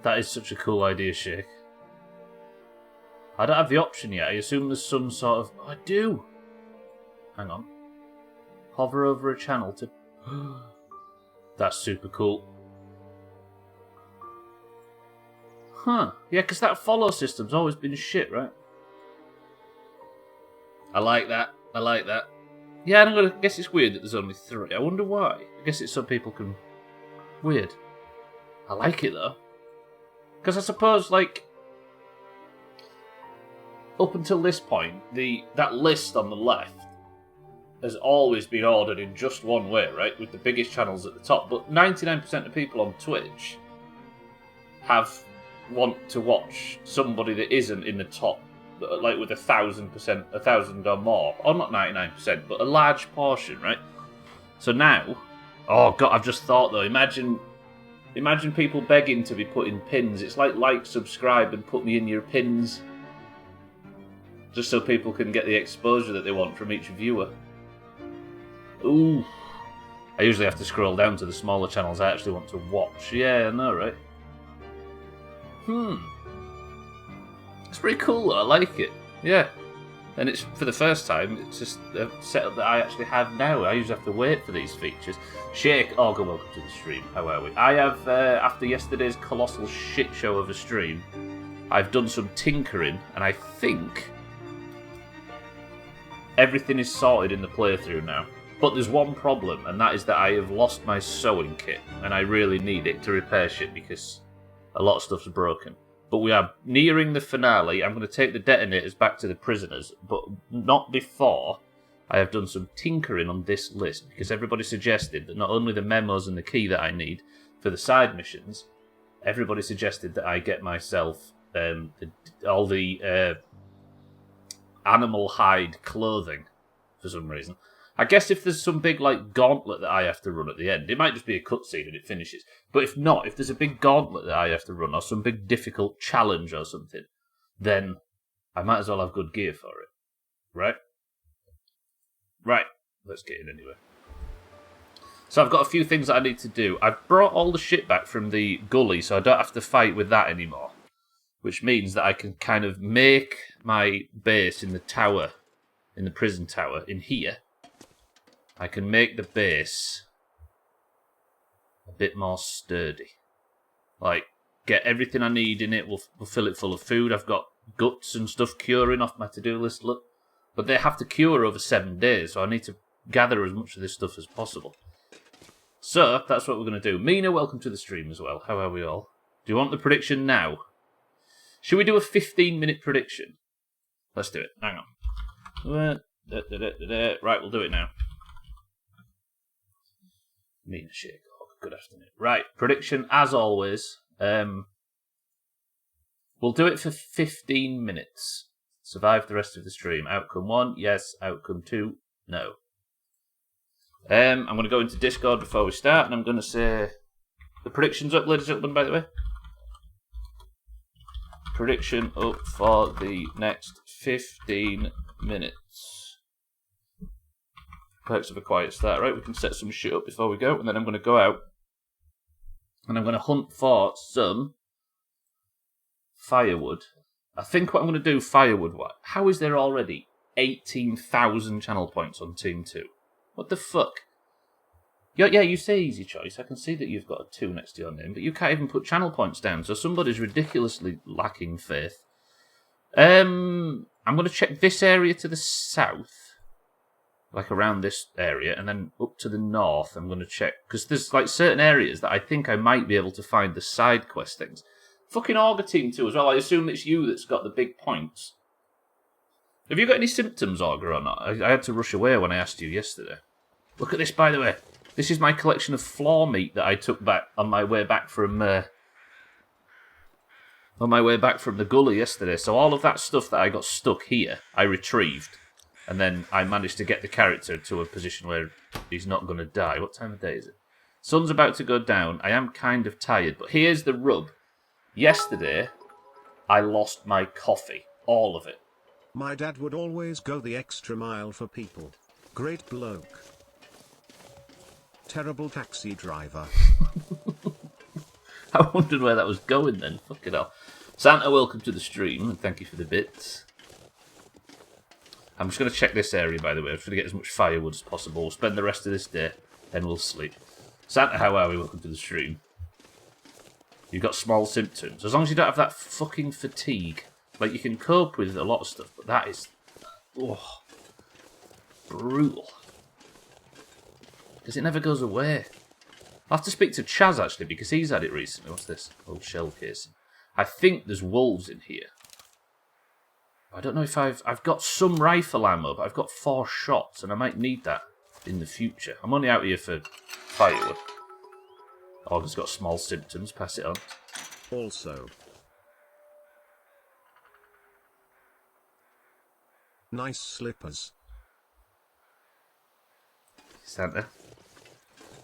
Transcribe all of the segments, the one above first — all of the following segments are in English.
That is such a cool idea, Shake. I don't have the option yet. I assume there's some sort of... Oh, I do! Hang on. Hover over a channel to... That's super cool. Huh. Yeah, because that follow system's always been shit, right? I like that. I like that. Yeah, and I guess it's weird that there's only 3. I wonder why. I guess it's so people can... Weird. I like it, though. Because I suppose, like... Up until this point, that list on the left has always been ordered in just one way, right? With the biggest channels at the top. But 99% of people on Twitch want to watch somebody that isn't in the top, like with 1,000%, 1,000 or more. Or not 99%, but a large portion, right? So now, oh god, I've just thought though, imagine people begging to be put in pins. It's like, subscribe, and put me in your pins. Just so people can get the exposure that they want from each viewer. Ooh. I usually have to scroll down to the smaller channels I actually want to watch. Yeah, I know, right? It's pretty cool, though. I like it. Yeah. And it's, for the first time, it's just a setup that I actually have now. I usually have to wait for these features. Shake, welcome to the stream. How are we? I have, after yesterday's colossal shit show of a stream, I've done some tinkering, and I think everything is sorted in the playthrough now. But there's one problem, and that is that I have lost my sewing kit, and I really need it to repair shit because a lot of stuff's broken. But we are nearing the finale. I'm going to take the detonators back to the prisoners, but not before I have done some tinkering on this list, because everybody suggested that not only the memos and the key that I need for the side missions, everybody suggested that I get myself all the animal hide clothing for some reason. I guess if there's some big like gauntlet that I have to run at the end, it might just be a cutscene and it finishes. But if not, if there's a big gauntlet that I have to run or some big difficult challenge or something, then I might as well have good gear for it. Right? Right. Let's get in anyway. So I've got a few things that I need to do. I've brought all the shit back from the gully, so I don't have to fight with that anymore. Which means that I can kind of make my base in the tower, in the prison tower, in here. I can make the base a bit more sturdy. Like, get everything I need in it, we'll fill it full of food. I've got guts and stuff curing off my to-do list, look. But they have to cure over 7 days, so I need to gather as much of this stuff as possible. So, that's what we're going to do. Mina, welcome to the stream as well. How are we all? Do you want the prediction now? Should we do a 15-minute prediction? Let's do it. Hang on. Right, we'll do it now. Mina Shake. Good afternoon. Right, prediction as always. We'll do it for 15 minutes. Survive the rest of the stream. Outcome 1, yes. Outcome 2, no. I'm going to go into Discord before we start, and I'm going to say... The prediction's up, ladies and gentlemen, by the way. Prediction up for the next 15 minutes. Perks of a quiet start, right? We can set some shit up before we go, and then I'm going to go out and I'm going to hunt for some firewood. I think what I'm going to do firewood-wise. How is there already 18,000 channel points on Team 2? What the fuck? Yeah, you say easy choice. I can see that you've got a 2 next to your name, but you can't even put channel points down, so somebody's ridiculously lacking faith. I'm going to check this area to the south. Like around this area, and then up to the north I'm going to check, because there's like certain areas that I think I might be able to find the side quest things. Fucking Augur Team 2 as well, I assume it's you that's got the big points. Have you got any symptoms, Augur, or not? I had to rush away when I asked you yesterday. Look at this, by the way. This is my collection of floor meat that I took back on my way back from the gully yesterday. So all of that stuff that I got stuck here, I retrieved. And then I managed to get the character to a position where he's not going to die. What time of day is it? Sun's about to go down. I am kind of tired, but here's the rub. Yesterday, I lost my coffee. All of it. My dad would always go the extra mile for people. Great bloke. Terrible taxi driver. I wondered where that was going then. Fucking hell. Santa, welcome to the stream, and thank you for the bits. I'm just going to check this area, by the way. I'm just going to get as much firewood as possible. We'll spend the rest of this day, then we'll sleep. Santa, how are we? Welcome to the stream. You've got small symptoms. As long as you don't have that fucking fatigue. Like, you can cope with a lot of stuff, but that is... Oh, brutal. Because it never goes away. I'll have to speak to Chaz, actually, because he's had it recently. What's this? Old shell case. I think there's wolves in here. I don't know if I've got some rifle ammo, but I've got 4 shots, and I might need that in the future. I'm only out here for firewood. August got small symptoms. Pass it on. Also, nice slippers. Santa.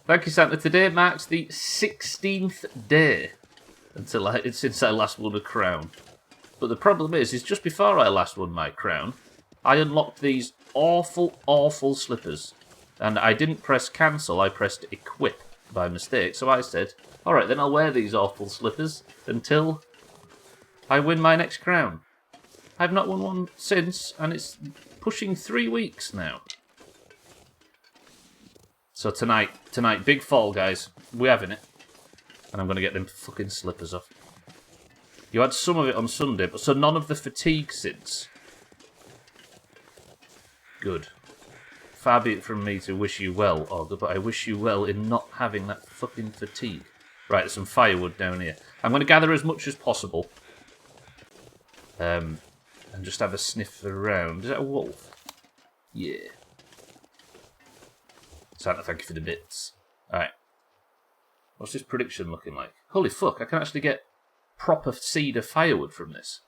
Thank you, Santa. Today marks the 16th day since I last won a crown. But the problem is just before I last won my crown, I unlocked these awful, awful slippers. And I didn't press cancel, I pressed equip by mistake. So I said, alright then, I'll wear these awful slippers until I win my next crown. I've not won one since, and it's pushing 3 weeks now. So tonight, big fall, guys. We're having it. And I'm going to get them fucking slippers off. You had some of it on Sunday, but so none of the fatigue since. Good. Far be it from me to wish you well, Olga, but I wish you well in not having that fucking fatigue. Right, there's some firewood down here. I'm going to gather as much as possible. And just have a sniff around. Is that a wolf? Yeah. Santa, thank you for the bits. Alright. What's this prediction looking like? Holy fuck, I can actually get proper seed of firewood from this.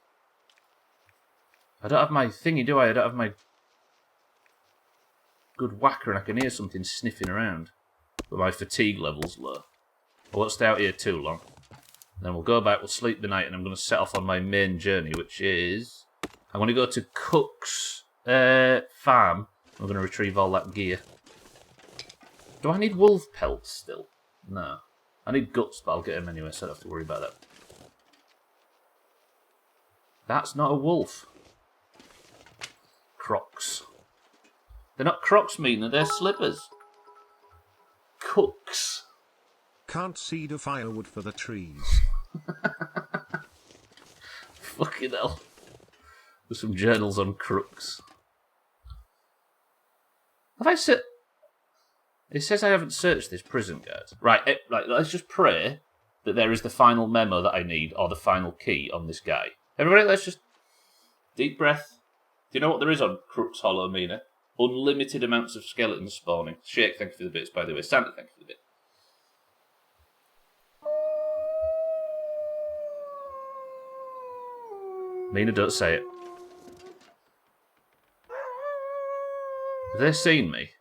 I don't have my thingy, do I? I don't have my good whacker, and I can hear something sniffing around. But my fatigue level's low. I won't stay out here too long. Then we'll go back, we'll sleep the night, and I'm going to set off on my main journey, which is... I'm going to go to Cook's farm. I'm going to retrieve all that gear. Do I need wolf pelts still? No. I need guts, but I'll get them anyway, so I don't have to worry about that. That's not a wolf. Crocs. They're not Crocs, Mina, they're slippers. Cooks. Can't see the firewood for the trees. Fucking hell. There's some journals on crooks. Have I said... It says I haven't searched this prison guard. Right, let's just pray that there is the final memo that I need, or the final key on this guy. Everybody, let's just... Deep breath. Do you know what there is on Crooks Hollow, Mina? Unlimited amounts of skeletons spawning. Shake, thank you for the bits, by the way. Santa, thank you for the bit. Mina, don't say it. Have they seen me?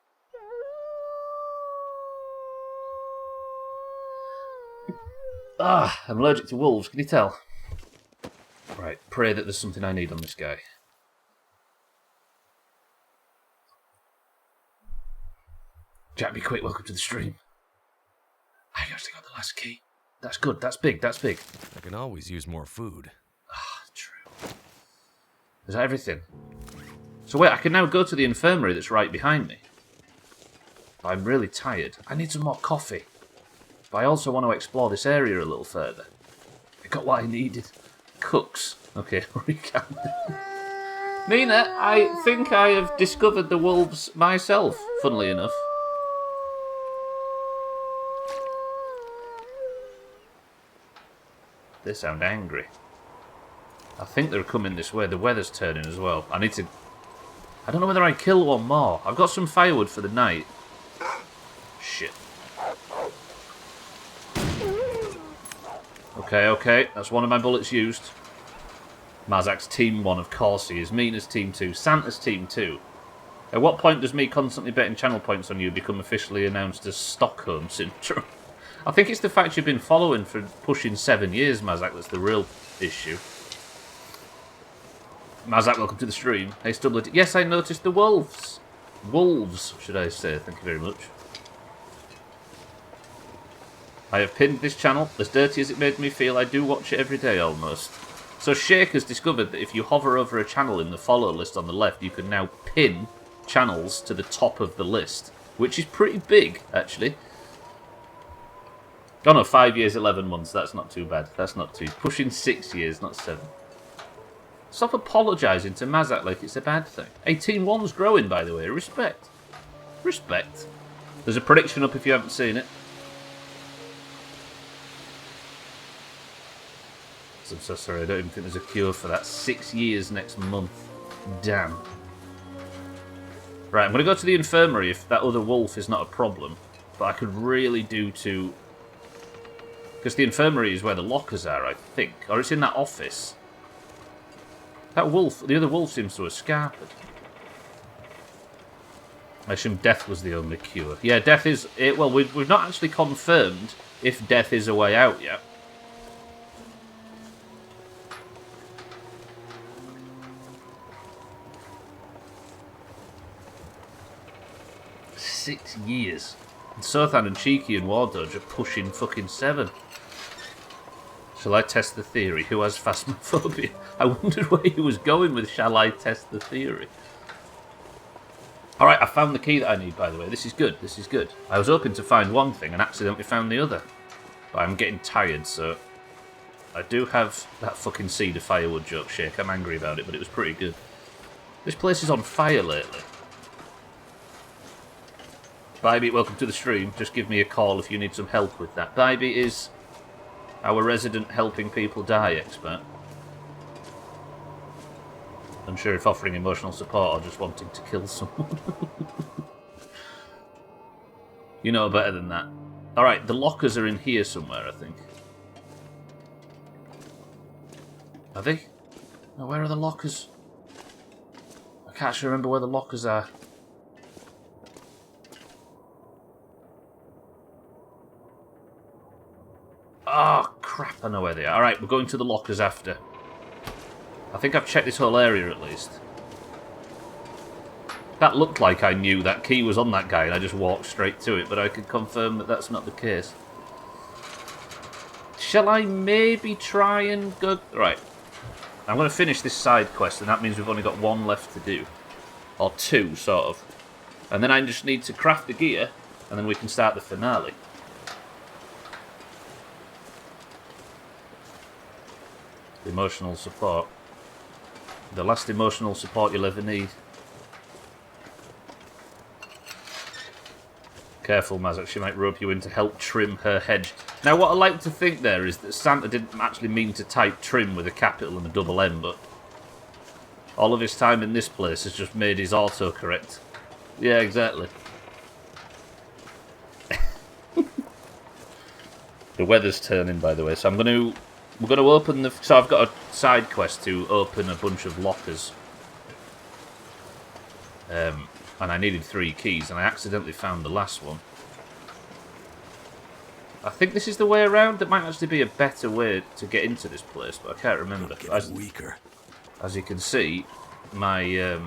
Ah, I'm allergic to wolves, can you tell? Right, pray that there's something I need on this guy. Jack, be quick, welcome to the stream. I actually got the last key. That's good, that's big, that's big. I can always use more food. Ah, true. Is that everything? So wait, I can now go to the infirmary that's right behind me. But I'm really tired. I need some more coffee. But I also want to explore this area a little further. I got what I needed. Cooks. Okay, recap. Mina, I think I have discovered the wolves myself, funnily enough. They sound angry. I think they're coming this way. The weather's turning as well. I don't know whether I kill one more. I've got some firewood for the night. Shit. Okay. That's one of my bullets used. Mazak's team 1, of course he is. Mina's team 2. Santa's team 2. At what point does me constantly betting channel points on you become officially announced as Stockholm Syndrome? I think it's the fact you've been following for pushing 7 years, Mazak, that's the real issue. Mazak, welcome to the stream. Hey, Stubbler. Yes, I noticed the wolves. Wolves, should I say. Thank you very much. I have pinned this channel. As dirty as it made me feel, I do watch it every day almost. So Shake has discovered that if you hover over a channel in the follow list on the left, you can now pin channels to the top of the list, which is pretty big, actually. Oh no, 5 years, 11 months. That's not too bad. That's not too... Pushing 6 years, not 7. Stop apologising to Mazak like it's a bad thing. 18-1's growing, by the way. Respect. Respect. There's a prediction up if you haven't seen it. I'm so sorry, I don't even think there's a cure for that. 6 years next month. Damn. Right, I'm going to go to the infirmary if that other wolf is not a problem. But I could really do to... Because the infirmary is where the lockers are, I think. Or it's in that office. That wolf, the other wolf seems to have scarpered. I assume death was the only cure. Yeah, death is... well, we've not actually confirmed if death is a way out yet. Six years. And Sothan and Cheeky and Wardodge are pushing fucking 7. Shall I test the theory? Who has phasmophobia? I wondered where he was going with shall I test the theory. Alright, I found the key that I need, by the way. This is good, this is good. I was hoping to find one thing and accidentally found the other. But I'm getting tired, so... I do have that fucking seed of firewood joke, Shake. I'm angry about it, but it was pretty good. This place is on fire lately. Bybie, welcome to the stream. Just give me a call if you need some help with that. Bybie is our resident helping people die expert. Unsure if offering emotional support or just wanting to kill someone. You know better than that. Alright, the lockers are in here somewhere, I think. Are they? No, where are the lockers? I can't actually remember where the lockers are. Oh, crap, I know where they are. Alright, we're going to the lockers after. I think I've checked this whole area at least. That looked like I knew that key was on that guy and I just walked straight to it, but I can confirm that that's not the case. Shall I maybe try and go... Right. I'm going to finish this side quest and that means we've only got one left to do. Or two, sort of. And then I just need to craft the gear and then we can start the finale. Emotional support. The last emotional support you'll ever need. Careful, Mazak, she might rope you in to help trim her hedge. Now, what I like to think there is that Santa didn't actually mean to type trim with a capital and a double M, but all of his time in this place has just made his autocorrect. Yeah, exactly. The weather's turning, by the way, so we're going to open the... So I've got a side quest to open a bunch of lockers. And I needed 3 keys, and I accidentally found the last one. I think this is the way around. There might actually be a better way to get into this place, but I can't remember. As you can see, my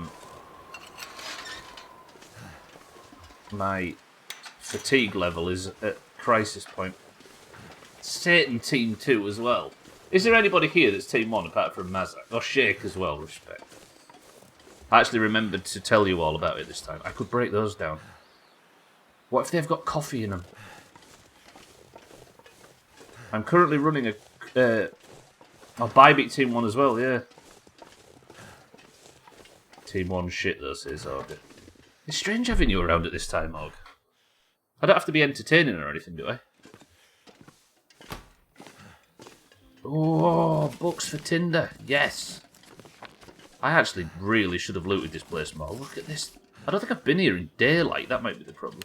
my fatigue level is at crisis point. Satan Team 2 as well. Is there anybody here that's Team 1 apart from Mazak? Or Shake as well, respect. I actually remembered to tell you all about it this time. I could break those down. What if they've got coffee in them? I'm currently running a... I'll Bybit Team 1 as well, yeah. Team 1 shit, though, says Og. It's strange having you around at this time, Og. I don't have to be entertaining or anything, do I? Oh, books for Tinder. Yes. I actually really should have looted this place more. Look at this. I don't think I've been here in daylight. That might be the problem.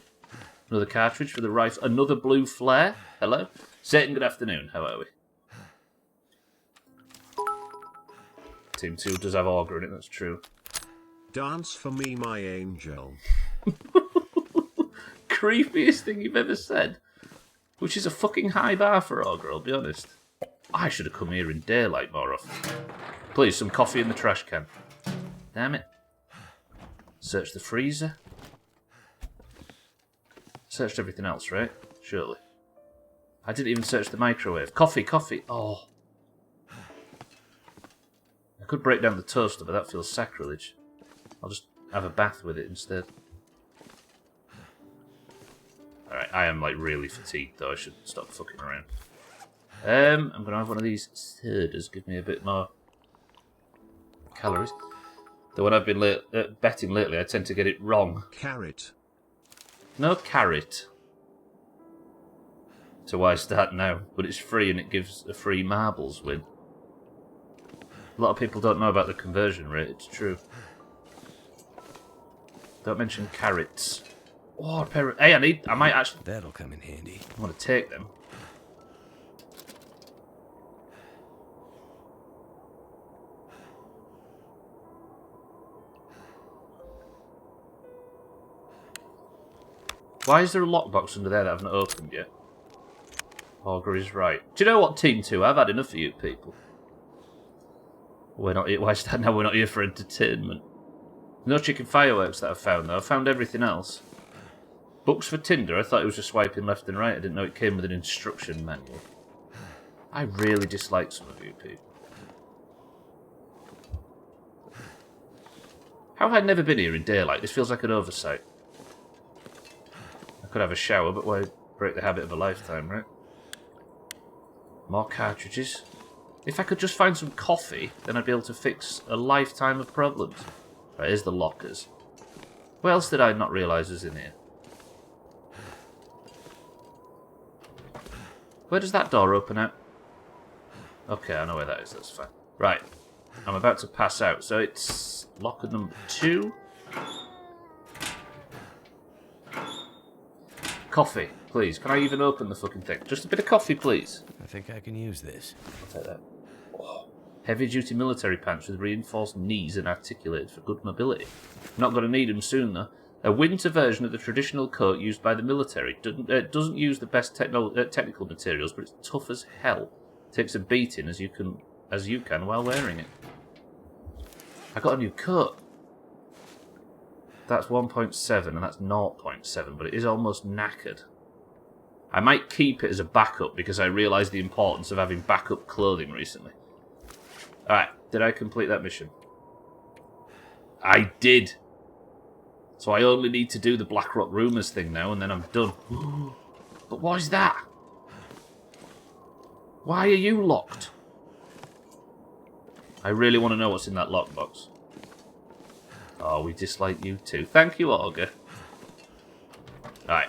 Another cartridge for the rifle. Another blue flare. Hello. Satan, good afternoon. How are we? Team 2 does have auger in it, that's true. Dance for me, my angel. Creepiest thing you've ever said. Which is a fucking high bar for auger, I'll be honest. I should have come here in daylight more often. Please, some coffee in the trash can. Damn it. Search the freezer. Searched everything else, right? Surely. I didn't even search the microwave. Coffee, coffee. Oh. I could break down the toaster, but that feels sacrilege. I'll just have a bath with it instead. Alright, I am like really fatigued though. I should stop fucking around. I'm gonna have one of these sodas. Give me a bit more calories. Though when I've been betting lately, I tend to get it wrong. Carrot. No carrot. So why start now? But it's free and it gives a free marbles win. A lot of people don't know about the conversion rate, it's true. Don't mention carrots. Oh, hey, I might actually... That'll come in handy. I want to take them. Why is there a lockbox under there that I haven't opened yet? Augur is right. Do you know what, Team 2? I've had enough of you people. We're not here. Why is that now? We're not here for entertainment. No chicken fireworks that I've found, though. I've found everything else. Books for Tinder. I thought it was just swiping left and right. I didn't know it came with an instruction manual. I really dislike some of you people. How have I never been here in daylight? This feels like an oversight. I could have a shower, but why break the habit of a lifetime, right? More cartridges. If I could just find some coffee, then I'd be able to fix a lifetime of problems. Right, here's the lockers. What else did I not realise was in here? Where does that door open out? Okay, I know where that is, that's fine. Right, I'm about to pass out, so it's locker number 2. Coffee, please. Can I even open the fucking thing? Just a bit of coffee, please. I think I can use this. I'll take that. Oh. Heavy-duty military pants with reinforced knees and articulated for good mobility. Not going to need them soon, though. A winter version of the traditional coat used by the military. Doesn't use the best technical materials, but it's tough as hell. Takes a beating as you can while wearing it. I got a new coat. That's 1.7 and that's 0.7, but it is almost knackered. I might keep it as a backup because I realised the importance of having backup clothing recently. Alright, did I complete that mission? I did! So I only need to do the Blackrock Rumours thing now and then I'm done. But what is that? Why are you locked? I really want to know what's in that lockbox. Oh, we dislike you too. Thank you, Augur. Alright.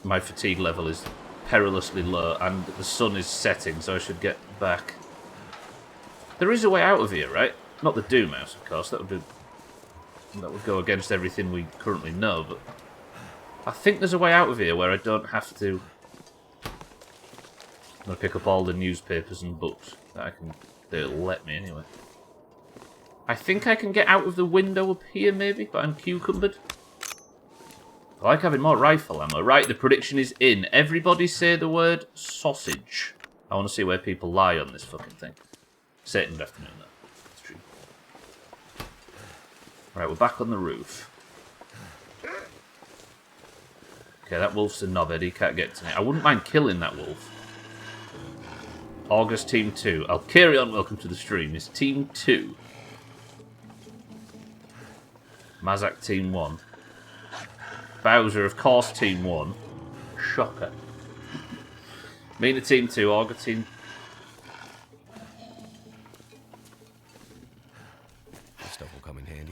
My fatigue level is perilously low, and the sun is setting, so I should get back. There is a way out of here, right? Not the Doomhaus, of course. That would go against everything we currently know, but I think there's a way out of here where I don't have to... I'm going to pick up all the newspapers and books that they'll let me anyway. I think I can get out of the window up here, maybe, but I'm cucumbered. I like having more rifle ammo. Right, the prediction is in. Everybody say the word sausage. I want to see where people lie on this fucking thing. Say it in the afternoon, though. It's true. Right, we're back on the roof. Okay, that wolf's a knobhead. He can't get to me. I wouldn't mind killing that wolf. August Team 2. I'll carry on. Welcome to the stream. It's Team 2. Mazak Team 1. Bowser, of course, Team 1. Shocker. Mina Team 2, Augur Team... This stuff will come in handy.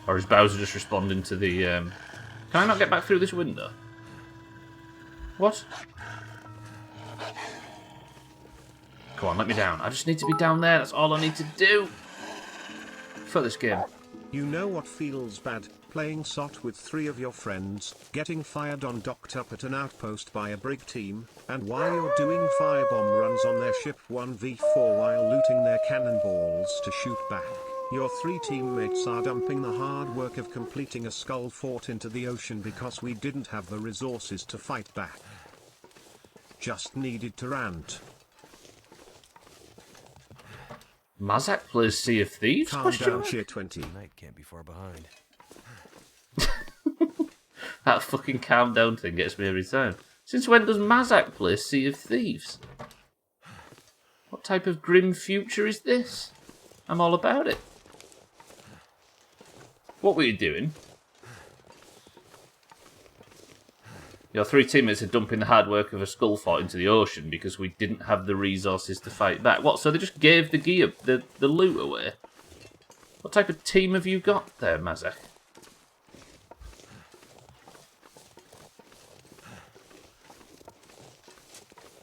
Or is Bowser just responding to the... Can I not get back through this window? What? Come on, let me down. I just need to be down there. That's all I need to do. For this game. You know what feels bad? Playing SOT with 3 of your friends, getting fired on docked up at an outpost by a brig team, and while you're doing firebomb runs on their ship 1v4 while looting their cannonballs to shoot back. Your 3 teammates are dumping the hard work of completing a skull fort into the ocean because we didn't have the resources to fight back. Just needed to rant. Mazak plays Sea of Thieves? Calm down, shit 20. Night can't be far behind. That fucking calm down thing gets me every time. Since when does Mazak play Sea of Thieves? What type of grim future is this? I'm all about it. What were you doing? Your 3 teammates are dumping the hard work of a skull fort into the ocean because we didn't have the resources to fight back. What, so they just gave the gear, the loot away? What type of team have you got there, Mazak?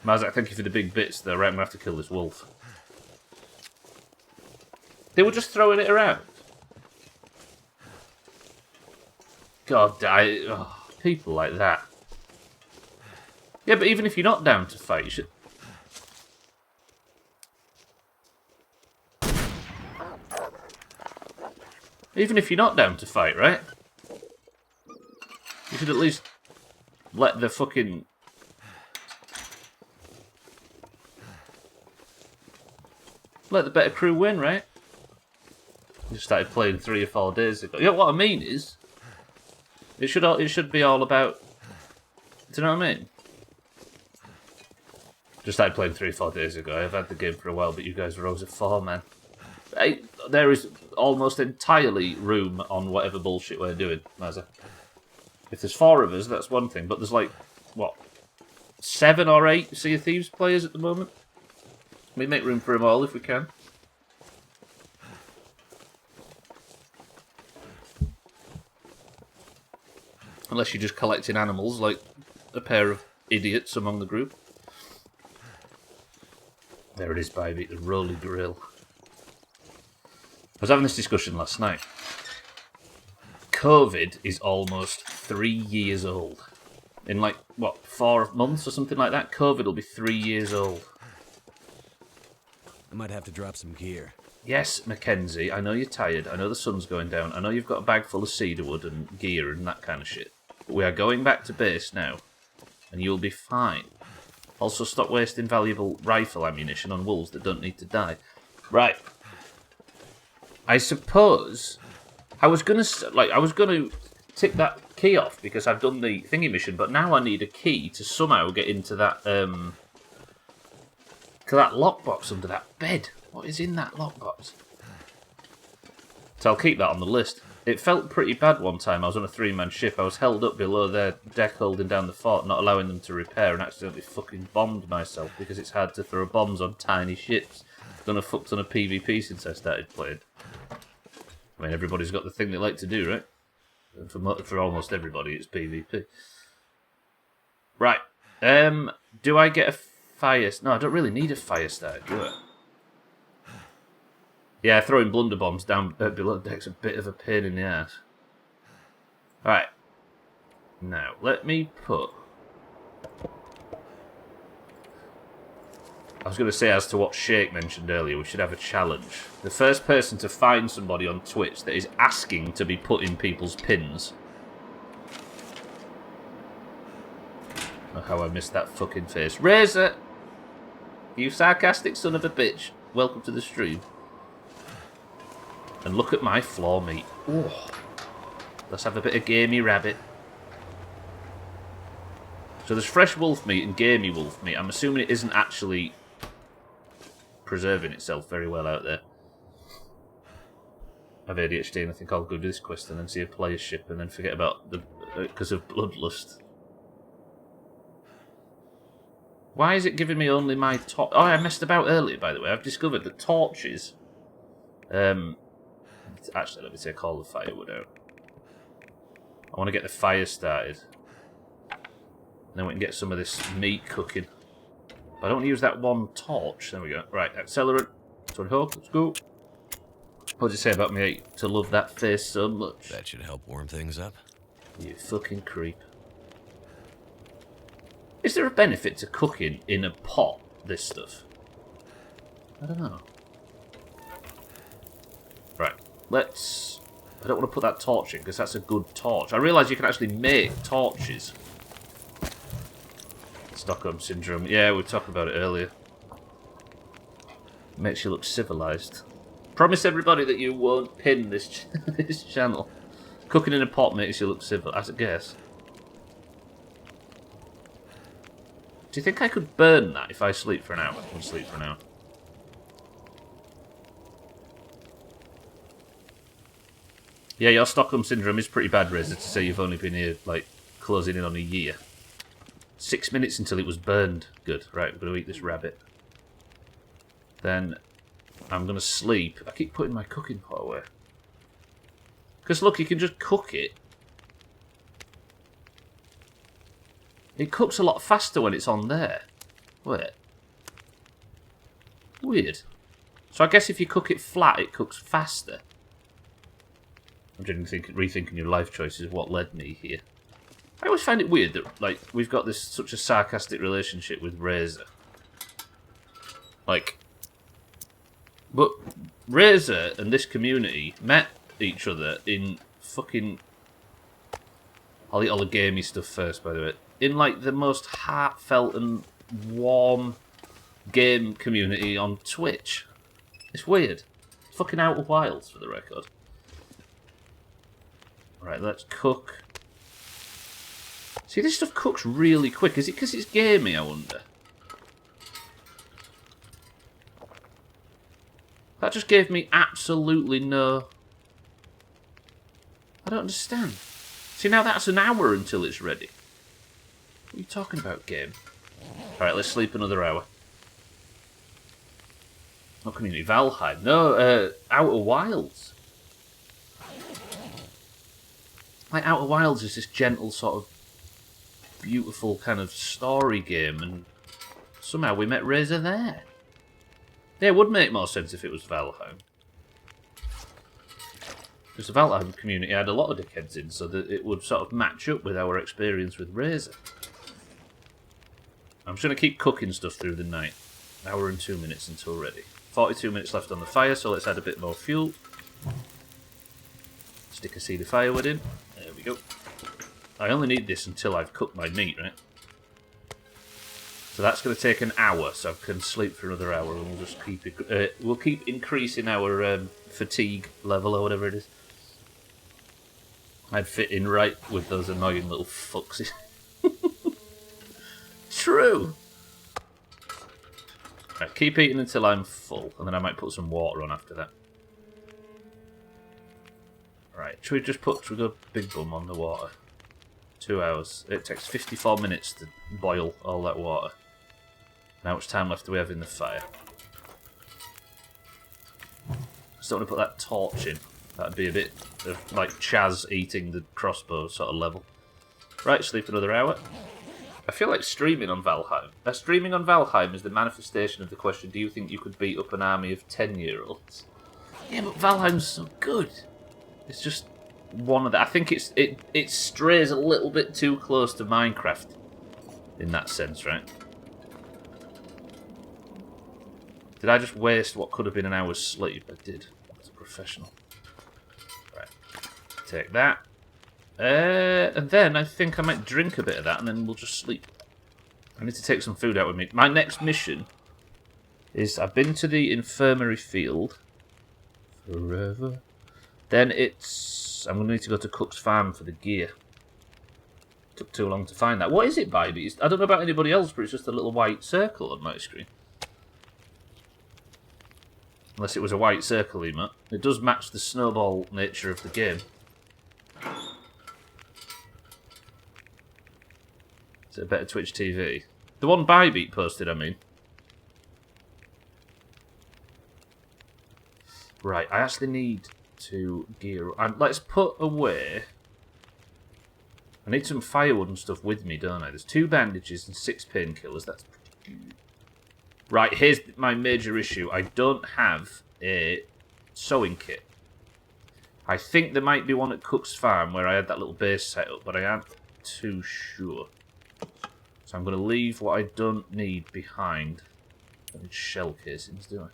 Mazak, thank you for the big bits though. Right, I'm going to have to kill this wolf. They were just throwing it around. God, people like that. Yeah, but even if you're not down to fight, you should... Even if you're not down to fight, right? You should at least let the fucking... Let the better crew win, right? You started playing 3 or 4 days ago. Yeah, what I mean is... It should be all about... Do you know what I mean? Just started playing 3 or 4 days ago. I've had the game for a while, but you guys were always at 4, man. There is almost entirely room on whatever bullshit we're doing, Mazza. If there's 4 of us, that's one thing, but there's like, what, 7 or 8 Sea of Thieves players at the moment? We make room for them all if we can. Unless you're just collecting animals like a pair of idiots among the group. There it is, baby, the Rolly Grill. I was having this discussion last night. COVID is almost 3 years old. In like, what, 4 months or something like that? COVID will be 3 years old. I might have to drop some gear. Yes, Mackenzie, I know you're tired. I know the sun's going down. I know you've got a bag full of cedar wood and gear and that kind of shit. But we are going back to base now. And you'll be fine. Also, stop wasting valuable rifle ammunition on wolves that don't need to die. Right. I suppose I was gonna tick that key off because I've done the thingy mission, but now I need a key to somehow get into that lockbox under that bed. What is in that lockbox? So I'll keep that on the list. It felt pretty bad one time. I was on a 3-man ship. I was held up below their deck holding down the fort, not allowing them to repair, and accidentally fucking bombed myself because it's hard to throw bombs on tiny ships. Done a fuck ton of PvP since I started playing. I mean, everybody's got the thing they like to do, right? And for almost everybody, it's PvP. Right. Do I get a fire... No, I don't really need a fire starter, do I? Yeah, throwing blunderbombs down below deck's a bit of a pain in the ass. Alright. Now, let me put... I was going to say, as to what Shake mentioned earlier, we should have a challenge. The first person to find somebody on Twitch that is asking to be put in people's pins. Oh, how I missed that fucking face. Razor! You sarcastic son of a bitch. Welcome to the stream. And look at my floor meat. Ooh. Let's have a bit of gamey rabbit. So there's fresh wolf meat and gamey wolf meat. I'm assuming it isn't actually preserving itself very well out there. I've ADHD and I think I'll go do this quest and then see a player ship and then forget about the... because of bloodlust. Why is it giving me only my torch? Oh, I messed about earlier, by the way. I've discovered that torches... Actually, let me take all the firewood out. I want to get the fire started. Then we can get some of this meat cooking. I don't want to use that one torch. There we go. Right, accelerant. Tony Hawk, let's go. What did you say about me to love that face so much? That should help warm things up. You fucking creep. Is there a benefit to cooking in a pot, this stuff? I don't know. Right, let's... I don't want to put that torch in, because that's a good torch. I realise you can actually make torches. Stockholm Syndrome. Yeah, we talked about it earlier. Makes you look civilised. Promise everybody that you won't pin this this channel. Cooking in a pot makes you look civil, I guess. Do you think I could burn that if I sleep for an hour? I'll sleep for an hour. Yeah, your Stockholm Syndrome is pretty bad, Razor, to say you've only been here, like, closing in on a year. 6 minutes until it was burned. Good. Right, I'm going to eat this rabbit. Then I'm going to sleep. I keep putting my cooking pot away. Because, look, you can just cook it. It cooks a lot faster when it's on there. Wait. Weird. So I guess if you cook it flat, it cooks faster. I'm just rethinking your life choices, what led me here. I always find it weird that, like, we've got this such a sarcastic relationship with Razor. Like, but Razor and this community met each other in fucking... I'll eat all the gamey stuff first, by the way. In, like, the most heartfelt and warm game community on Twitch. It's weird. Fucking Outer Wilds, for the record. Right, let's cook. See, this stuff cooks really quick. Is it because it's gamey, I wonder? That just gave me absolutely no... I don't understand. See, now that's an hour until it's ready. What are you talking about, game? Alright, let's sleep another hour. Not community, Valheim. No, Outer Wilds. Like, Outer Wilds is this gentle sort of beautiful kind of story game, and somehow we met Razor there. Yeah, it would make more sense if it was Valheim. Because the Valheim community had a lot of dickheads in, so that it would sort of match up with our experience with Razor. I'm just going to keep cooking stuff through the night. An hour and 2 minutes until ready. 42 minutes left on the fire, so let's add a bit more fuel. Stick a seed of firewood in. There we go. I only need this until I've cooked my meat, right? So that's going to take an hour, so I can sleep for another hour, and we'll just keep it. We'll keep increasing our fatigue level or whatever it is. I'd fit in right with those annoying little fucks. True. Right, keep eating until I'm full, and then I might put some water on after that. Right, should we go big bum on the water? 2 hours. It takes 54 minutes to boil all that water. How much time left do we have in the fire? Just don't want to put that torch in. That'd be a bit of like Chaz eating the crossbow sort of level. Right, sleep another hour. I feel like streaming on Valheim. Streaming on Valheim is the manifestation of the question, do you think you could beat up an army of 10-year-olds? Yeah, but Valheim's so good. It's just one of the... I think it strays a little bit too close to Minecraft in that sense, right? Did I just waste what could have been an hour's sleep? I did. As a professional. Right. Take that. And then I think I might drink a bit of that and then we'll just sleep. I need to take some food out with me. My next mission is I've been to the infirmary field. Forever. Then I'm going to need to go to Cook's Farm for the gear. Took too long to find that. What is it, baby? I don't know about anybody else, but it's just a little white circle on my screen. Unless it was a white circle, emote. It does match the snowball nature of the game. Is it a better Twitch TV? The one Bybeat posted, I mean. Right, I actually need to gear up. Let's put away... I need some firewood and stuff with me, don't I? There's 2 bandages and 6 painkillers. That's pretty good. Right, here's my major issue. I don't have a sewing kit. I think there might be one at Cook's Farm where I had that little base set up, but I aren't too sure. So I'm going to leave what I don't need behind. I don't need shell casings, do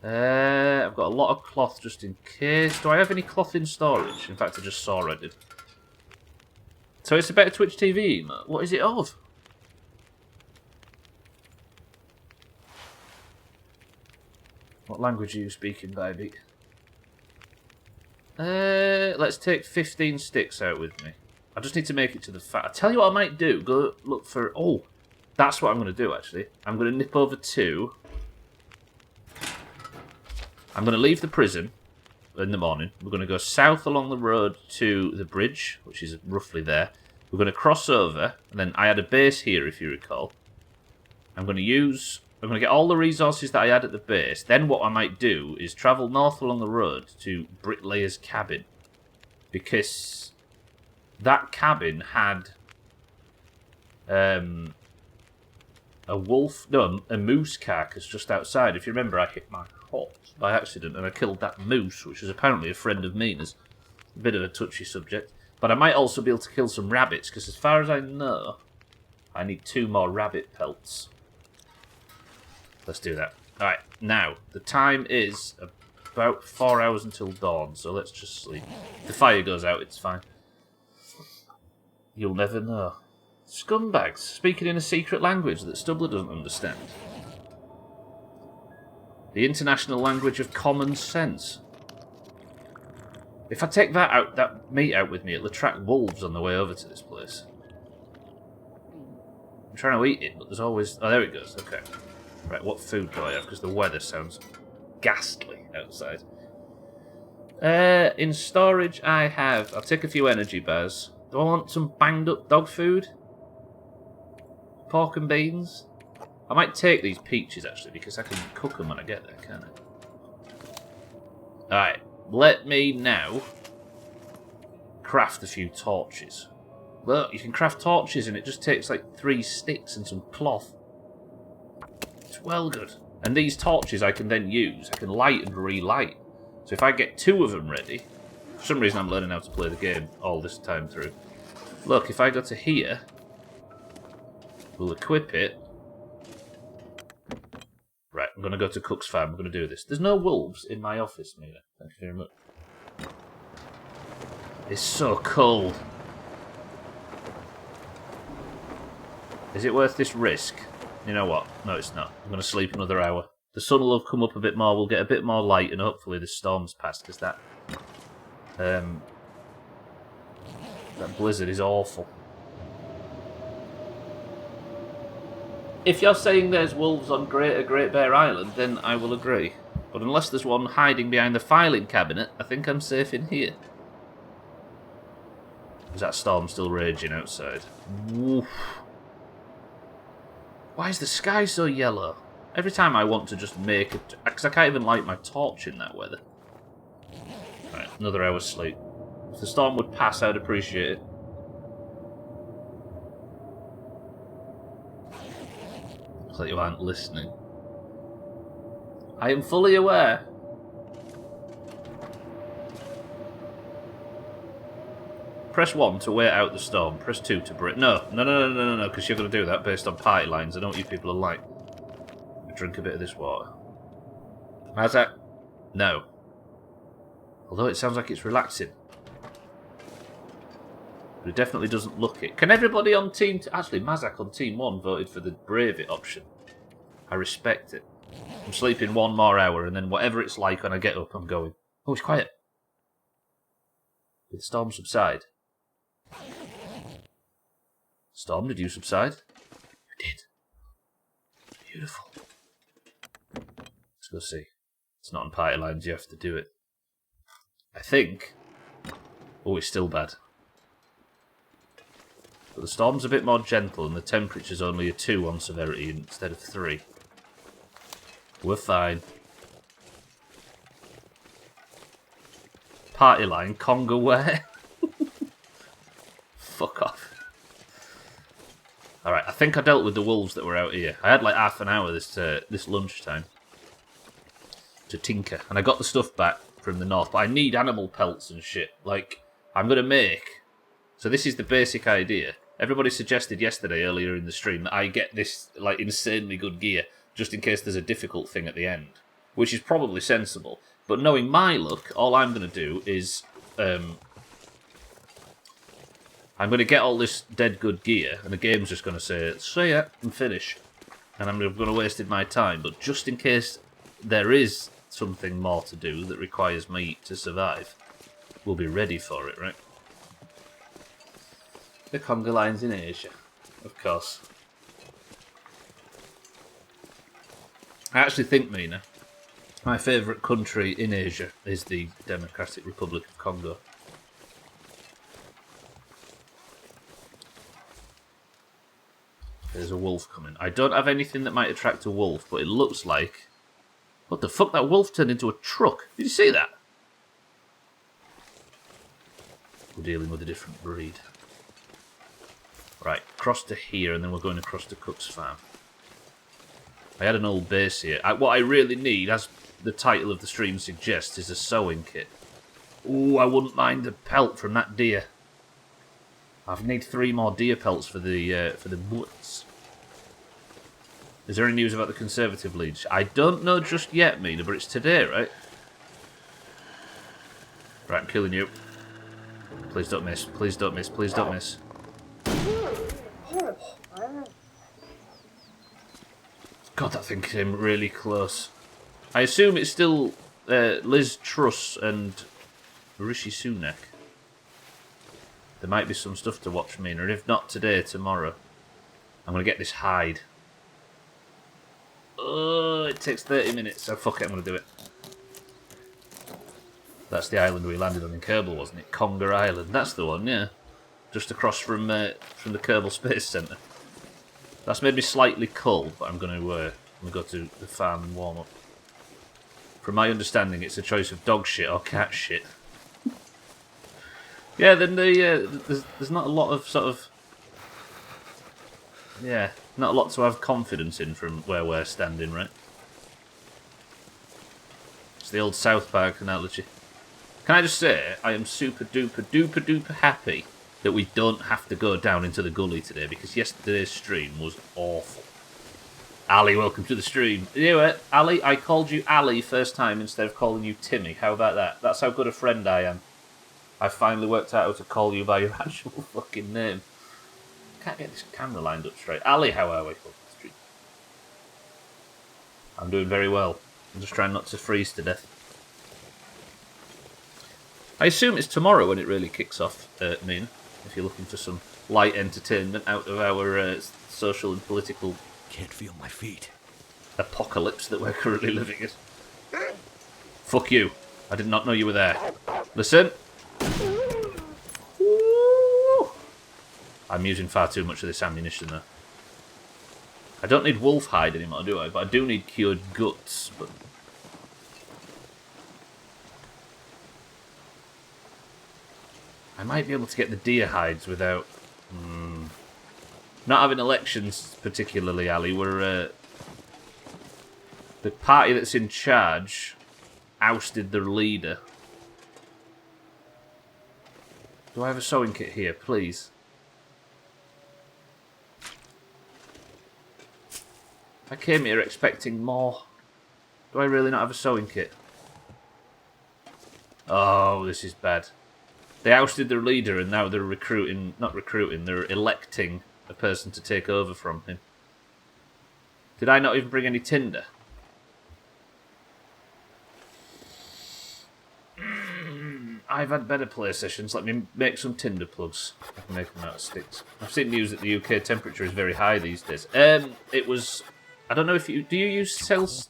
I? I've got a lot of cloth just in case. Do I have any cloth in storage? In fact, I just saw I did. So it's a better Twitch TV, emote. What is it of? What language are you speaking, baby? Let's take 15 sticks out with me. I just need to make it to the fat. I tell you what I might do. Go look for... Oh! That's what I'm going to do, actually. I'm going to nip over to... I'm going to leave the prison in the morning. We're going to go south along the road to the bridge, which is roughly there. We're going to cross over, and then I had a base here, if you recall. I'm going to get all the resources that I had at the base. Then what I might do is travel north along the road to Bricklayer's cabin. Because that cabin had a moose carcass just outside. If you remember, I hit my horse by accident and I killed that moose, which is apparently a friend of Mina's. A bit of a touchy subject. But I might also be able to kill some rabbits, because as far as I know, I need 2 more rabbit pelts. Let's do that. Alright, now, the time is about 4 hours until dawn, so let's just sleep. If the fire goes out, it's fine. You'll never know. Scumbags, speaking in a secret language that Stubbler doesn't understand. The international language of common sense. If I take that meat out with me, it'll attract wolves on the way over to this place. I'm trying to eat it, but there's always... Oh, there it goes, okay. Right, what food do I have? Because the weather sounds ghastly outside. In storage, I have... I'll take a few energy bars. Do I want some banged up dog food? Pork and beans? I might take these peaches, actually, because I can cook them when I get there, can't I? Alright, let me now craft a few torches. Look, you can craft torches and it just takes like 3 sticks and some cloth. It's well good. And these torches I can then use. I can light and relight. So if I get 2 of them ready... For some reason I'm learning how to play the game all this time through. Look, if I go to here... We'll equip it. Right, I'm going to go to Cook's farm. I'm going to do this. There's no wolves in my office, Mina. Thank you very much. It's so cold. Is it worth this risk? You know what? No, it's not. I'm going to sleep another hour. The sun will have come up a bit more. We'll get a bit more light, and hopefully the storm's passed, because that blizzard is awful. If you're saying there's wolves on Great Bear Island, then I will agree. But unless there's one hiding behind the filing cabinet, I think I'm safe in here. Is that storm still raging outside? Woof. Why is the sky so yellow? Every time I want to just make it... Because I can't even light my torch in that weather. Right, another hour's sleep. If the storm would pass, I'd appreciate it. Looks like you aren't listening. I am fully aware. Press 1 to wait out the storm. Press 2 to break. No, because you're going to do that based on party lines. I know what you people are like. Drink a bit of this water. Mazak? No. Although it sounds like it's relaxing. But it definitely doesn't look it. Can everybody on team... Actually, Mazak on team 1 voted for the brave it option. I respect it. I'm sleeping 1 more hour, and then whatever it's like when I get up, I'm going. Oh, it's quiet. Did the storm subside? Storm, did you subside? You did. Beautiful. Let's go see. It's not on party lines, you have to do it. I think... Oh, it's still bad. But the storm's a bit more gentle and the temperature's only a 2 on severity instead of 3. We're fine. Party line, Conga where? Fuck off. Alright, I think I dealt with the wolves that were out here. I had like half an hour this lunchtime to tinker. And I got the stuff back from the north. But I need animal pelts and shit. Like, I'm going to make... So this is the basic idea. Everybody suggested yesterday, earlier in the stream, that I get this like insanely good gear just in case there's a difficult thing at the end. Which is probably sensible. But knowing my luck, all I'm going to do is... I'm going to get all this dead good gear, and the game's just going to say, see ya, and finish. And I'm going to waste my time. But just in case there is something more to do that requires me to survive, we'll be ready for it, right? The conga lines in Asia, of course. I actually think, Mina, my favourite country in Asia is the Democratic Republic of Congo. There's a wolf coming. I don't have anything that might attract a wolf, but it looks like... What the fuck? That wolf turned into a truck. Did you see that? We're dealing with a different breed. Right, across to here, and then we're going across to Cook's Farm. I had an old base here. What I really need, as the title of the stream suggests, is a sewing kit. Ooh, I wouldn't mind a pelt from that deer. I need 3 more deer pelts for the butts. Is there any news about the Conservative lead? I don't know just yet, Mina, but it's today, right? Right, I'm killing you. Please don't miss. Please don't miss. Please don't miss. God, that thing came really close. I assume it's still Liz Truss and Rishi Sunak. There might be some stuff to watch, Mina, and if not today, tomorrow. I'm going to get this hide. Oh, it takes 30 minutes, so fuck it, I'm going to do it. That's the island we landed on in Kerbal, wasn't it? Conger Island, that's the one, yeah. Just across from the Kerbal Space Centre. That's made me slightly cold, but I'm going to go to the farm and warm up. From my understanding, it's a choice of dog shit or cat shit. Yeah, then there's not a lot of sort of... Yeah, not a lot to have confidence in from where we're standing, right? It's the old South Park analogy. Can I just say, I am super duper duper duper happy that we don't have to go down into the gully today, because yesterday's stream was awful. Ali, welcome to the stream. You know what, Ali, I called you Ali first time instead of calling you Timmy. How about that? That's how good a friend I am. I finally worked out how to call you by your actual fucking name. Can't get this camera lined up straight. Ali, how are we? I'm doing very well. I'm just trying not to freeze to death. I assume it's tomorrow when it really kicks off, Mina, if you're looking for some light entertainment out of our social and political... Can't feel my feet. Apocalypse that we're currently living in. Fuck you. I did not know you were there. Listen. Ooh. I'm using far too much of this ammunition, though. I don't need wolf hide anymore, do I? But I do need cured guts. But I might be able to get the deer hides without... Not having elections particularly, Ali. We're... the party that's in charge ousted their leader. Do I have a sewing kit here, please? I came here expecting more. Do I really not have a sewing kit? Oh, this is bad. They ousted their leader and now they're recruiting... Not recruiting, they're electing a person to take over from him. Did I not even bring any tinder? I've had better play sessions. Let me make some tinder plugs. I can make them out of sticks. I've seen news that the UK temperature is very high these days. It was... I don't know if you... Do you use Celsius?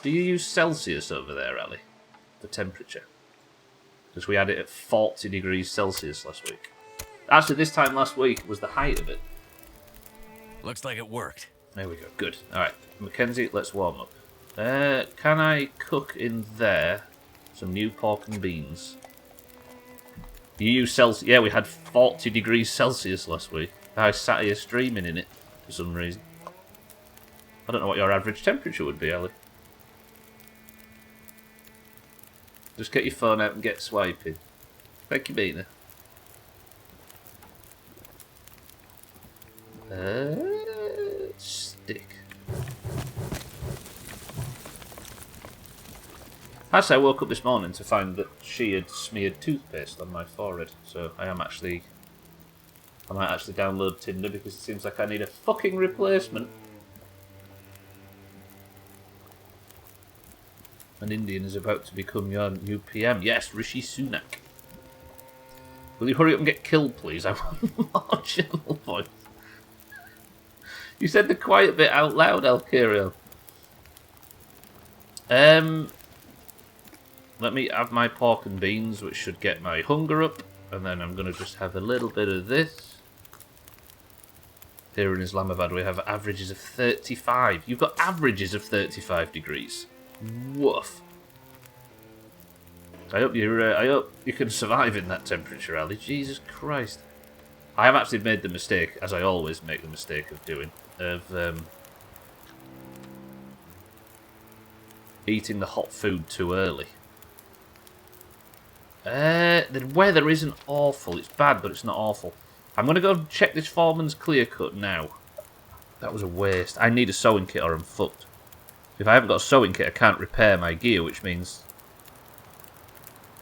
Do you use Celsius over there, Ali? The temperature? Because we had it at 40 degrees Celsius last week. Actually, this time last week was the height of it. Looks like it worked. There we go. Good. Alright. Mackenzie, let's warm up. Can I cook in there some new pork and beans? You use Celsius? Yeah, we had 40 degrees Celsius last week. I sat here streaming in it for some reason. I don't know what your average temperature would be, Ali. Just get your phone out and get swiping. Thank you, Bina. Stick. Actually, I woke up this morning to find that she had smeared toothpaste on my forehead, so I might actually download Tinder because it seems like I need a fucking replacement. An Indian is about to become your new PM. Yes, Rishi Sunak. Will you hurry up and get killed, please? I want more gentle voice. You said the quiet bit out loud, Alcario. Let me have my pork and beans, which should get my hunger up. And then I'm going to just have a little bit of this. Here in Islamabad, we have averages of 35. You've got averages of 35 degrees. Woof. I hope you can survive in that temperature, Ali. Jesus Christ. I have actually made the mistake, as I always make the mistake of doing, of eating the hot food too early. The weather isn't awful. It's bad, but it's not awful. I'm going to go check this foreman's clear cut now. That was a waste. I need a sewing kit or I'm fucked. If I haven't got a sewing kit, I can't repair my gear, which means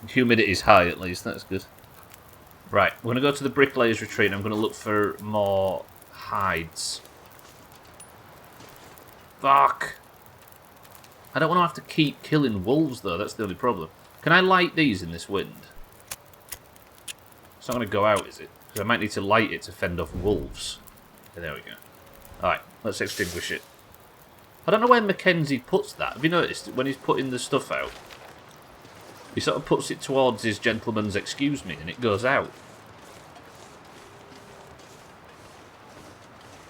humidity's high at least. That's good. Right, we're going to go to the bricklayer's retreat and I'm going to look for more hides. Fuck. I don't want to have to keep killing wolves, though. That's the only problem. Can I light these in this wind? It's not going to go out, is it? Because I might need to light it to fend off wolves. Okay, there we go. Alright, let's extinguish it. I don't know where Mackenzie puts that. Have you noticed when he's putting the stuff out? He sort of puts it towards his gentleman's excuse me, and it goes out.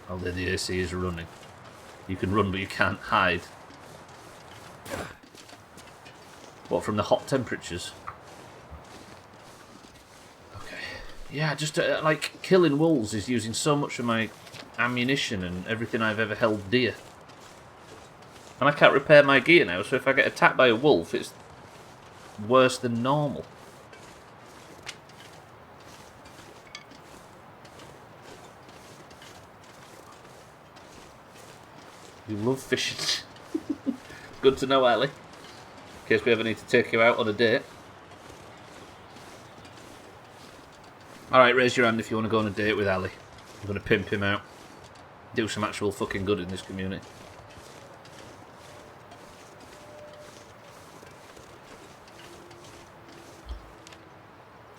Oh, there the AC is running. You can run, but you can't hide. What, from the hot temperatures? Okay. Yeah, just like killing wolves is using so much of my ammunition and everything I've ever held dear. And I can't repair my gear now, so if I get attacked by a wolf, it's worse than normal. You love fishing. Good to know, Ali. In case we ever need to take you out on a date. Alright, raise your hand if you want to go on a date with Ali. I'm going to pimp him out. Do some actual fucking good in this community.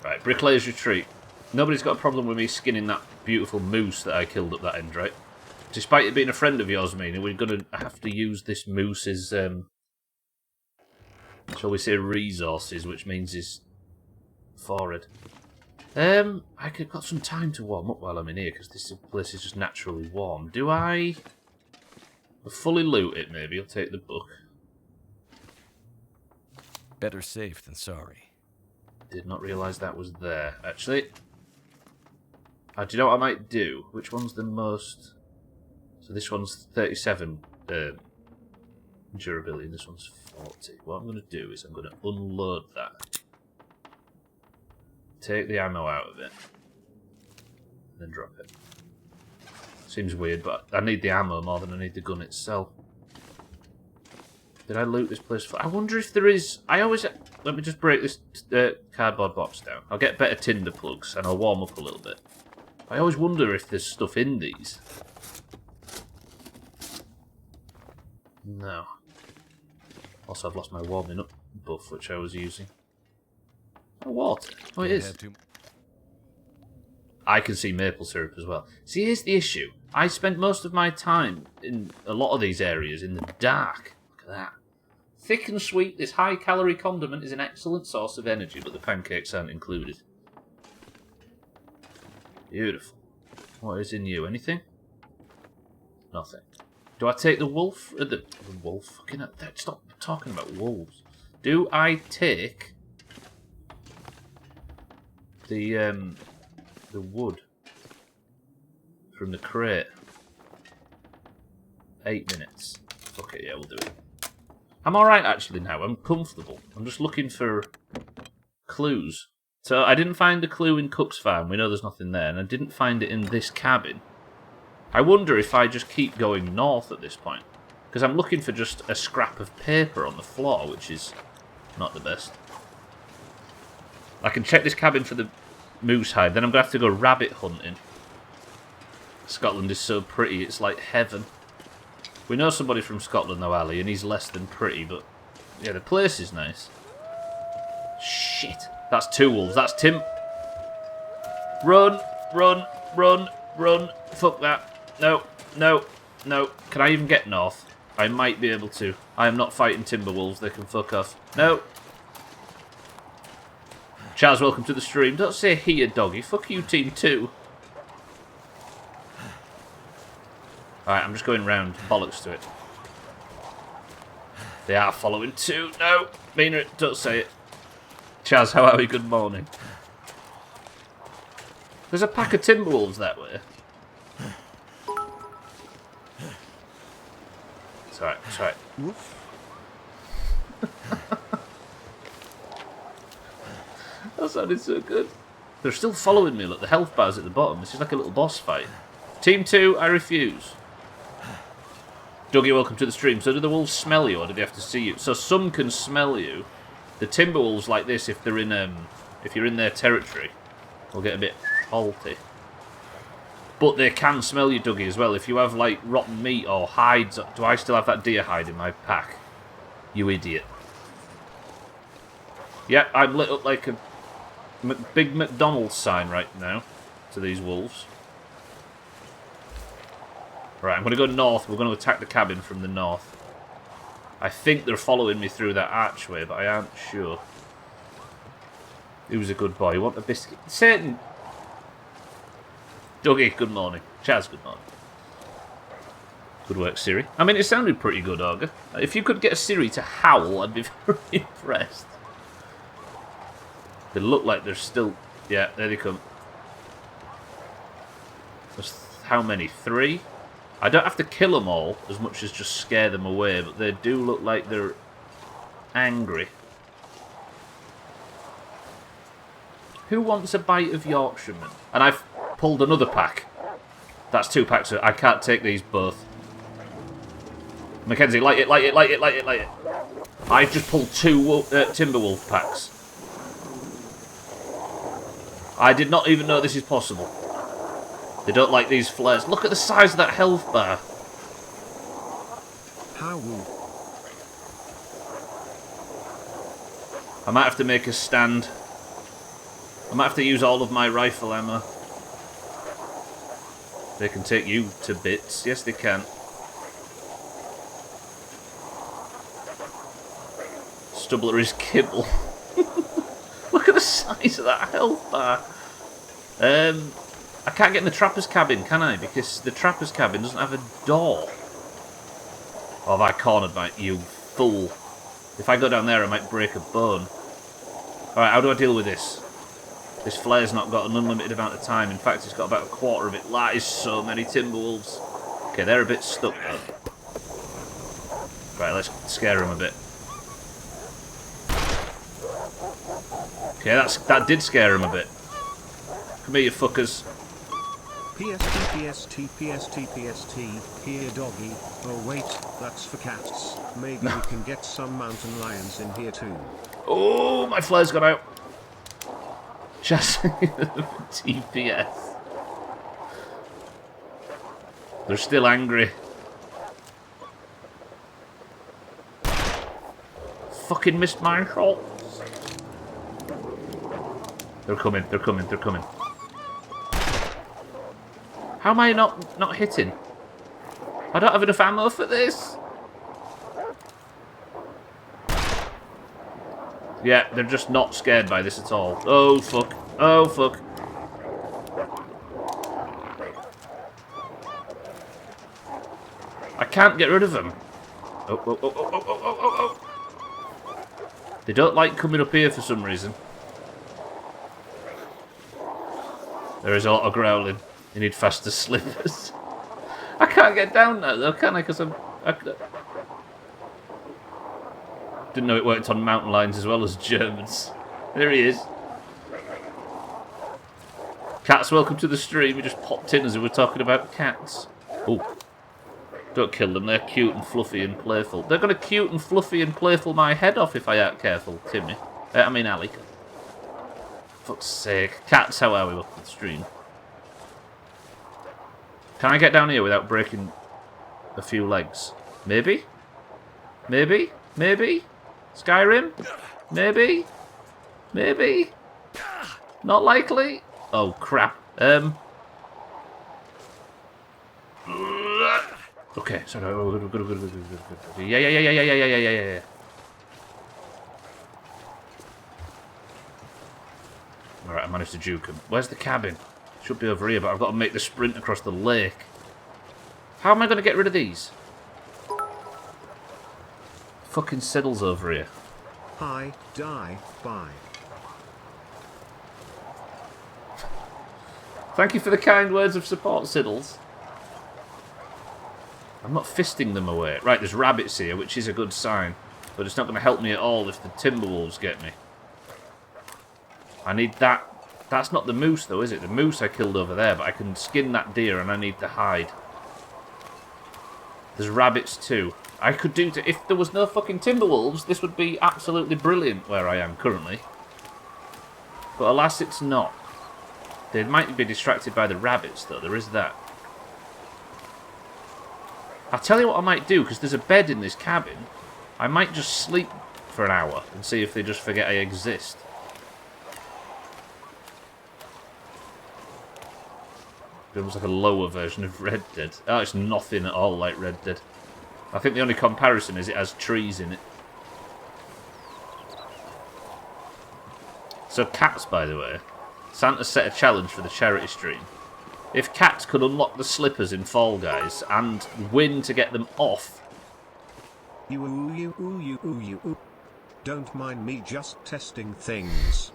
Right, Bricklayer's Retreat. Nobody's got a problem with me skinning that beautiful moose that I killed up that end, right? Despite it being a friend of yours, Mina, we're going to have to use this moose's, shall we say, resources, which means his forehead. I could got some time to warm up while I'm in here, because this place is just naturally warm. Do I fully loot it, maybe? I'll take the book. Better safe than sorry. Did not realise that was there. Actually, do you know what I might do? Which one's the most... So this one's 37 durability, and this one's 40. What I'm going to do is I'm going to unload that. Take the ammo out of it. And then drop it. Seems weird, but I need the ammo more than I need the gun itself. Did I loot this place? I wonder if there is... Let me just break this cardboard box down. I'll get better tinder plugs and I'll warm up a little bit. I always wonder if there's stuff in these. No. Also, I've lost my warming up buff, which I was using. Oh, water. Oh, it is. I can see maple syrup as well. See, here's the issue. I spent most of my time in a lot of these areas in the dark. Look at that. Thick and sweet, this high-calorie condiment is an excellent source of energy, but the pancakes aren't included. Beautiful. What is in you? Anything? Nothing. Do I take the wolf? The wolf? Fucking stop talking about wolves. Do I take the wood from the crate? 8 minutes. Fuck it, yeah, we'll do it. I'm alright actually now, I'm comfortable. I'm just looking for clues. So I didn't find a clue in Cook's farm, we know there's nothing there, and I didn't find it in this cabin. I wonder if I just keep going north at this point. Because I'm looking for just a scrap of paper on the floor, which is not the best. I can check this cabin for the moose hide, then I'm going to have to go rabbit hunting. Scotland is so pretty, it's like heaven. We know somebody from Scotland though, Ali, and he's less than pretty, but yeah, the place is nice. Shit. That's 2 wolves. That's Tim. Run, run, run, run. Fuck that. No, no, no. Can I even get north? I might be able to. I am not fighting Timberwolves. They can fuck off. No. Chaz, welcome to the stream. Don't say here, doggy. Fuck you, Team 2. Alright, I'm just going round. Bollocks to it. They are following too. No. Mina, don't say it. Chaz, how are we? Good morning. There's a pack of Timberwolves that way. It's alright, it's alright. That sounded so good. They're still following me. Look, the health bar's at the bottom. This is like a little boss fight. Team 2, I refuse. Dougie, welcome to the stream. So do the wolves smell you, or do they have to see you? So some can smell you. The Timberwolves like this, if they're in if you're in their territory, will get a bit halty. But they can smell you, Dougie, as well. If you have like rotten meat or hides, do I still have that deer hide in my pack? You idiot. Yeah, I'm lit up like a big McDonald's sign right now to these wolves. Right, I'm going to go north. We're going to attack the cabin from the north. I think they're following me through that archway, but I aren't sure. Who's a good boy? You want a biscuit? Satan! Dougie, good morning. Chaz, good morning. Good work, Siri. I mean, it sounded pretty good, Augur. If you could get a Siri to howl, I'd be very impressed. They look like they're still... Yeah, there they come. There's how many? 3? I don't have to kill them all as much as just scare them away, but they do look like they're angry. Who wants a bite of Yorkshireman? And I've pulled another pack. That's 2 packs. I can't take these both. Mackenzie, light it, light it, light it, light it, light it. I've just pulled 2 Timberwolf packs. I did not even know this is possible. They don't like these flares. Look at the size of that health bar. How? I might have to make a stand. I might have to use all of my rifle ammo. They can take you to bits. Yes, they can. Stubbler is kibble. Look at the size of that health bar. I can't get in the trapper's cabin, can I? Because the trapper's cabin doesn't have a door. Oh, have I cornered my... You fool. If I go down there, I might break a bone. Alright, how do I deal with this? This flare's not got an unlimited amount of time. In fact, it's got about a quarter of it. That is so many Timberwolves. Okay, they're a bit stuck though. Right, let's scare them a bit. Okay, that did scare them a bit. Come here, you fuckers. PST, here doggy. Oh wait, that's for cats. Maybe we can get some mountain lions in here too. Oh, my flare's got out. Just TPS. They're still angry. Fucking missed my shots. They're coming, they're coming, they're coming. How am I not hitting? I don't have enough ammo for this. Yeah, they're just not scared by this at all. Oh, fuck. Oh, fuck. I can't get rid of them. Oh, oh, oh, oh, oh, oh, oh, oh. They don't like coming up here for some reason. There is a lot of growling. You need faster slippers. I can't get down now, though, can I? Because I didn't know it worked on mountain lions as well as Germans. There he is. Cats, welcome to the stream. We just popped in as we were talking about cats. Oh, don't kill them. They're cute and fluffy and playful. They're going to cute and fluffy and playful my head off if I aren't careful, Timmy. I mean, Ali. Fuck's sake. Cats, how are we? Welcome to the stream. Can I get down here without breaking a few legs? Maybe? Maybe? Maybe? Skyrim? Maybe? Maybe? Not likely? Oh, crap. Okay, sorry. Oh, good. Yeah. Alright, I managed to juke him. Where's the cabin? Should be over here, but I've got to make the sprint across the lake. How am I going to get rid of these? Fucking Siddle's over here. Hi, die, bye. Thank you for the kind words of support, Siddles. I'm not fisting them away. Right, there's rabbits here, which is a good sign. But it's not going to help me at all if the Timberwolves get me. I need that. That's not the moose, though, is it? The moose I killed over there, but I can skin that deer and I need the hide. There's rabbits, too. I could do... If there was no fucking Timberwolves, this would be absolutely brilliant where I am currently. But alas, it's not. They might be distracted by the rabbits, though. There is that. I'll tell you what I might do, because there's a bed in this cabin. I might just sleep for an hour and see if they just forget I exist. It was like a lower version of Red Dead. Oh, it's nothing at all like Red Dead. I think the only comparison is it has trees in it. So cats, by the way. Santa set a challenge for the charity stream. If cats could unlock the slippers in Fall Guys and win to get them off... You. Don't mind me just testing things.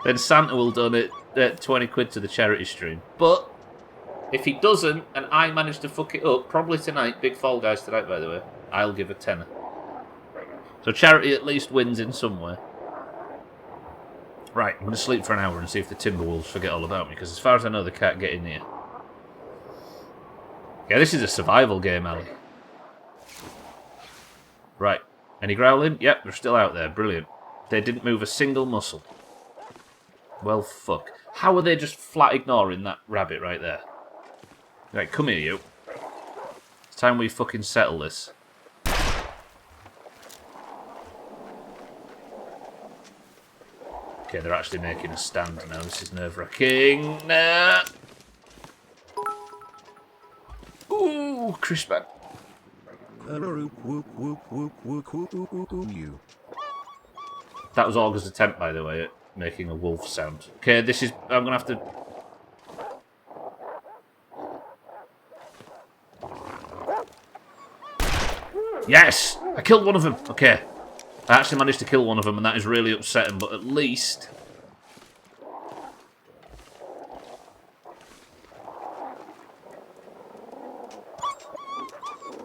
then Santa will donate 20 quid to the charity stream. But if he doesn't, and I manage to fuck it up, probably tonight, big Fall Guys tonight, by the way, I'll give a tenner. So charity at least wins in some way. Right, I'm going to sleep for an hour and see if the Timberwolves forget all about me, because as far as I know, they can't get in here. Yeah, this is a survival game, Ali. Right, any growling? Yep, they're still out there. Brilliant. They didn't move a single muscle. Well, fuck. How are they just flat ignoring that rabbit right there? Right, come here, you. It's time we fucking settle this. Okay, they're actually making a stand now. This is nerve-wracking. Nah. Ooh, Crispin. That was August's attempt, by the way, at making a wolf sound. Okay, this is... I'm going to have to... Yes! I killed one of them. Okay. I actually managed to kill one of them, and that is really upsetting, but at least...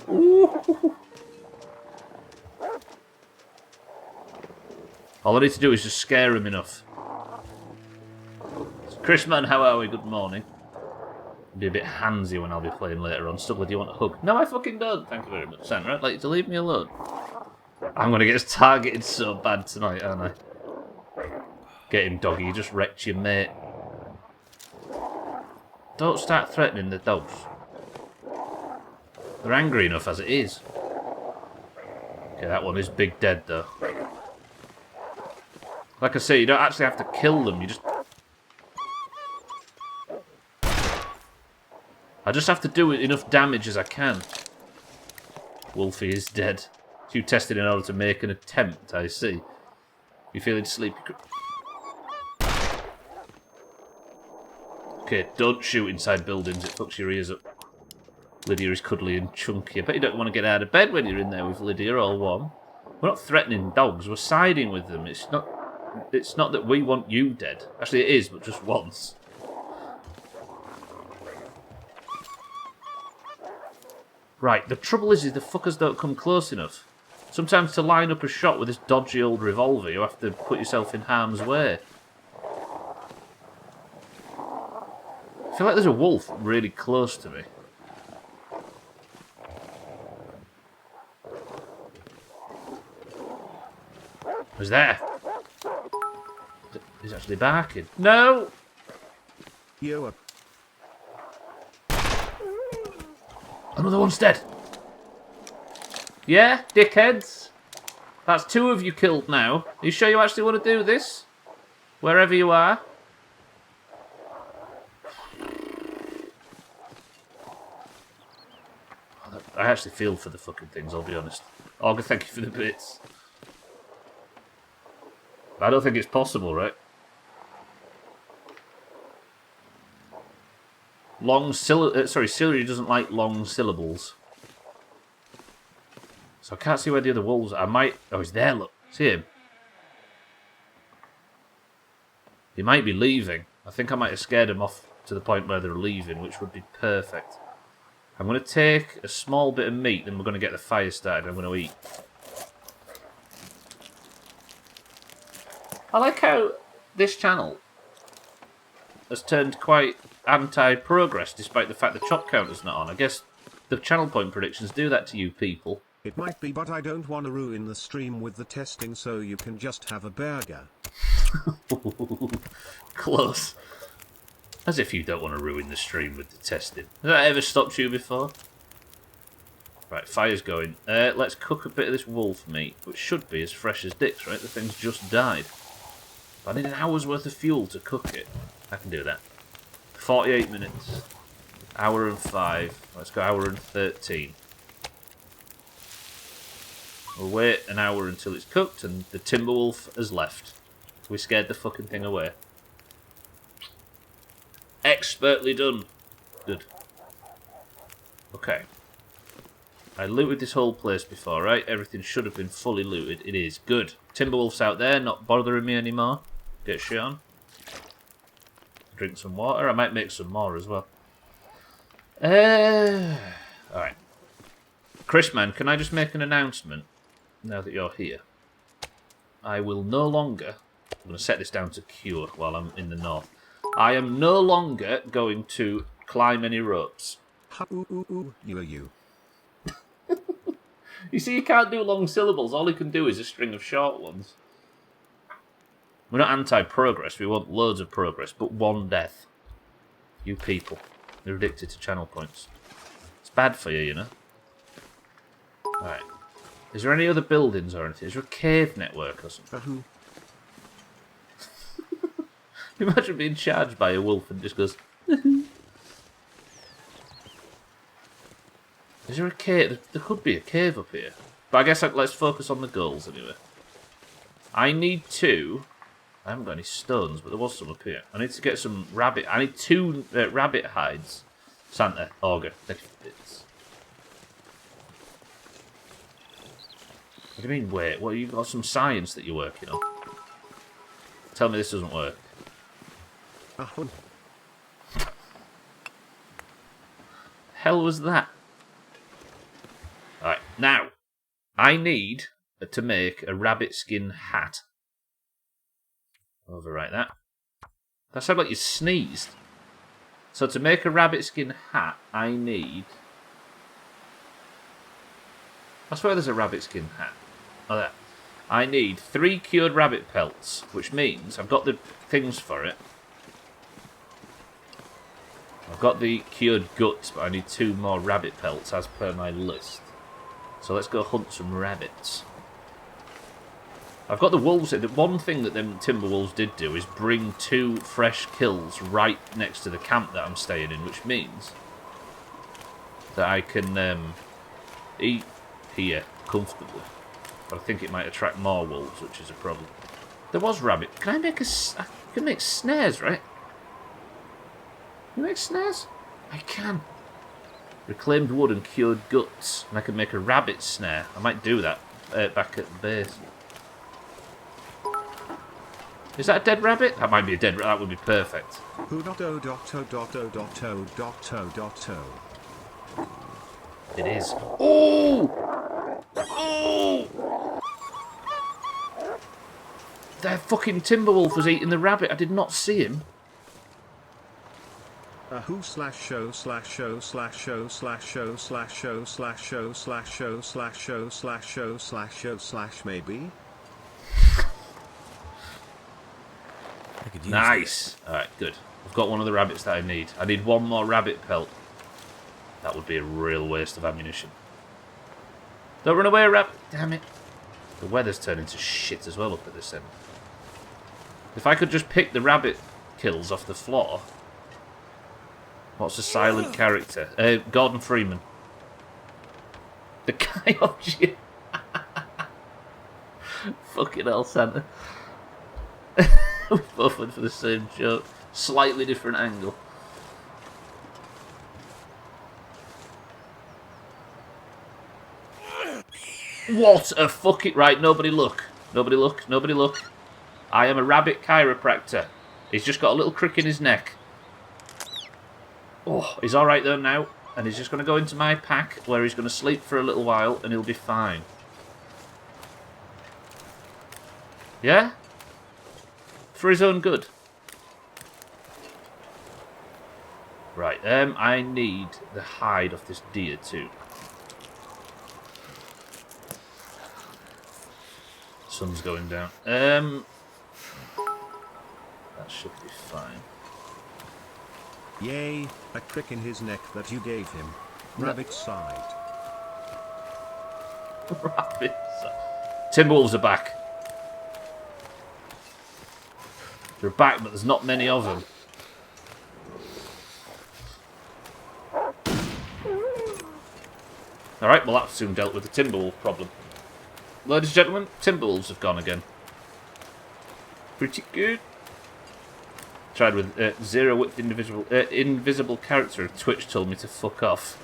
Ooh. All I need to do is just scare him enough. Chrisman, how are we? Good morning. Be a bit handsy when I'll be playing later on. Stubbler, do you want a hug? No, I fucking don't. Thank you very much, Sandra. I'd like you to leave me alone. I'm going to get targeted so bad tonight, aren't I? Get him, doggy. You just wrecked your mate. Don't start threatening the dogs. They're angry enough as it is. Okay, that one is big dead, though. Like I say, you don't actually have to kill them. You just... I just have to do enough damage as I can. Wolfie is dead. You tested in order to make an attempt, I see. You feeling sleepy? Okay, don't shoot inside buildings, it fucks your ears up. Lydia is cuddly and chunky. I bet you don't want to get out of bed when you're in there with Lydia all warm. We're not threatening dogs, we're siding with them. It's not that we want you dead. Actually, it is, but just once. Right, the trouble is the fuckers don't come close enough. Sometimes to line up a shot with this dodgy old revolver, you have to put yourself in harm's way. I feel like there's a wolf really close to me. Who's there? He's actually barking. No! Yo. Another one's dead. Yeah, dickheads. That's 2 of you killed now. Are you sure you actually want to do this? Wherever you are. I actually feel for the fucking things, I'll be honest. Olga, thank you for the bits. I don't think it's possible, right? Celery doesn't like long syllables. So I can't see where the other wolves are. I might... Oh, he's there, look. See him? He might be leaving. I think I might have scared him off to the point where they're leaving, which would be perfect. I'm going to take a small bit of meat, and we're going to get the fire started. I'm going to eat. I like how this channel has turned quite anti-progress, despite the fact the chop counter's not on. I guess the channel point predictions do that to you people. It might be, but I don't want to ruin the stream with the testing, so you can just have a burger. Close. As if you don't want to ruin the stream with the testing. Has that ever stopped you before? Right, fire's going. Let's cook a bit of this wolf meat, which should be as fresh as dicks, right? The thing's just died. I need an hour's worth of fuel to cook it. I can do that. 48 minutes. Hour and 5. Let's go hour and 13. We'll wait an hour until it's cooked and the Timberwolf has left. We scared the fucking thing away. Expertly done. Good. Okay. I looted this whole place before, right? Everything should have been fully looted. It is. Good. Timberwolf's out there, not bothering me anymore. Get shit on. Drink some water. I might make some more as well. Alright. Chris, man, can I just make an announcement now that you're here? I will no longer... I'm going to set this down to cure while I'm in the north. I am no longer going to climb any ropes. You. You see, you can't do long syllables. All you can do is a string of short ones. We're not anti-progress. We want loads of progress, but one death. You people. You're addicted to channel points. It's bad for you, you know. Alright. Is there any other buildings or anything? Is there a cave network or something? Imagine being charged by a wolf and just goes... Is there a cave? There could be a cave up here. But I guess let's focus on the goals anyway. I need to... I haven't got any stones, but there was some up here. I need to get some rabbit... I need 2 rabbit hides. Santa, Auger, thank you for bits. What do you mean, wait? What, you've got some science that you're working on? Tell me this doesn't work. Hell was that? Alright, now, I need to make a rabbit skin hat. Overwrite that. That sounded like you sneezed. So to make a rabbit skin hat, I need... I swear there's a rabbit skin hat. Oh, there. I need 3 cured rabbit pelts, which means I've got the things for it. I've got the cured guts, but I need 2 more rabbit pelts as per my list. So let's go hunt some rabbits. I've got the wolves. The one thing that them Timberwolves did do is bring 2 fresh kills right next to the camp that I'm staying in, which means that I can eat here comfortably. But I think it might attract more wolves, which is a problem. There was rabbit. Can I make I can make snares, right? Can you make snares? I can. Reclaimed wood and cured guts. And I can make a rabbit snare. I might do that back at the base. Is that a dead rabbit? That might be a dead rabbit. That would be perfect. It is. Oh! Oh! That fucking Timberwolf was eating the rabbit. I did not see him. Maybe. Nice. Alright, good. I've got one of the rabbits that I need. I need 1 more rabbit pelt. That would be a real waste of ammunition. Don't run away, rabbit. Damn it. The weather's turning to shit as well up at this end. If I could just pick the rabbit kills off the floor. What's a silent character? Gordon Freeman. The guy off you. Fucking hell, Santa. We both went for the same joke. Slightly different angle. What a fucking... Right, nobody look. Nobody look. Nobody look. I am a rabbit chiropractor. He's just got a little crick in his neck. Oh, he's alright though now. And he's just going to go into my pack where he's going to sleep for a little while and he'll be fine. Yeah? For his own good. Right, I need the hide of this deer too. Sun's going down. That should be fine. Yay, a crick in his neck that you gave him. Rabbit side. Rabbit side. Timberwolves are back. They're back, but there's not many of them. Alright, well that soon dealt with the Timberwolf problem. Ladies and gentlemen, Timberwolves have gone again. Pretty good. Tried with zero width invisible character. Twitch told me to fuck off.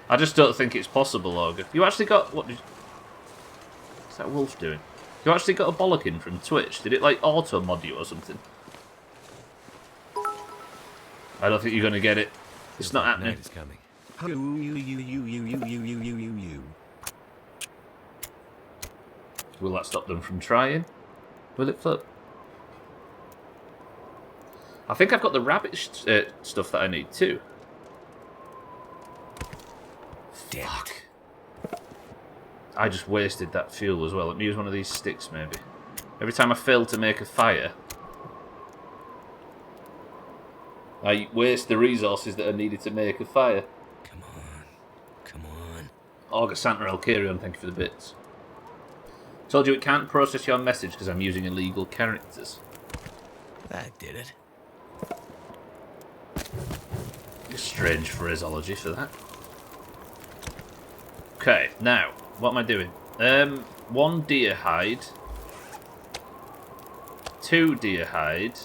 I just don't think it's possible, Augur. You actually got... What's that wolf doing? You actually got a bollocking from Twitch. Did it, like, auto-mod you or something? I don't think you're going to get it. It's not happening. Night is coming. Will that stop them from trying? Will it flip? I think I've got the rabbit stuff that I need too. Fuck. I just wasted that fuel as well. Let me use one of these sticks maybe. Every time I fail to make a fire, I waste the resources that are needed to make a fire. Come on. Come on. Augur Santa Elkarion, thank you for the bits. Told you it can't process your message because I'm using illegal characters. That did it. Strange phraseology for that. Okay, now, what am I doing? 1 deer hide. 2 deer hide.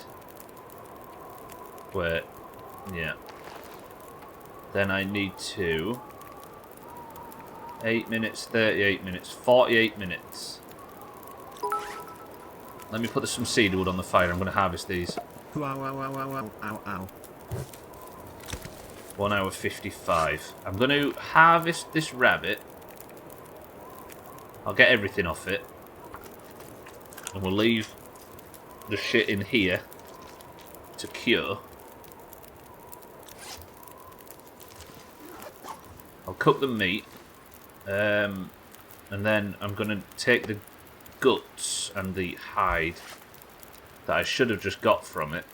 Wait, yeah. Then I need 2. 8 minutes, 38 minutes, 48 minutes. Let me put some cedarwood on the fire. I'm going to harvest these. Ow, ow, ow, ow, ow, ow. 1 hour 55. I'm going to harvest this rabbit. I'll get everything off it. And we'll leave the shit in here to cure. I'll cook the meat. And then I'm going to take the guts and the hide that I should have just got from it.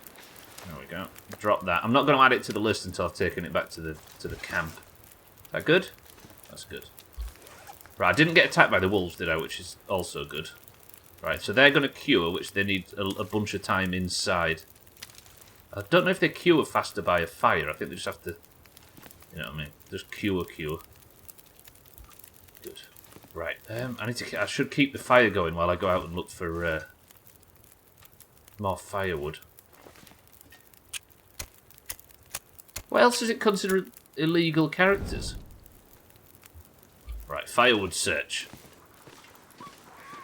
There we go. Drop that. I'm not going to add it to the list until I've taken it back to the camp. Is that good? That's good. Right, I didn't get attacked by the wolves, did I? Which is also good. Right, so they're going to cure, which they need a bunch of time inside. I don't know if they cure faster by a fire. I think they just have to, you know what I mean? Just cure. Good. Right, I should keep the fire going while I go out and look for more firewood. What else does it consider illegal characters? Right, firewood search.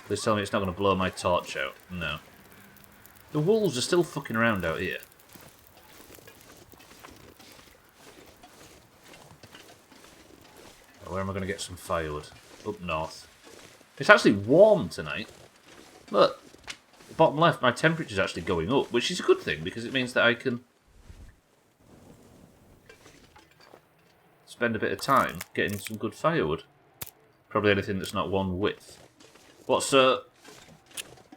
Please tell me it's not going to blow my torch out. No. The wolves are still fucking around out here. Where am I going to get some firewood? Up north. It's actually warm tonight. Look, bottom left, my temperature's actually going up, which is a good thing because it means that I can spend a bit of time getting some good firewood. Probably anything that's not 1 width. What, so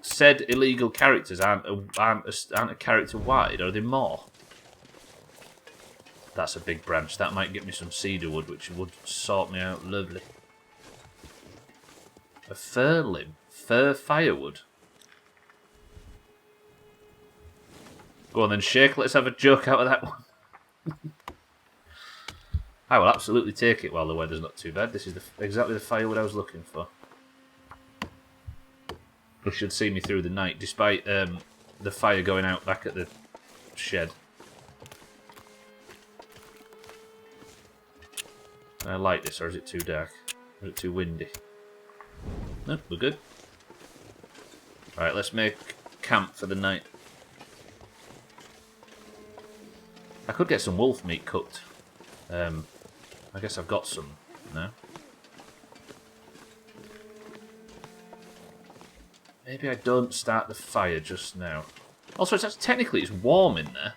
said illegal characters aren't a character wide? Are there more? That's a big branch. That might get me some cedar wood, which would sort me out lovely. A fir limb. Fir firewood. Go on then, Shake. Let's have a joke out of that one. I will absolutely take it while the weather's not too bad. This is exactly the firewood I was looking for. It should see me through the night, despite the fire going out back at the shed. I like this, or is it too dark? Or is it too windy? No, we're good. Alright, let's make camp for the night. I could get some wolf meat cooked. I guess I've got some now. Maybe I don't start the fire just now. Also, technically it's warm in there.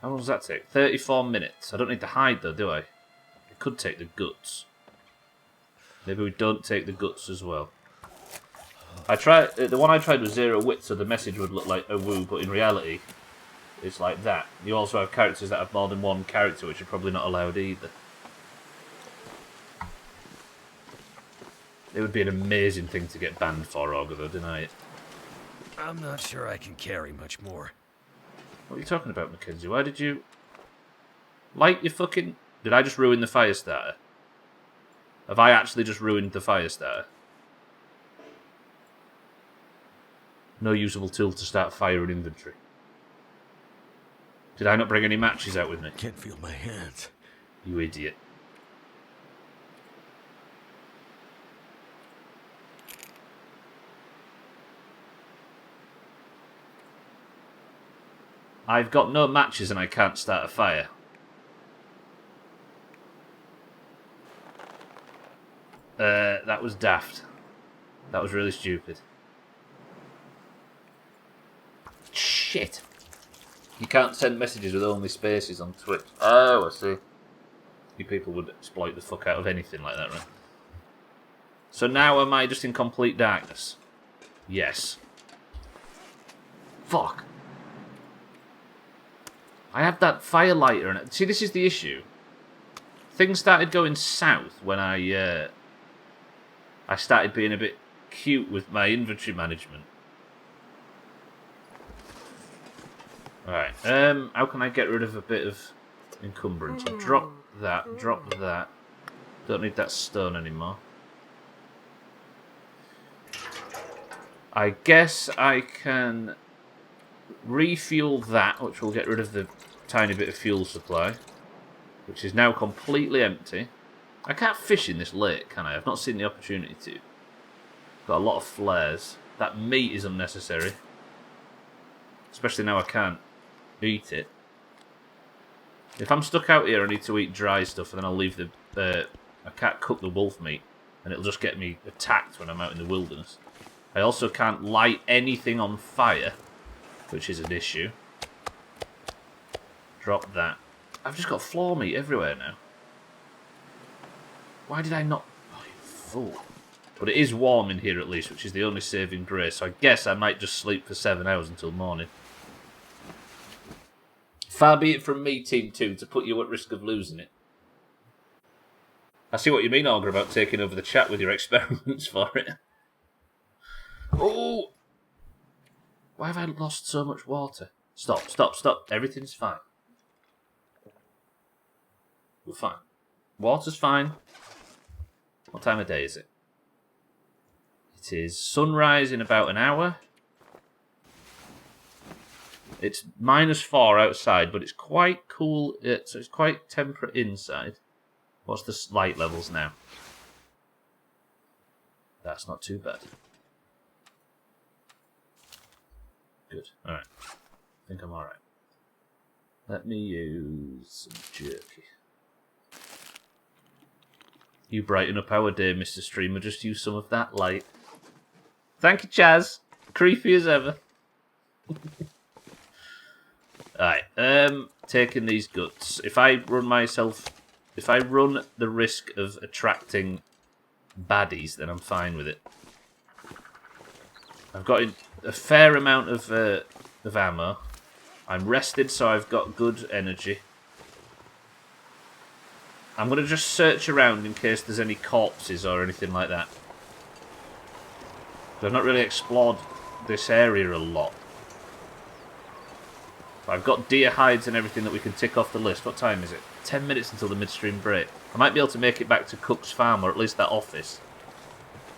How long does that take? 34 minutes. I don't need to hide though, do I? I could take the guts. Maybe we don't take the guts as well. I tried the one I tried was 0 wit, so the message would look like a woo, but in reality, it's like that. You also have characters that have more than one character, which are probably not allowed either. It would be an amazing thing to get banned for, Augur, though, deny it. I'm not sure I can carry much more. What are you talking about, Mackenzie? Why did you... Light your fucking... Did I just ruin the fire starter? Have I actually just ruined the fire starter? No usable tool to start fire in inventory. Did I not bring any matches out with me? Can't feel my hands. You idiot. I've got no matches and I can't start a fire. That was daft. That was really stupid. Shit. You can't send messages with only spaces on Twitch. Oh, I see. You people would exploit the fuck out of anything like that, right? So now am I just in complete darkness? Yes. Fuck. I have that fire lighter and see, this is the issue. Things started going south when I started being a bit cute with my inventory management. Alright, how can I get rid of a bit of encumbrance? I'll drop that. Don't need that stone anymore. I guess I can refuel that, which will get rid of the tiny bit of fuel supply, which is now completely empty. I can't fish in this lake, can I? I've not seen the opportunity to. Got a lot of flares. That meat is unnecessary. Especially now I can't eat it. If I'm stuck out here, I need to eat dry stuff, and then I'll leave the... I can't cook the wolf meat, and it'll just get me attacked when I'm out in the wilderness. I also can't light anything on fire, which is an issue. Drop that. I've just got floor meat everywhere now. Why did I not... Oh, you fool. But it is warm in here at least, which is the only saving grace, so I guess I might just sleep for 7 hours until morning. Far be it from me, Team 2, to put you at risk of losing it. I see what you mean, Augur, about taking over the chat with your experiments for it. Oh! Why have I lost so much water? Stop, stop, stop. Everything's fine. We're fine. Water's fine. What time of day is it? It is sunrise in about an hour. It's -4 outside, but it's quite cool. So it's quite temperate inside. What's the light levels now? That's not too bad. Good. Alright. I think I'm alright. Let me use some jerky. You brighten up our day, Mr. Streamer. Just use some of that light. Thank you, Chaz. Creepy as ever. Alright. Taking these guts. If I run the risk of attracting baddies, then I'm fine with it. I've got a fair amount of ammo. I'm rested, so I've got good energy. I'm going to just search around in case there's any corpses or anything like that. I've not really explored this area a lot. I've got deer hides and everything that we can tick off the list. What time is it? 10 minutes until the midstream break. I might be able to make it back to Cook's Farm, or at least that office.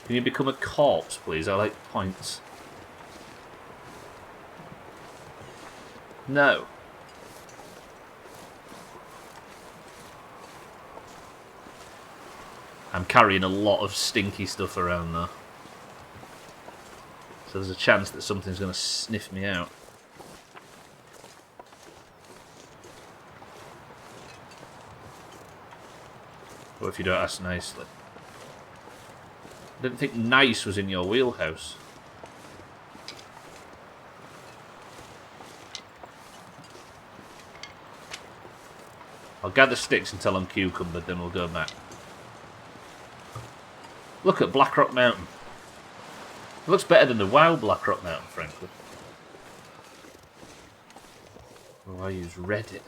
Can you become a corpse, please? I like points. No. I'm carrying a lot of stinky stuff around, though. So there's a chance that something's going to sniff me out. What if you don't ask nicely? I didn't think nice was in your wheelhouse. I'll gather sticks until I'm cucumbered, then we'll go back. Look at Blackrock Mountain. It looks better than the WoW Blackrock Mountain, frankly. Oh, I use Reddit.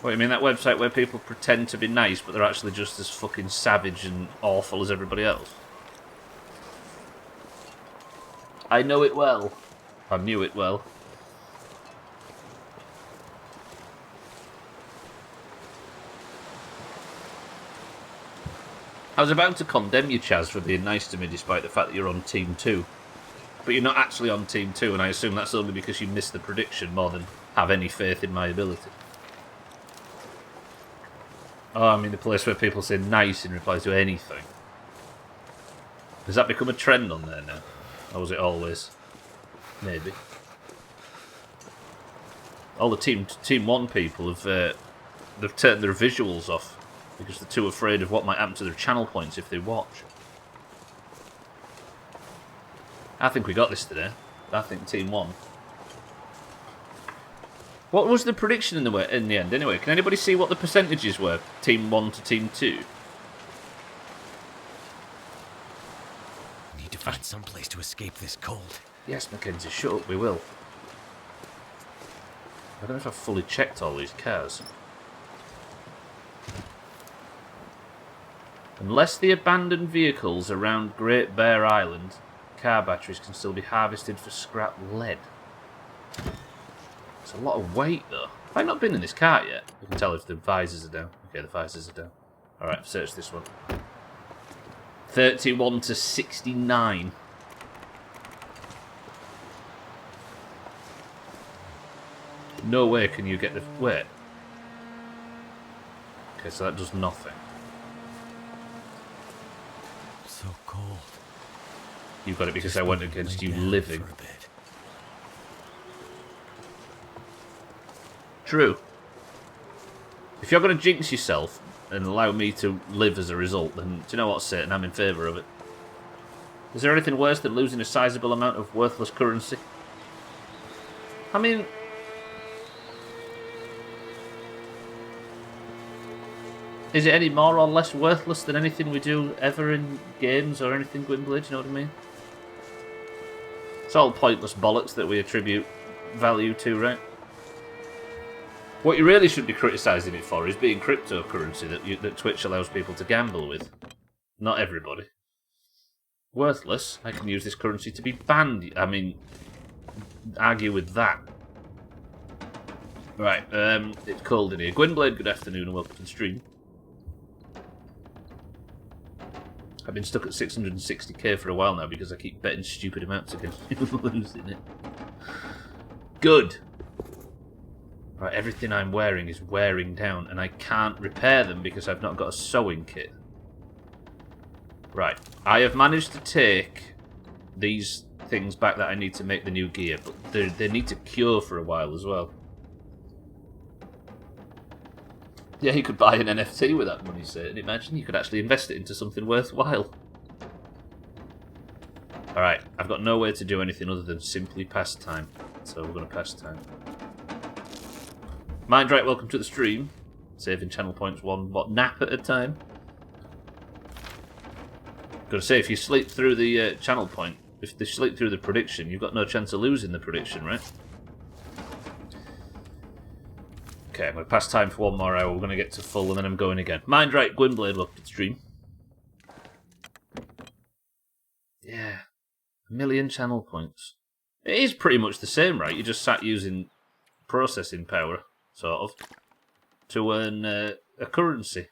What, you mean that website where people pretend to be nice, but they're actually just as fucking savage and awful as everybody else? I know it well. I knew it well. I was about to condemn you, Chaz, for being nice to me despite the fact that you're on Team 2. But you're not actually on Team 2, and I assume that's only because you missed the prediction more than have any faith in my ability. Oh, I mean the place where people say nice in reply to anything. Has that become a trend on there now? Or was it always? Maybe. All the Team 1 people have they've turned their visuals off because they're too afraid of what might happen to their channel points if they watch. I think we got this today. I think Team 1. What was the prediction in the end anyway? Can anybody see what the percentages were? Team 1 to Team 2? Need to find some place to escape this cold. Yes, Mackenzie, shut up, we will. I don't know if I've fully checked all these cars. Unless the abandoned vehicles around Great Bear Island, car batteries can still be harvested for scrap lead. It's a lot of weight, though. Have I not been in this car yet? You can tell if the visors are down. Okay, the visors are down. Alright, search this one. 31 to 69. No way can you get the... Wait. Okay, so that does nothing. So cold. You got it because I went against you living. True. If you're going to jinx yourself and allow me to live as a result, then do you know what, Satan? I'm in favour of it. Is there anything worse than losing a sizable amount of worthless currency? I mean... Is it any more or less worthless than anything we do ever in games or anything, Gwynblade? You know what I mean? It's all pointless bollocks that we attribute value to, right? What you really should be criticising it for is being cryptocurrency that Twitch allows people to gamble with. Not everybody. Worthless. I can use this currency to be banned. I mean, argue with that. Right, it's cold in here. Gwynblade, good afternoon and welcome to the stream. I've been stuck at 660k for a while now because I keep betting stupid amounts against losing it. Good. Right, everything I'm wearing is wearing down and I can't repair them because I've not got a sewing kit. Right, I have managed to take these things back that I need to make the new gear, but they need to cure for a while as well. Yeah, you could buy an NFT with that money, Satan. Imagine you could actually invest it into something worthwhile. Alright, I've got no way to do anything other than simply pass time. So we're going to pass time. Mindright, welcome to the stream. Saving channel points one nap at a time. Gotta say, if you sleep through the channel point, if they sleep through the prediction, you've got no chance of losing the prediction, right? Okay, I'm going to pass time for one more hour. We're going to get to full and then I'm going again. Mindright, Gwynblade, welcome to the stream. Yeah. 1,000,000 channel points. It is pretty much the same, right? You just sat using processing power, sort of, to earn a currency.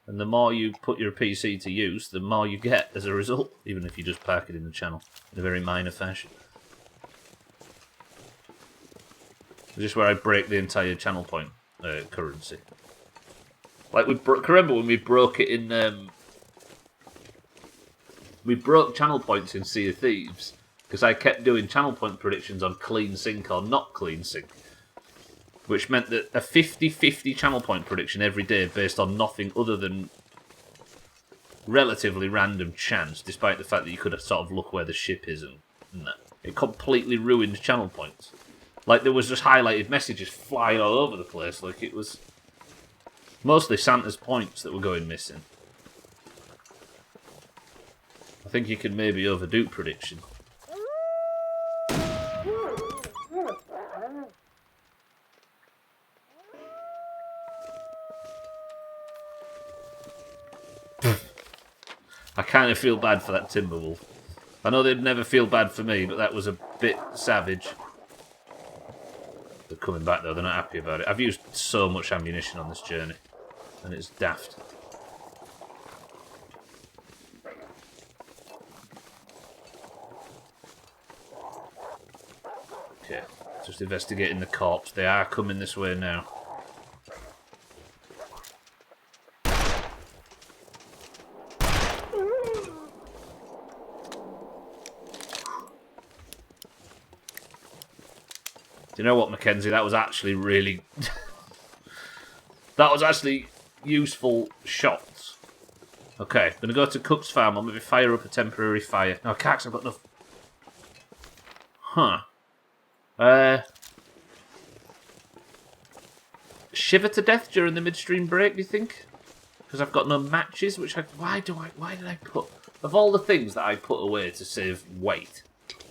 And the more you put your PC to use, the more you get as a result, even if you just park it in the channel in a very minor fashion. This is where I break the entire channel point currency. Like, remember when we broke it in... we broke channel points in Sea of Thieves, because I kept doing channel point predictions on clean sync or not clean sync. Which meant that a 50-50 channel point prediction every day based on nothing other than relatively random chance, despite the fact that you could sort of look where the ship is and that. It completely ruined channel points. Like, there was just highlighted messages flying all over the place. Like, it was mostly Santa's points that were going missing. I think you can maybe overdo prediction. I kind of feel bad for that Timberwolf. I know they'd never feel bad for me, but that was a bit savage. They're coming back though, they're not happy about it. I've used so much ammunition on this journey, and it's daft. Okay, just investigating the corpse. They are coming this way now. Do you know what, Mackenzie? That was actually really... that was actually useful shots. Okay, I'm going to go to Cook's farm. I'll maybe fire up a temporary fire. No, I can't 'cause I've got enough... Huh. Shiver to death during the midstream break, do you think? Because I've got no matches, which I... Why did I put... Of all the things that I put away to save weight,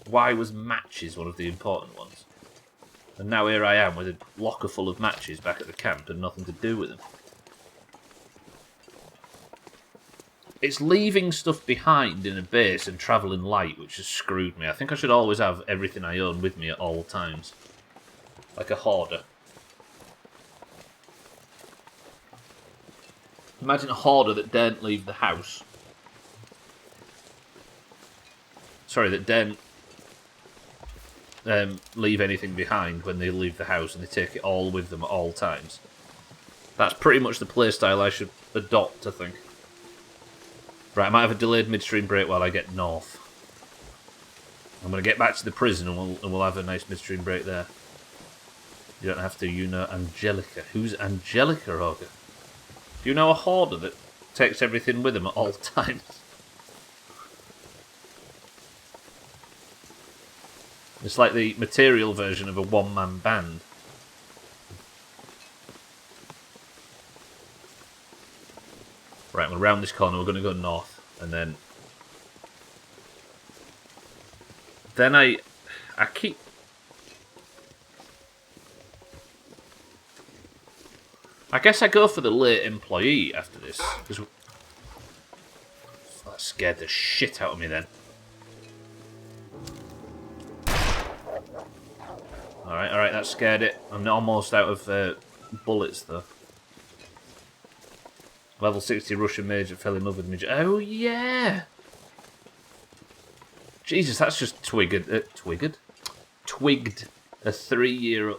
why was matches one of the important ones? And now here I am with a locker full of matches back at the camp and nothing to do with them. It's leaving stuff behind in a base and travelling light which has screwed me. I think I should always have everything I own with me at all times. Like a hoarder. Imagine a hoarder that daren't leave the house. Sorry, that daren't leave anything behind when they leave the house and they take it all with them at all times. That's pretty much the playstyle I should adopt, I think. Right, I might have a delayed midstream break while I get north. I'm going to get back to the prison and we'll have a nice midstream break there. You don't have to, you know Angelica. Who's Angelica, Auger? Do you know a hoarder that takes everything with him at all times? It's like the material version of a one-man band. Right, we'll round this corner, we're going to go north, and then I keep... I guess I go for the late employee after this, because that scared the shit out of me then. Alright, that scared it. I'm almost out of bullets, though. Level 60 Russian Major fell in love with me. Oh, yeah! Jesus, that's just twigged a 3-year...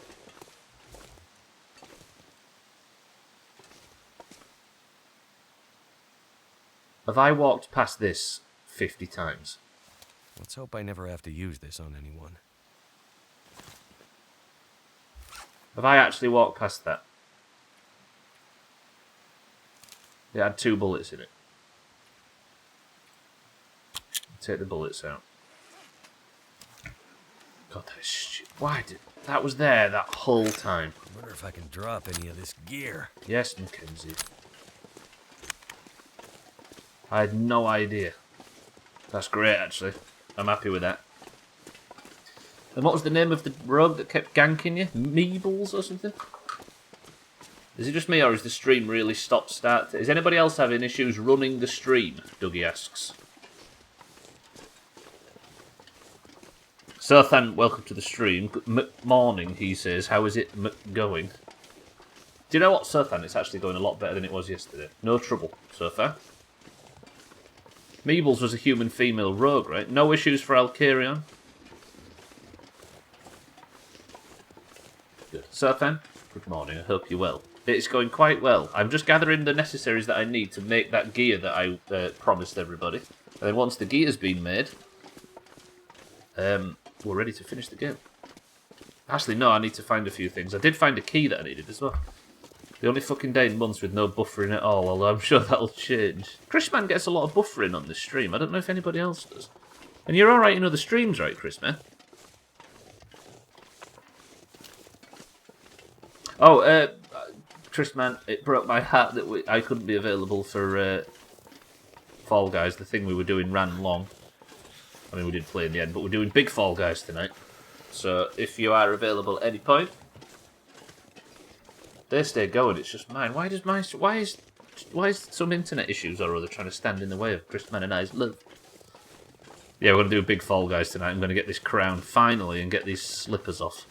Have I walked past this 50 times? Let's hope I never have to use this on anyone. Have I actually walked past that? It had 2 bullets in it. Take the bullets out. God, that is stupid. Why did... That was there that whole time. I wonder if I can drop any of this gear. Yes, Mackenzie. I had no idea. That's great, actually. I'm happy with that. And what was the name of the rogue that kept ganking you? Meebles or something? Is it just me, or is the stream really stop-start? Is anybody else having issues running the stream? Dougie asks. Sothan, welcome to the stream. Good morning, he says. How is it going? Do you know what, Sothan? It's actually going a lot better than it was yesterday. No trouble, Sothan. Meebles was a human female rogue, right? No issues for Alcarion. Good. Sothan, good morning. I hope you're well. It's going quite well. I'm just gathering the necessaries that I need to make that gear that I promised everybody. And then once the gear's been made, we're ready to finish the game. Actually, no, I need to find a few things. I did find a key that I needed as well. The only fucking day in months with no buffering at all, although I'm sure that'll change. Chrisman gets a lot of buffering on this stream. I don't know if anybody else does. And you're alright in other streams, right, Chrisman? Oh, Chrisman, it broke my heart that I couldn't be available for Fall Guys. The thing we were doing ran long. I mean, we did play in the end, but we're doing big Fall Guys tonight. So, if you are available at any point, they stay going. It's just mine. Why is some internet issues or other trying to stand in the way of Chrisman and I's love? Yeah, we're going to do a big Fall Guys tonight. I'm going to get this crown finally and get these slippers off.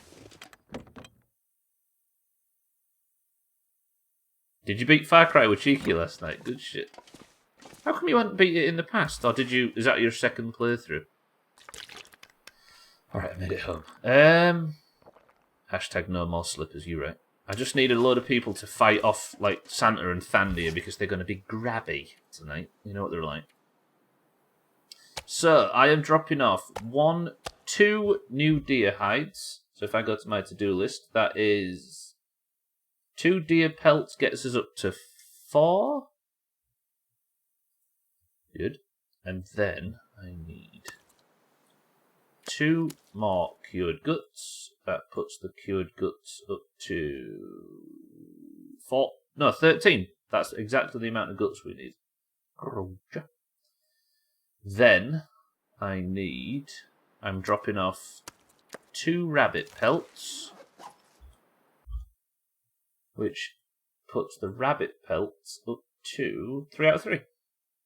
Did you beat Far Cry with Cheeky last night? Good shit. How come you hadn't beat it in the past? Or did you... Is that your second playthrough? Alright, I made it home. Hashtag no more slippers, you right. I just need a load of people to fight off, like, Santa and Thandia because they're going to be grabby tonight. You know what they're like. So, I am dropping off 2 new deer hides. So if I go to my to-do list, that is... 2 deer pelts gets us up to 4. Good. And then I need 2 more cured guts. That puts the cured guts up to 13. That's exactly the amount of guts we need. Roger. Then I'm dropping off 2 rabbit pelts, which puts the rabbit pelts up to 3 out of 3.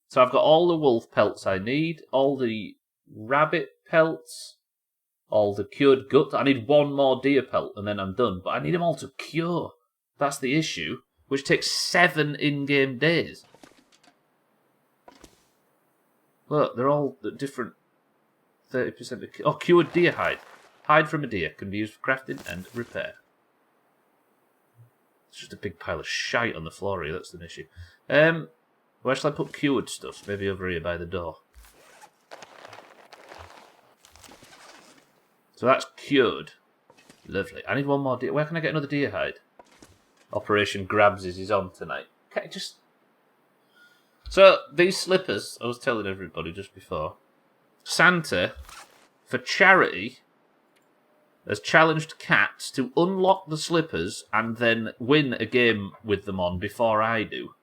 So I've got all the wolf pelts I need, all the rabbit pelts, all the cured guts. I need 1 more deer pelt and then I'm done. But I need them all to cure. That's the issue, which takes 7 in-game days. Look, they're all different 30% of... Oh, cured deer hide. Hide from a deer can be used for crafting and repair. It's just a big pile of shite on the floor here, that's an issue. Where shall I put cured stuff? Maybe over here by the door. So that's cured. Lovely. I need 1 more deer. Where can I get another deer hide? Operation Grabs is on tonight. Okay, just... So, these slippers, I was telling everybody just before, Santa, for charity, has challenged cats to unlock the slippers and then win a game with them on before I do.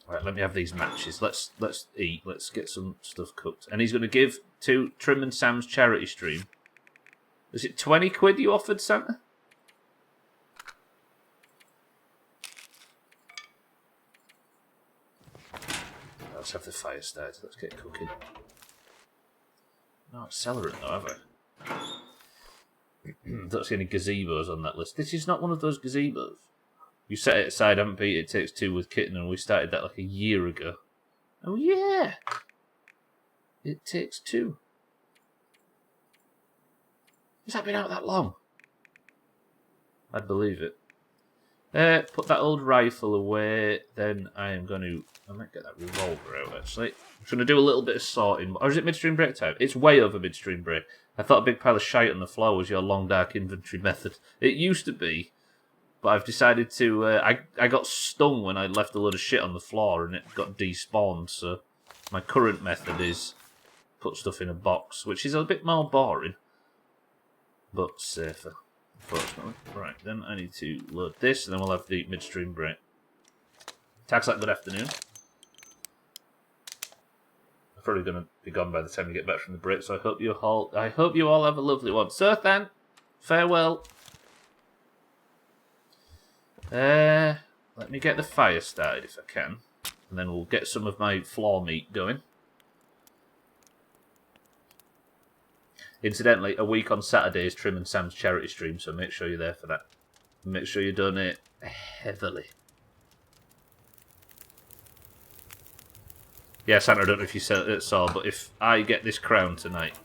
Right, let me have these matches. Let's eat. Let's get some stuff cooked. And he's going to give to Trim and Sam's charity stream. Is it 20 quid you offered, Santa? Let's have the fire started. Let's get cooking. No accelerant though, have I? Don't see any gazebos on that list. This is not one of those gazebos. You set it aside, haven't beat it takes 2 with Kitten, and we started that like a year ago. Oh yeah! It takes 2. Has that been out that long? I'd believe it. Put that old rifle away, then I might get that revolver out actually. I'm going to do a little bit of sorting. Or is it midstream break time? It's way over midstream break. I thought a big pile of shite on the floor was your long dark inventory method. It used to be, but I've decided to... I got stung when I left a load of shit on the floor and it got despawned, so my current method is put stuff in a box, which is a bit more boring, but safer. Unfortunately. Right, then I need to load this, and then we'll have the midstream break. Taxlack, good afternoon. I'm probably going to be gone by the time you get back from the break, so I hope you all have a lovely one. Sothan, farewell. Let me get the fire started if I can, and then we'll get some of my floor meat going. Incidentally, a week on Saturday is Trim and Sam's charity stream, so make sure you're there for that. Make sure you donate heavily. Yeah, Santa, I don't know if you saw, but if I get this crown tonight,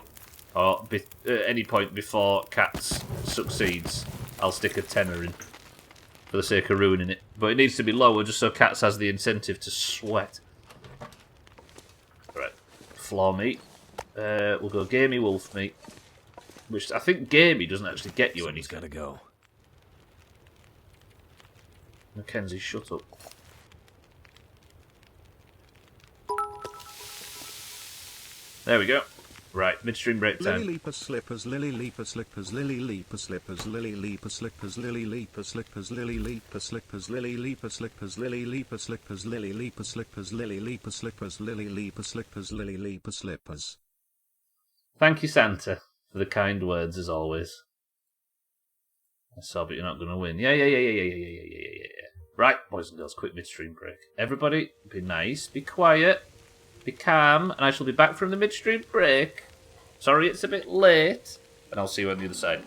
or at any point before Cats succeeds, I'll stick a tenner in for the sake of ruining it. But it needs to be lower just so Cats has the incentive to sweat. Right, floor meat. We'll go gamey wolf meat, which I think gamey doesn't actually get you anything. Gotta go. Mackenzie, shut up. There we go. Right, midstream break time. Lily leaper slippers, lily leaper slippers, lily leaper slippers, lily leaper slippers, lily leaper slippers, lily leaper slippers, lily leaper slippers, lily leaper slippers, lily leaper slippers, lily leaper slippers, lily leaper slippers, lily leaper slippers. Thank you, Santa, for the kind words as always. I saw, but you're not going to win. Yeah. Right, boys and girls, quick midstream break. Everybody, be nice, be quiet, be calm, and I shall be back from the midstream break. Sorry it's a bit late, and I'll see you on the other side.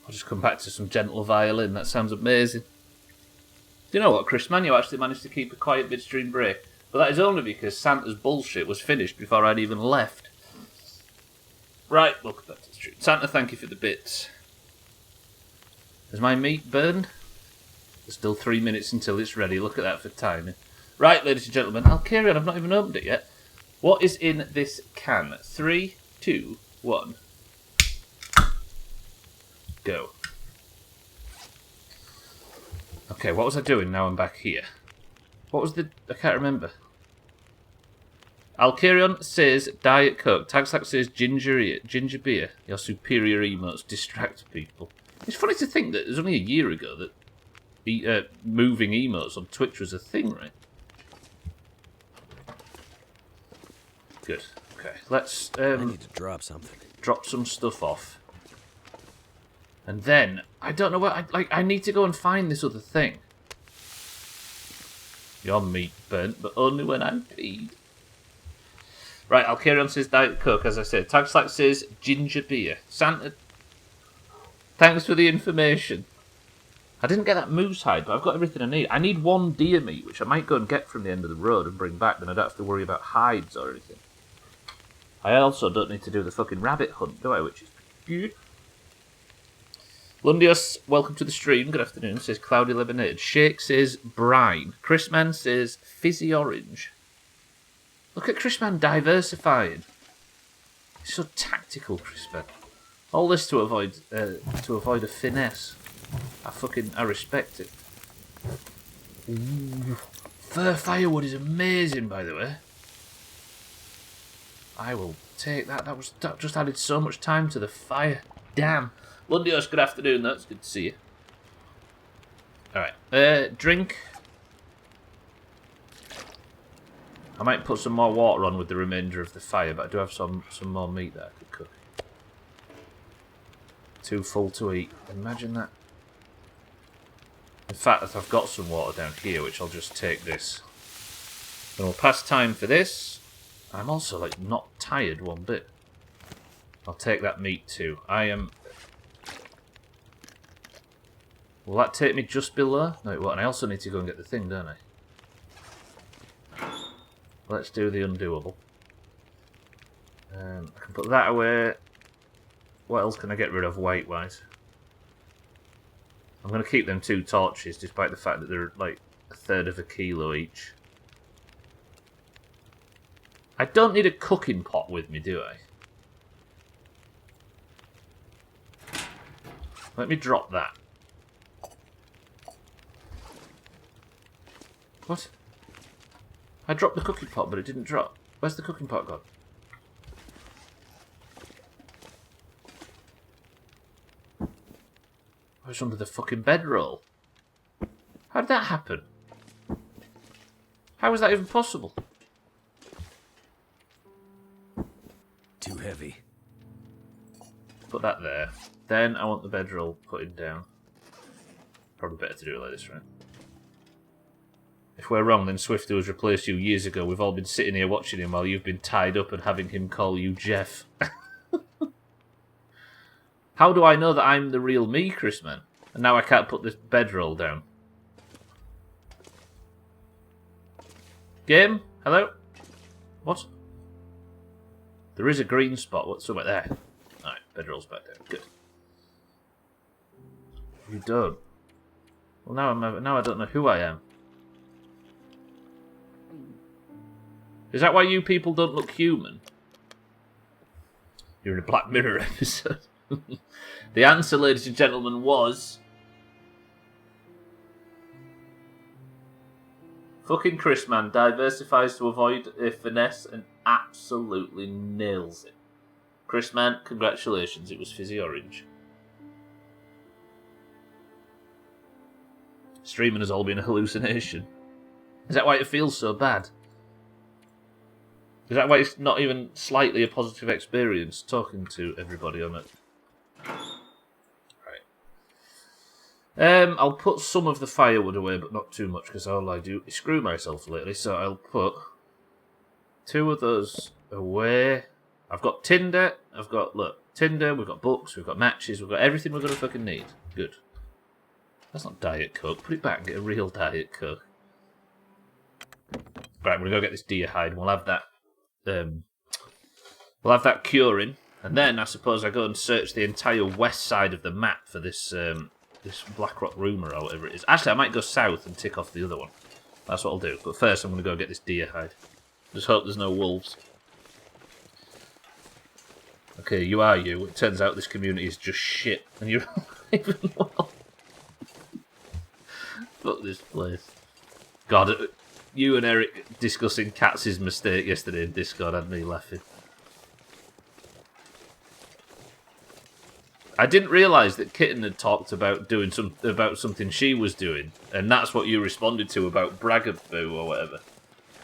I'll just come back to some gentle violin. That sounds amazing. Do you know what, Chris Man? You actually managed to keep a quiet midstream break. But that is only because Santa's bullshit was finished before I'd even left. Right, look, that's true. Santa, thank you for the bits. Has my meat burned? There's still 3 minutes until it's ready. Look at that for timing. Right, ladies and gentlemen, I'll carry on. I've not even opened it yet. What is in this can? 3, 2, 1. Go. Okay, what was I doing now I'm back here? What was the... I can't remember. Alkarion says Diet Coke. Tagslack says ginger beer. Your superior emotes distract people. It's funny to think that it was only a year ago that moving emotes on Twitch was a thing, right? Good. Okay, let's I need to drop something. drop some stuff off. And then, I don't know what... I need to go and find this other thing. Your meat burnt, but only when I'm feed. Right, Alkarion says Diet Coke, as I said. Tagslack says ginger beer. Santa, thanks for the information. I didn't get that moose hide, but I've got everything I need. I need 1 deer meat, which I might go and get from the end of the road and bring back, then I don't have to worry about hides or anything. I also don't need to do the fucking rabbit hunt, do I? Which is good. Lundios, welcome to the stream. Good afternoon. Says Cloudy Lemonade. Shake says brine. Chrisman says fizzy orange. Look at Chrisman diversifying. He's so tactical, Chrisman. All this to avoid a finesse. I respect it. Ooh. Fur firewood is amazing, by the way. I will take that. That just added so much time to the fire. Damn. Lundios, good afternoon. That's good to see you. Alright. Drink. I might put some more water on with the remainder of the fire, but I do have some more meat that I could cook. Too full to eat. Imagine that. In fact, I've got some water down here, which I'll just take this. And we'll pass time for this. I'm also, like, not tired one bit. I'll take that meat too. I am... Will that take me just below? No, it won't. And I also need to go and get the thing, don't I? Let's do the undoable. I can put that away. What else can I get rid of weight-wise? I'm going to keep them 2 torches, despite the fact that they're like 1/3 of a kilo each. I don't need a cooking pot with me, do I? Let me drop that. What? I dropped the cooking pot, but it didn't drop. Where's the cooking pot gone? Oh, it's under the fucking bedroll. How did that happen? How was that even possible? Too heavy. Put that there. Then I want the bedroll putting down. Probably better to do it like this, right? If we're wrong, then Swifty was replaced you years ago. We've all been sitting here watching him while you've been tied up and having him call you Jeff. How do I know that I'm the real me, Chrisman? And now I can't put this bedroll down. Game? Hello? What? There is a green spot. What's somewhere there? Alright, bedroll's back down. Good. You don't. Well, now I don't know who I am. Is that why you people don't look human? You're in a Black Mirror episode. The answer, ladies and gentlemen, was... Fucking Chrisman diversifies to avoid a finesse and absolutely nails it. Chrisman, congratulations, it was fizzy orange. Streaming has all been a hallucination. Is that why it feels so bad? Is that why it's not even slightly a positive experience talking to everybody on it? Right. I'll put some of the firewood away, but not too much, because all I do is screw myself lately. So I'll put 2 of those away. I've got tinder. I've got, look, tinder. We've got books. We've got matches. We've got everything we're going to fucking need. Good. That's not Diet Coke. Put it back and get a real Diet Coke. Right, I'm going to go get this deer hide, and we'll have that. We'll have that curing, and then I suppose I go and search the entire west side of the map for this this Blackrock Rumour or whatever it is. Actually, I might go south and tick off the other one. That's what I'll do. But first, I'm going to go get this deer hide. Just hope there's no wolves. Okay, you are you. It turns out this community is just shit, and you're even well. Fuck this place. God, you and Eric discussing Katz's mistake yesterday in Discord had me laughing. I didn't realise that Kitten had talked about doing something she was doing, and that's what you responded to about Bragaboo or whatever.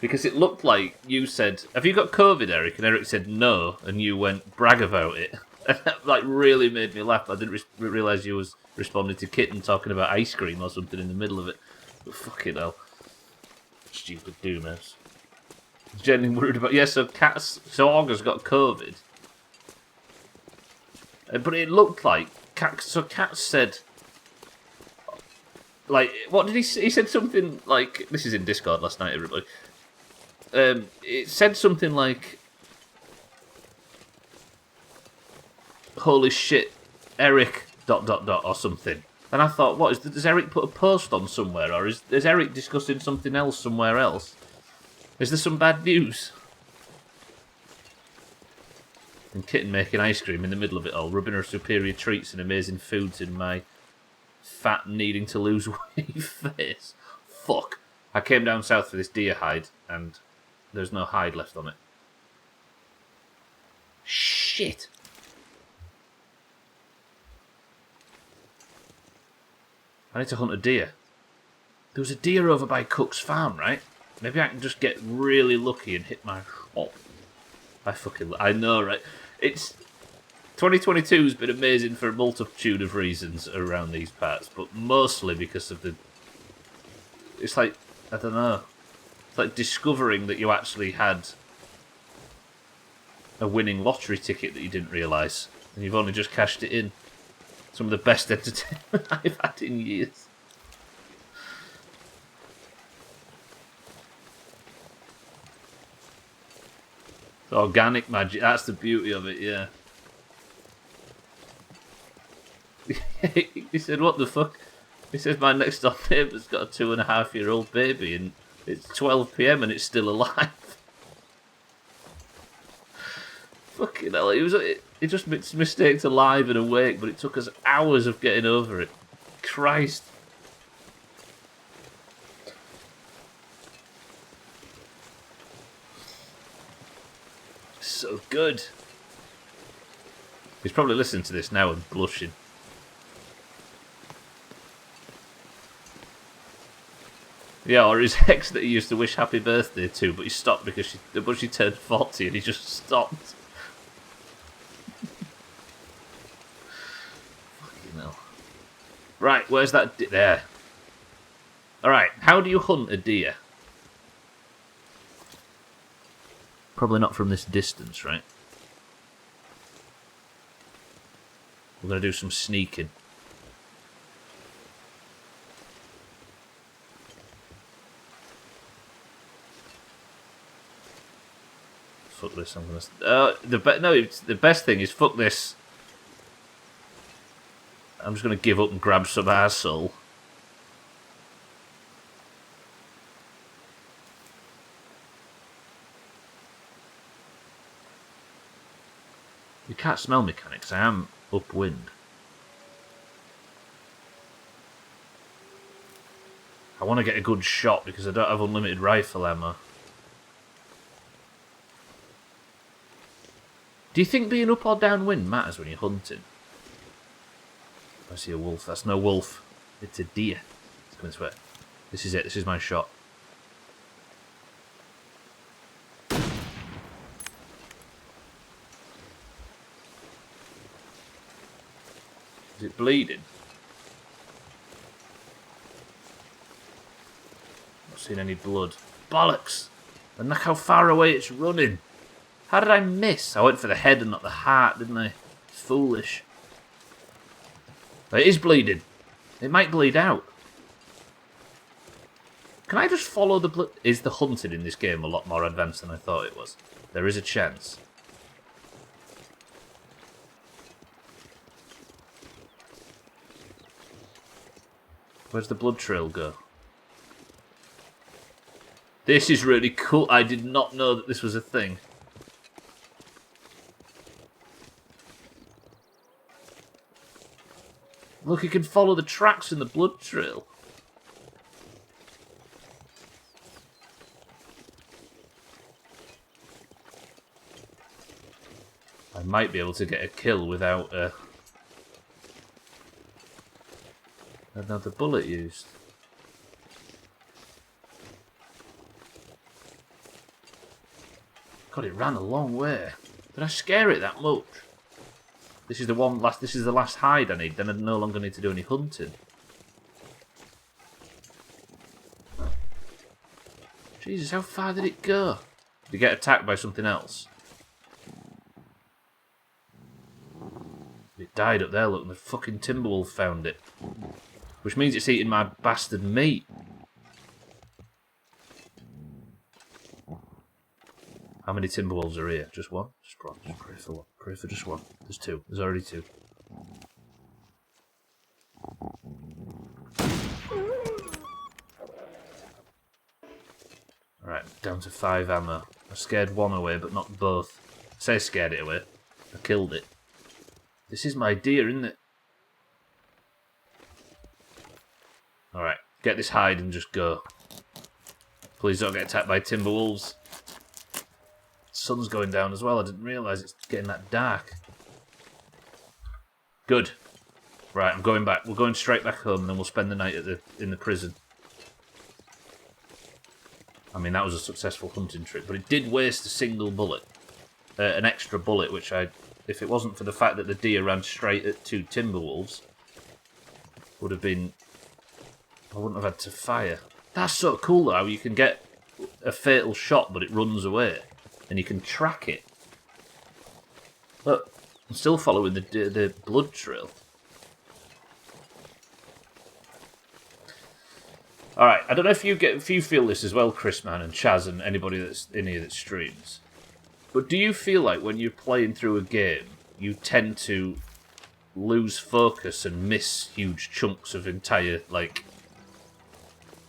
Because it looked like you said, "Have you got COVID, Eric?" And Eric said no, and you went brag about it. And that like really made me laugh. I didn't realise you was responding to Kitten talking about ice cream or something in the middle of it. But fucking hell, stupid Doomhaus. Genuinely worried about so August got COVID. But it looked like Kat said, like, what did he say? He said something like, this is in Discord last night, everybody. It said something like, "Holy shit, Eric ... or something." And I thought, what does Eric put a post on somewhere, or is Eric discussing something else somewhere else? Is there some bad news? And Kitten making ice cream in the middle of it all, rubbing her superior treats and amazing foods in my fat needing to lose weight face. Fuck. I came down south for this deer hide, and there's no hide left on it. Shit. I need to hunt a deer. There was a deer over by Cook's farm, right? Maybe I can just get really lucky and hit my shot. I know, right? It's 2022's been amazing for a multitude of reasons around these parts, but mostly because of it's like, I don't know. It's like discovering that you actually had a winning lottery ticket that you didn't realise, and you've only just cashed it in. Some of the best entertainment I've had in years. Organic magic, that's the beauty of it, yeah. He said, "What the fuck?" He says, "My next door neighbour's got a 2.5-year-old baby and it's 12 PM and it's still alive." Fucking hell, it just mistaked alive and awake, but it took us hours of getting over it. Christ. So good. He's probably listening to this now and blushing. Yeah, or his ex that he used to wish happy birthday to, but he stopped because she turned 40 and he just stopped. Fucking hell. Right, where's that there? Alright, how do you hunt a deer? Probably not from this distance, right? We're going to do some sneaking. Fuck this, I'm going to... the best thing is, fuck this. I'm just going to give up and grab some arsehole. You can't smell mechanics, I am upwind. I want to get a good shot because I don't have unlimited rifle ammo. Do you think being up or downwind matters when you're hunting? I see a wolf. That's no wolf. It's a deer. It's coming this way. This is it. This is my shot. Is it bleeding? Not seen any blood. Bollocks! And look how far away it's running. How did I miss? I went for the head and not the heart, didn't I? Foolish. It is bleeding. It might bleed out. Can I just follow the blood? Is the hunting in this game a lot more advanced than I thought it was? There is a chance. Where's the blood trail go? This is really cool. I did not know that this was a thing. Look, you can follow the tracks in the blood trail. I might be able to get a kill without another bullet used. God, it ran a long way. Did I scare it that much? This is the one last. This is the last hide I need. Then I no longer need to do any hunting. Jesus, how far did it go? Did it get attacked by something else? It died up there, look, and the fucking Timberwolf found it. Which means it's eating my bastard meat. How many Timberwolves are here? Just one? Just pray for one. Pray for just one. There's two. There's already two. Alright, down to 5 ammo. I scared one away, but not both. I say I scared it away. I killed it. This is my deer, isn't it? Alright, get this hide and just go. Please don't get attacked by Timberwolves. The sun's going down as well. I didn't realise it's getting that dark. Good. Right, I'm going back. We're going straight back home and then we'll spend the night in the prison. I mean, that was a successful hunting trip, but it did waste a single bullet. An extra bullet, which if it wasn't for the fact that the deer ran straight at 2 Timberwolves, would have been... I wouldn't have had to fire. That's so cool, though, how you can get a fatal shot, but it runs away, and you can track it. Look, I'm still following the blood trail. Alright, I don't know if you feel this as well, Chris Man and Chaz and anybody that's in here that streams. But do you feel like when you're playing through a game, you tend to lose focus and miss huge chunks of entire, like...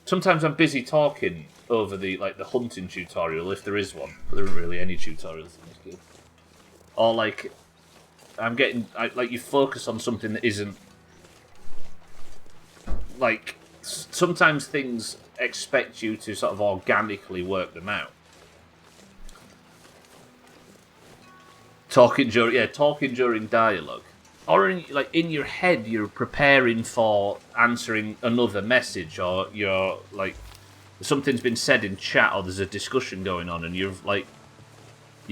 Sometimes I'm busy talking over the hunting tutorial, if there is one. But there aren't really any tutorials in this game. Or like, you focus on something that isn't... Like... Sometimes things expect you to sort of organically work them out. Talking during dialogue, or in your head, you're preparing for answering another message, or you're like something's been said in chat, or there's a discussion going on, and you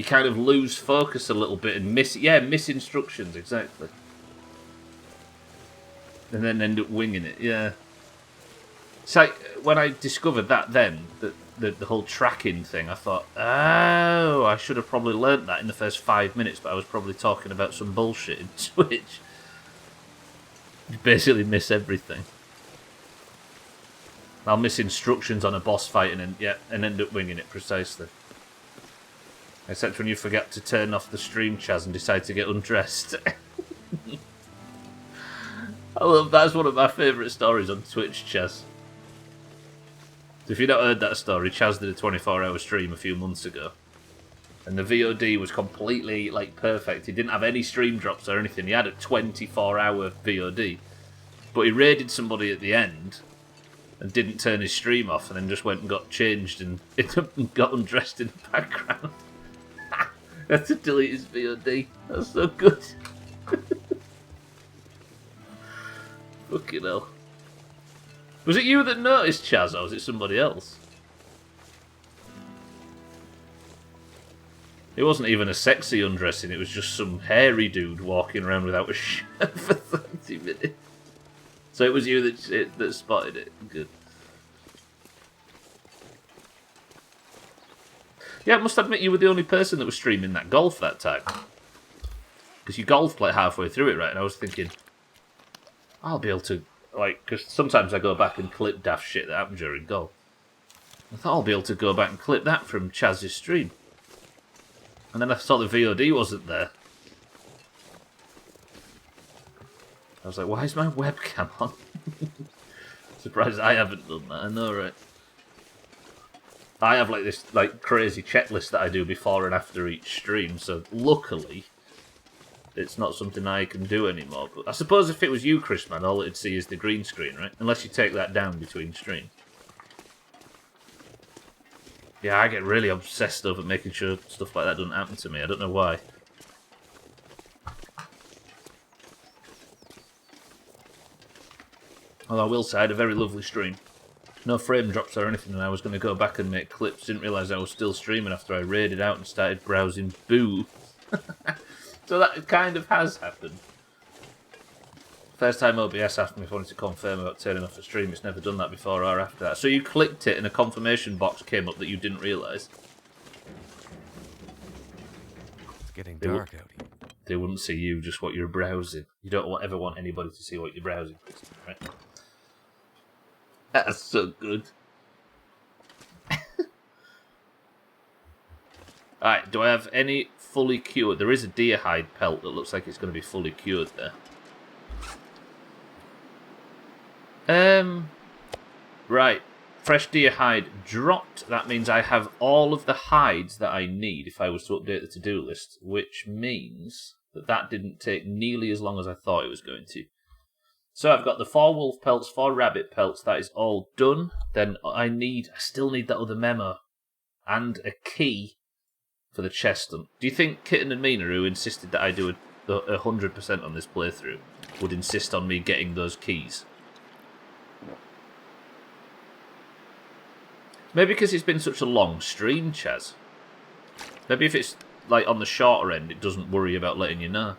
kind of lose focus a little bit and miss instructions exactly, and then end up winging it. Yeah. So when I discovered that the whole tracking thing, I thought, oh, I should have probably learnt that in the first 5 minutes, but I was probably talking about some bullshit in Twitch. You basically miss everything. I'll miss instructions on a boss fight and end up winging it precisely. Except when you forget to turn off the stream, Chaz, and decide to get undressed. That's one of my favourite stories on Twitch, Chaz. If you've not heard that story, Chaz did a 24-hour stream a few months ago. And the VOD was completely, perfect. He didn't have any stream drops or anything. He had a 24-hour VOD. But he raided somebody at the end and didn't turn his stream off, and then just went and got changed and got undressed in the background. Had to delete his VOD. That's so good. Fucking hell. Was it you that noticed, Chaz, or was it somebody else? It wasn't even a sexy undressing, it was just some hairy dude walking around without a shirt for 30 minutes. So it was you that spotted it. Good. Yeah, I must admit you were the only person that was streaming that golf that time. Because you golfed halfway through it, right? And I was thinking, I'll be able to... because sometimes I go back and clip daft shit that happened during golf. I thought I'll be able to go back and clip that from Chaz's stream. And then I saw the VOD wasn't there. I was like, why is my webcam on? Surprised I haven't done that, I know, right? I have this crazy checklist that I do before and after each stream, so luckily... it's not something I can do anymore. But I suppose if it was you, Chris Man, all it'd see is the green screen, right? Unless you take that down between streams. Yeah, I get really obsessed over making sure stuff like that doesn't happen to me. I don't know why. Although I will say I had a very lovely stream. No frame drops or anything, and I was going to go back and make clips. Didn't realise I was still streaming after I raided out and started browsing Boo. So that kind of has happened. First time OBS asked me if I wanted to confirm about turning off the stream. It's never done that before or after that. So you clicked it and a confirmation box came up that you didn't realise. It's getting dark out here. They wouldn't see you, just what you're browsing. You don't ever want anybody to see what you're browsing, right? That's so good. Alright, do I have any fully cured? There is a deer hide pelt that looks like it's going to be fully cured there. Right. Fresh deer hide dropped. That means I have all of the hides that I need if I was to update the to-do list, which means that didn't take nearly as long as I thought it was going to. So I've got the 4 wolf pelts, 4 rabbit pelts. That is all done. Then I still need that other memo and a key for the chest hunt. Do you think Kitten and Mina, who insisted that I do 100% on this playthrough, would insist on me getting those keys? Maybe because it's been such a long stream, Chaz. Maybe if it's like on the shorter end, it doesn't worry about letting you know.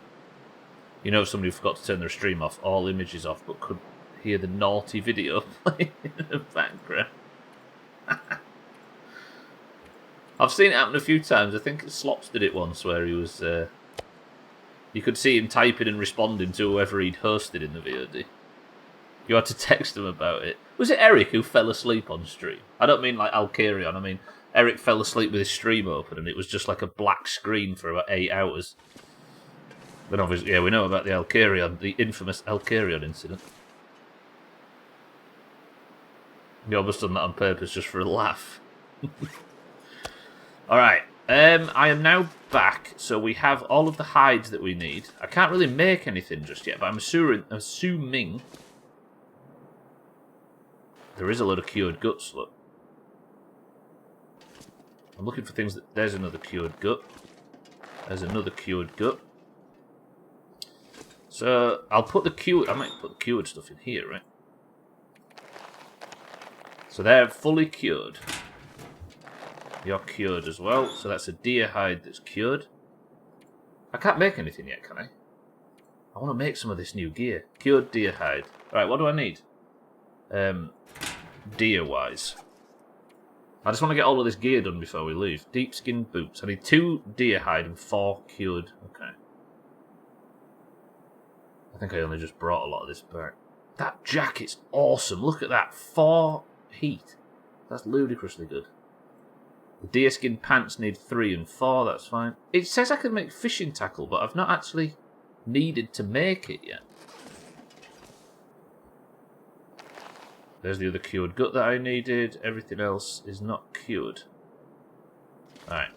You know, somebody who forgot to turn their stream off, all images off, but could hear the naughty video playing in the background. I've seen it happen a few times. I think Slops did it once where he was... you could see him typing and responding to whoever he'd hosted in the VOD. You had to text him about it. Was it Eric who fell asleep on stream? I don't mean like Alcarion. I mean, Eric fell asleep with his stream open and it was just like a black screen for about 8 hours. Then obviously, yeah, we know about the Alcarion, the infamous Alcarion incident. You almost done that on purpose just for a laugh. Alright, I am now back, so we have all of the hides that we need. I can't really make anything just yet, but I'm assuming there is a lot of cured guts, look. I'm looking for things that... There's another cured gut. There's another cured gut. So, I'll put the cured... I might put the cured stuff in here, right? So they're fully cured. You're cured as well. So that's a deer hide that's cured. I can't make anything yet, can I? I want to make some of this new gear. Cured deer hide. Alright, what do I need? Deer-wise. I just want to get all of this gear done before we leave. Deep skin boots. I need 2 deer hide and 4 cured. Okay. I think I only just brought a lot of this back. That jacket's awesome. Look at that. 4 heat. That's ludicrously good. The deerskin pants need 3 and 4. That's fine. It says I can make fishing tackle, but I've not actually needed to make it yet. There's the other cured gut that I needed. Everything else is not cured. Alright.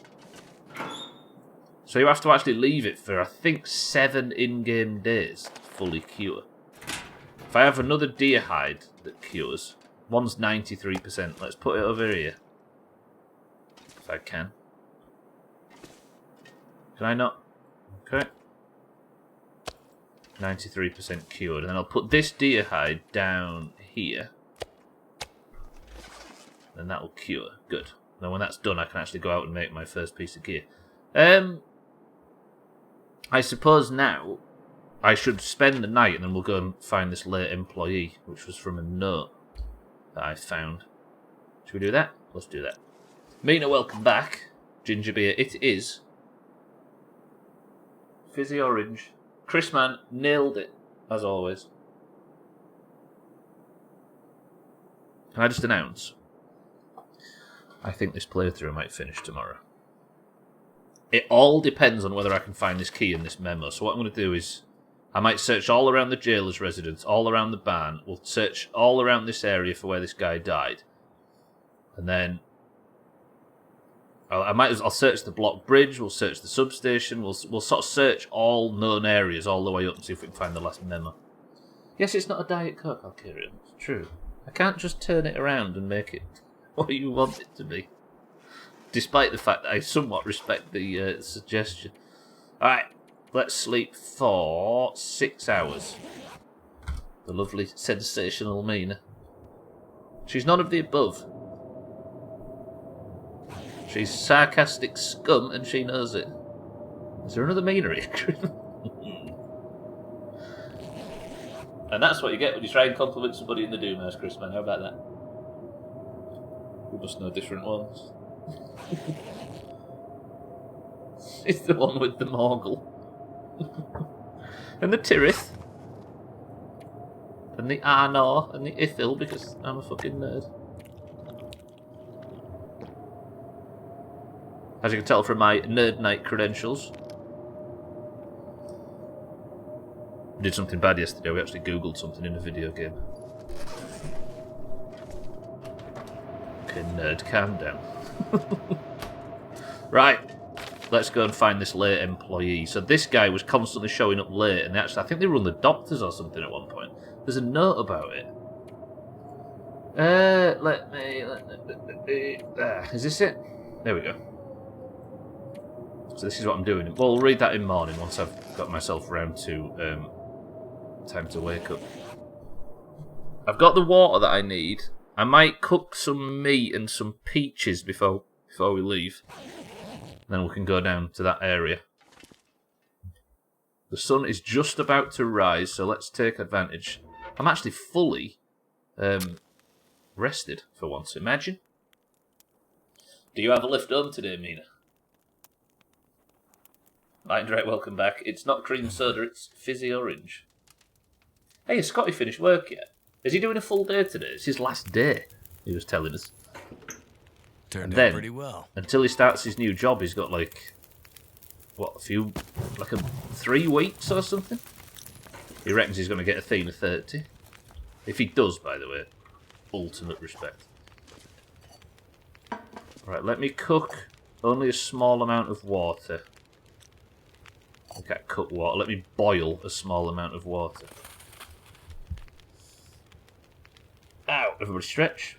So you have to actually leave it for, I think, 7 in-game days to fully cure. If I have another deer hide that cures, one's 93%. Let's put it over here. If I can. Can I not? Okay. 93% cured. And then I'll put this deer hide down here. And that will cure. Good. Now when that's done, I can actually go out and make my first piece of gear. I suppose now I should spend the night and then we'll go and find this late employee, which was from a note that I found. Should we do that? Let's do that. Mina, welcome back. Ginger beer, it is. Fizzy orange. Chris Man nailed it, as always. Can I just announce? I think this playthrough might finish tomorrow. It all depends on whether I can find this key in this memo. So what I'm going to do is, I might search all around the jailer's residence, all around the barn. We'll search all around this area for where this guy died. And then I'll search the block bridge, we'll search the substation, we'll sort of search all known areas all the way up and see if we can find the last memo. Yes, it's not a Diet Coke, I'll carry it. It's true. I can't just turn it around and make it what you want it to be. Despite the fact that I somewhat respect the suggestion. Alright, let's sleep for 6 hours. The lovely, sensational Mina. She's none of the above. She's sarcastic scum and she knows it. Is there another Mina here? And that's what you get when you try and compliment somebody in the Doomhaus, Chris, man. How about that? We must know different ones. It's the one with the Morgul. And the Tirith. And the Arnor and the Ithil, because I'm a fucking nerd. As you can tell from my Nerd Night credentials. We did something bad yesterday, we actually googled something in a video game. Okay, nerd, calm down. Right, let's go and find this late employee. So this guy was constantly showing up late, and actually, I think they run the doctors or something at one point. There's a note about it. Is this it? There we go. So this is what I'm doing. Well, we'll read that in morning once I've got myself around to time to wake up. I've got the water that I need. I might cook some meat and some peaches before we leave. Then we can go down to that area. The sun is just about to rise, so let's take advantage. I'm actually fully rested for once. Imagine. Do you have a lift home today, Mina? Light and direct, welcome back. It's not cream soda, it's fizzy orange. Hey, has Scotty finished work yet? Is he doing a full day today? It's his last day, he was telling us. Turned out pretty well. Until he starts his new job, he's got like, what, 3 weeks or something? He reckons he's going to get Athena 30. If he does, by the way, ultimate respect. Right, let me cook only a small amount of water. I can't cook water. Let me boil a small amount of water. Ow! Everybody stretch.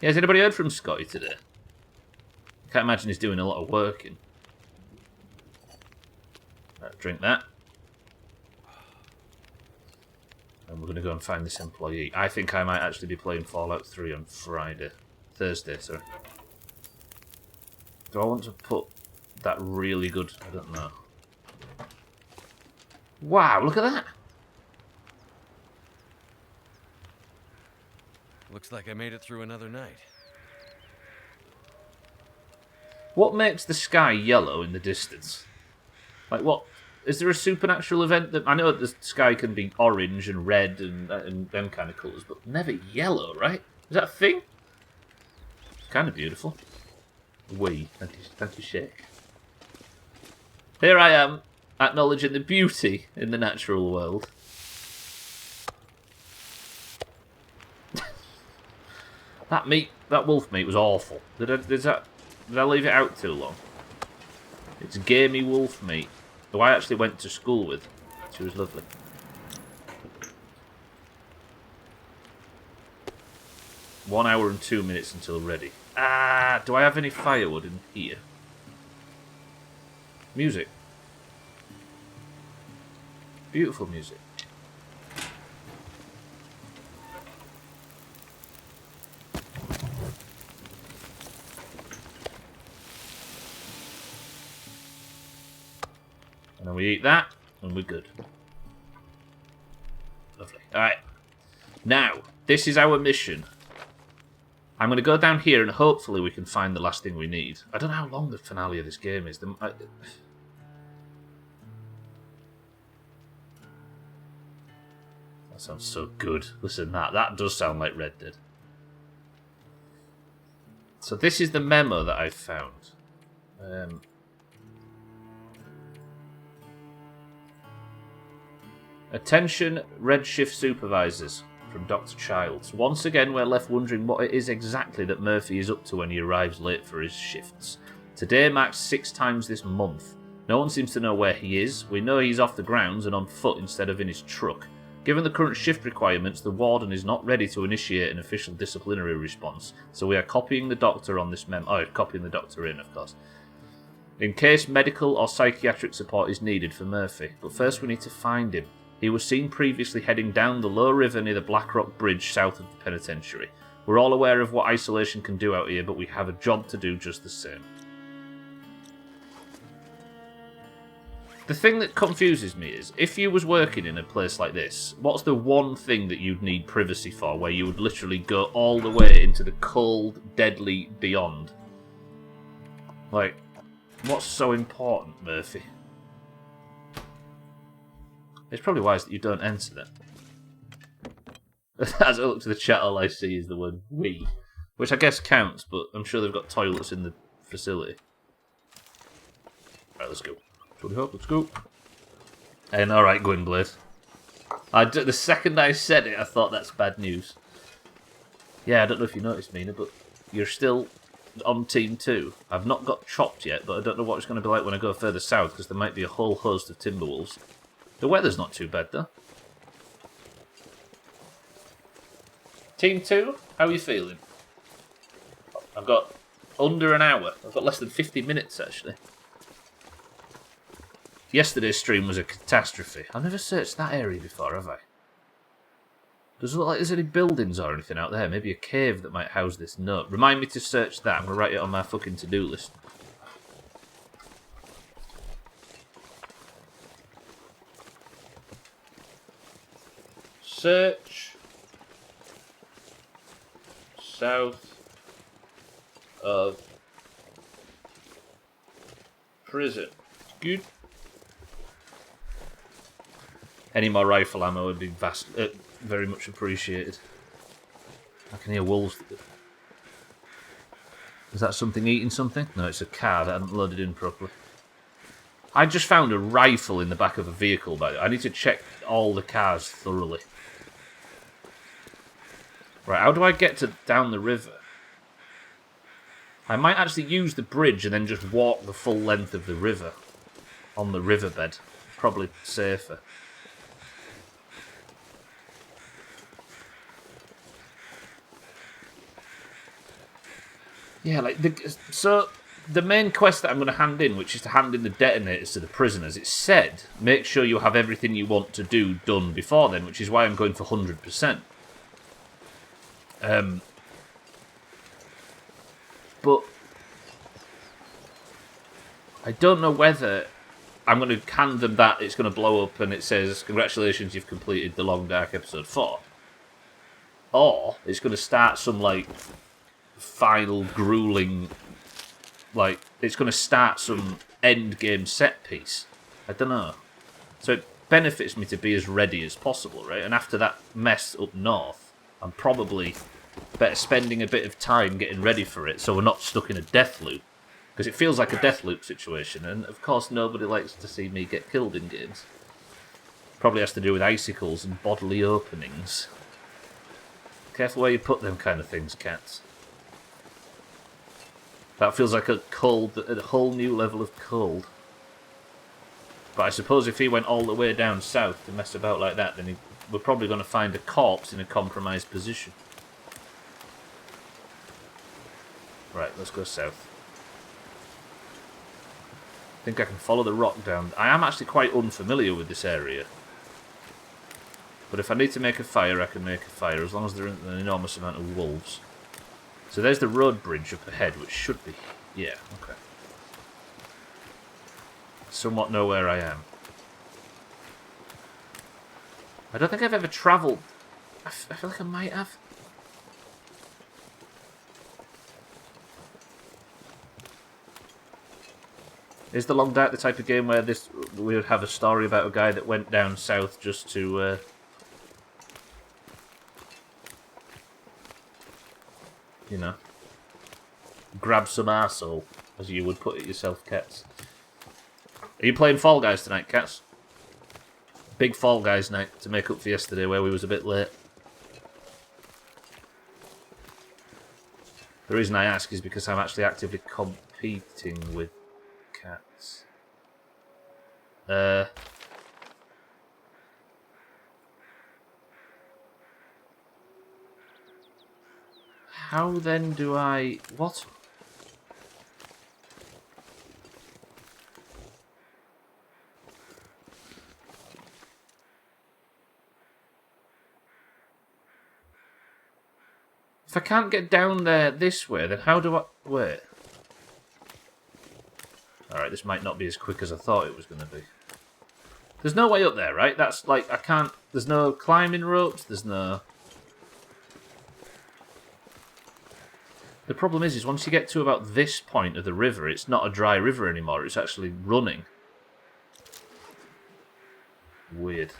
Yeah, has anybody heard from Scotty today? I can't imagine he's doing a lot of working. Right, drink that. And we're going to go and find this employee. I think I might actually be playing Fallout 3 on Thursday, sorry. Do I want to put that really good? I don't know. Wow, look at that! Looks like I made it through another night. What makes the sky yellow in the distance? Like what? Is there a supernatural event that... I know the sky can be orange and red and them kind of colours, but never yellow, right? Is that a thing? It's kind of beautiful. Thank you, Shake. Here I am, acknowledging the beauty in the natural world. That wolf meat was awful. Did I leave it out too long? It's gamey wolf meat, who I actually went to school with. She was lovely. One hour and 2 minutes until ready. Do I have any firewood in here? Music. Beautiful music. And then we eat that, and we're good. Lovely. Alright. Now, this is our mission. I'm going to go down here, and hopefully we can find the last thing we need. I don't know how long the finale of this game is. That sounds so good. Listen, that does sound like Red Dead. So this is the memo that I found. Attention, Redshift supervisors, from Dr. Childs. Once again, we're left wondering what it is exactly that Murphy is up to when he arrives late for his shifts. Today marks 6 times this month. No one seems to know where he is. We know he's off the grounds and on foot instead of in his truck. Given the current shift requirements, the warden is not ready to initiate an official disciplinary response, so we are copying the doctor on this memo. Oh, copying the doctor in, of course. In case medical or psychiatric support is needed for Murphy. But first we need to find him. He was seen previously heading down the low river near the Black Rock Bridge south of the penitentiary. We're all aware of what isolation can do out here, but we have a job to do just the same. The thing that confuses me is, if you was working in a place like this, what's the one thing that you'd need privacy for, where you would literally go all the way into the cold, deadly beyond? Like, what's so important, Murphy? It's probably wise that you don't enter that. As I look to the chat, all I see is the word "we," which I guess counts, but I'm sure they've got toilets in the facility. Right, let's go. Let's go. And alright, Gwynblade. The second I said it, I thought that's bad news. Yeah, I don't know if you noticed, Mina, but you're still on Team 2. I've not got chopped yet, but I don't know what it's going to be like when I go further south, because there might be a whole host of Timberwolves. The weather's not too bad, though. Team 2, how are you feeling? I've got under an hour. I've got less than 50 minutes, actually. Yesterday's stream was a catastrophe. I've never searched that area before, have I? Does it look like there's any buildings or anything out there? Maybe a cave that might house this note. Remind me to search that. I'm going to write it on my fucking to-do list. Search south of prison. Good. Any more rifle ammo would be very much appreciated. I can hear wolves. Is that something eating something? No, it's a car that I haven't loaded in properly. I just found a rifle in the back of a vehicle, by the way. I need to check all the cars thoroughly. Right, how do I get down the river? I might actually use the bridge and then just walk the full length of the river on the riverbed. Probably safer. Yeah, like so the main quest that I'm going to hand in, which is to hand in the detonators to the prisoners, it said make sure you have everything you want to do done before then, which is why I'm going for 100%. But I don't know whether I'm going to hand them that it's going to blow up and it says congratulations, you've completed the Long Dark episode 4, or it's going to start some like final grueling, like it's going to start some end game set piece. I don't know. So it benefits me to be as ready as possible, right? And after that mess up north, I'm probably better spending a bit of time getting ready for it, so we're not stuck in a death loop, because it feels like a death loop situation. And of course, nobody likes to see me get killed in games. Probably has to do with icicles and bodily openings. Careful where you put them kind of things, cats. That feels like a whole new level of cold. But I suppose if he went all the way down south to mess about like that, then we're probably going to find a corpse in a compromised position. Right, let's go south. I think I can follow the rock down. I am actually quite unfamiliar with this area. But if I need to make a fire, I can make a fire, as long as there isn't an enormous amount of wolves. So there's the road bridge up ahead, which should be... yeah, okay. Somewhat know where I am. I don't think I've ever travelled... I feel like I might have. Is the Long Dark the type of game where we would have a story about a guy that went down south just to... you know, grab some arsehole, as you would put it yourself, Cats. Are you playing Fall Guys tonight, Cats? Big Fall Guys night to make up for yesterday where we was a bit late. The reason I ask is because I'm actually actively competing with Cats. How then do I... what? If I can't get down there this way, then how do I... Wait. Alright, this might not be as quick as I thought it was going to be. There's no way up there, right? That's like, I can't... There's no climbing ropes, there's no... The problem is once you get to about this point of the river, it's not a dry river anymore, it's actually running. Weird.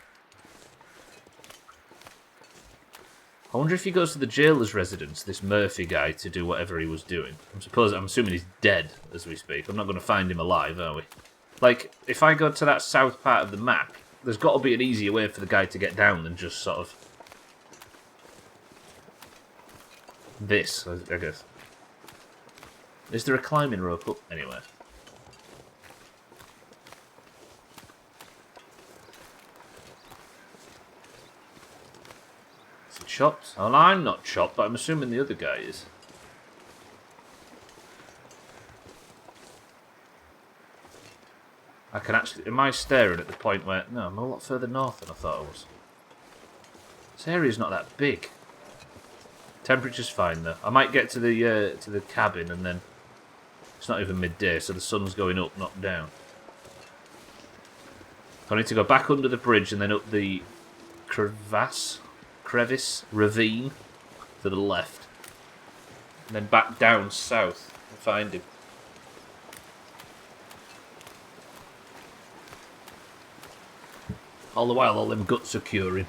I wonder if he goes to the jailer's residence, this Murphy guy, to do whatever he was doing. I'm assuming he's dead as we speak. I'm not going to find him alive, are we? Like, if I go to that south part of the map, there's got to be an easier way for the guy to get down than just sort of... this, I guess. Is there a climbing rope up anywhere? Is it chopped? Well, I'm not chopped, but I'm assuming the other guy is. I can actually... Am I staring at the point where... No, I'm a lot further north than I thought I was. This area's not that big. Temperature's fine though. I might get to the cabin and then... It's not even midday, so the sun's going up, not down. So I need to go back under the bridge and then up the crevice, ravine to the left. And then back down south and find him. All the while, all them guts are curing.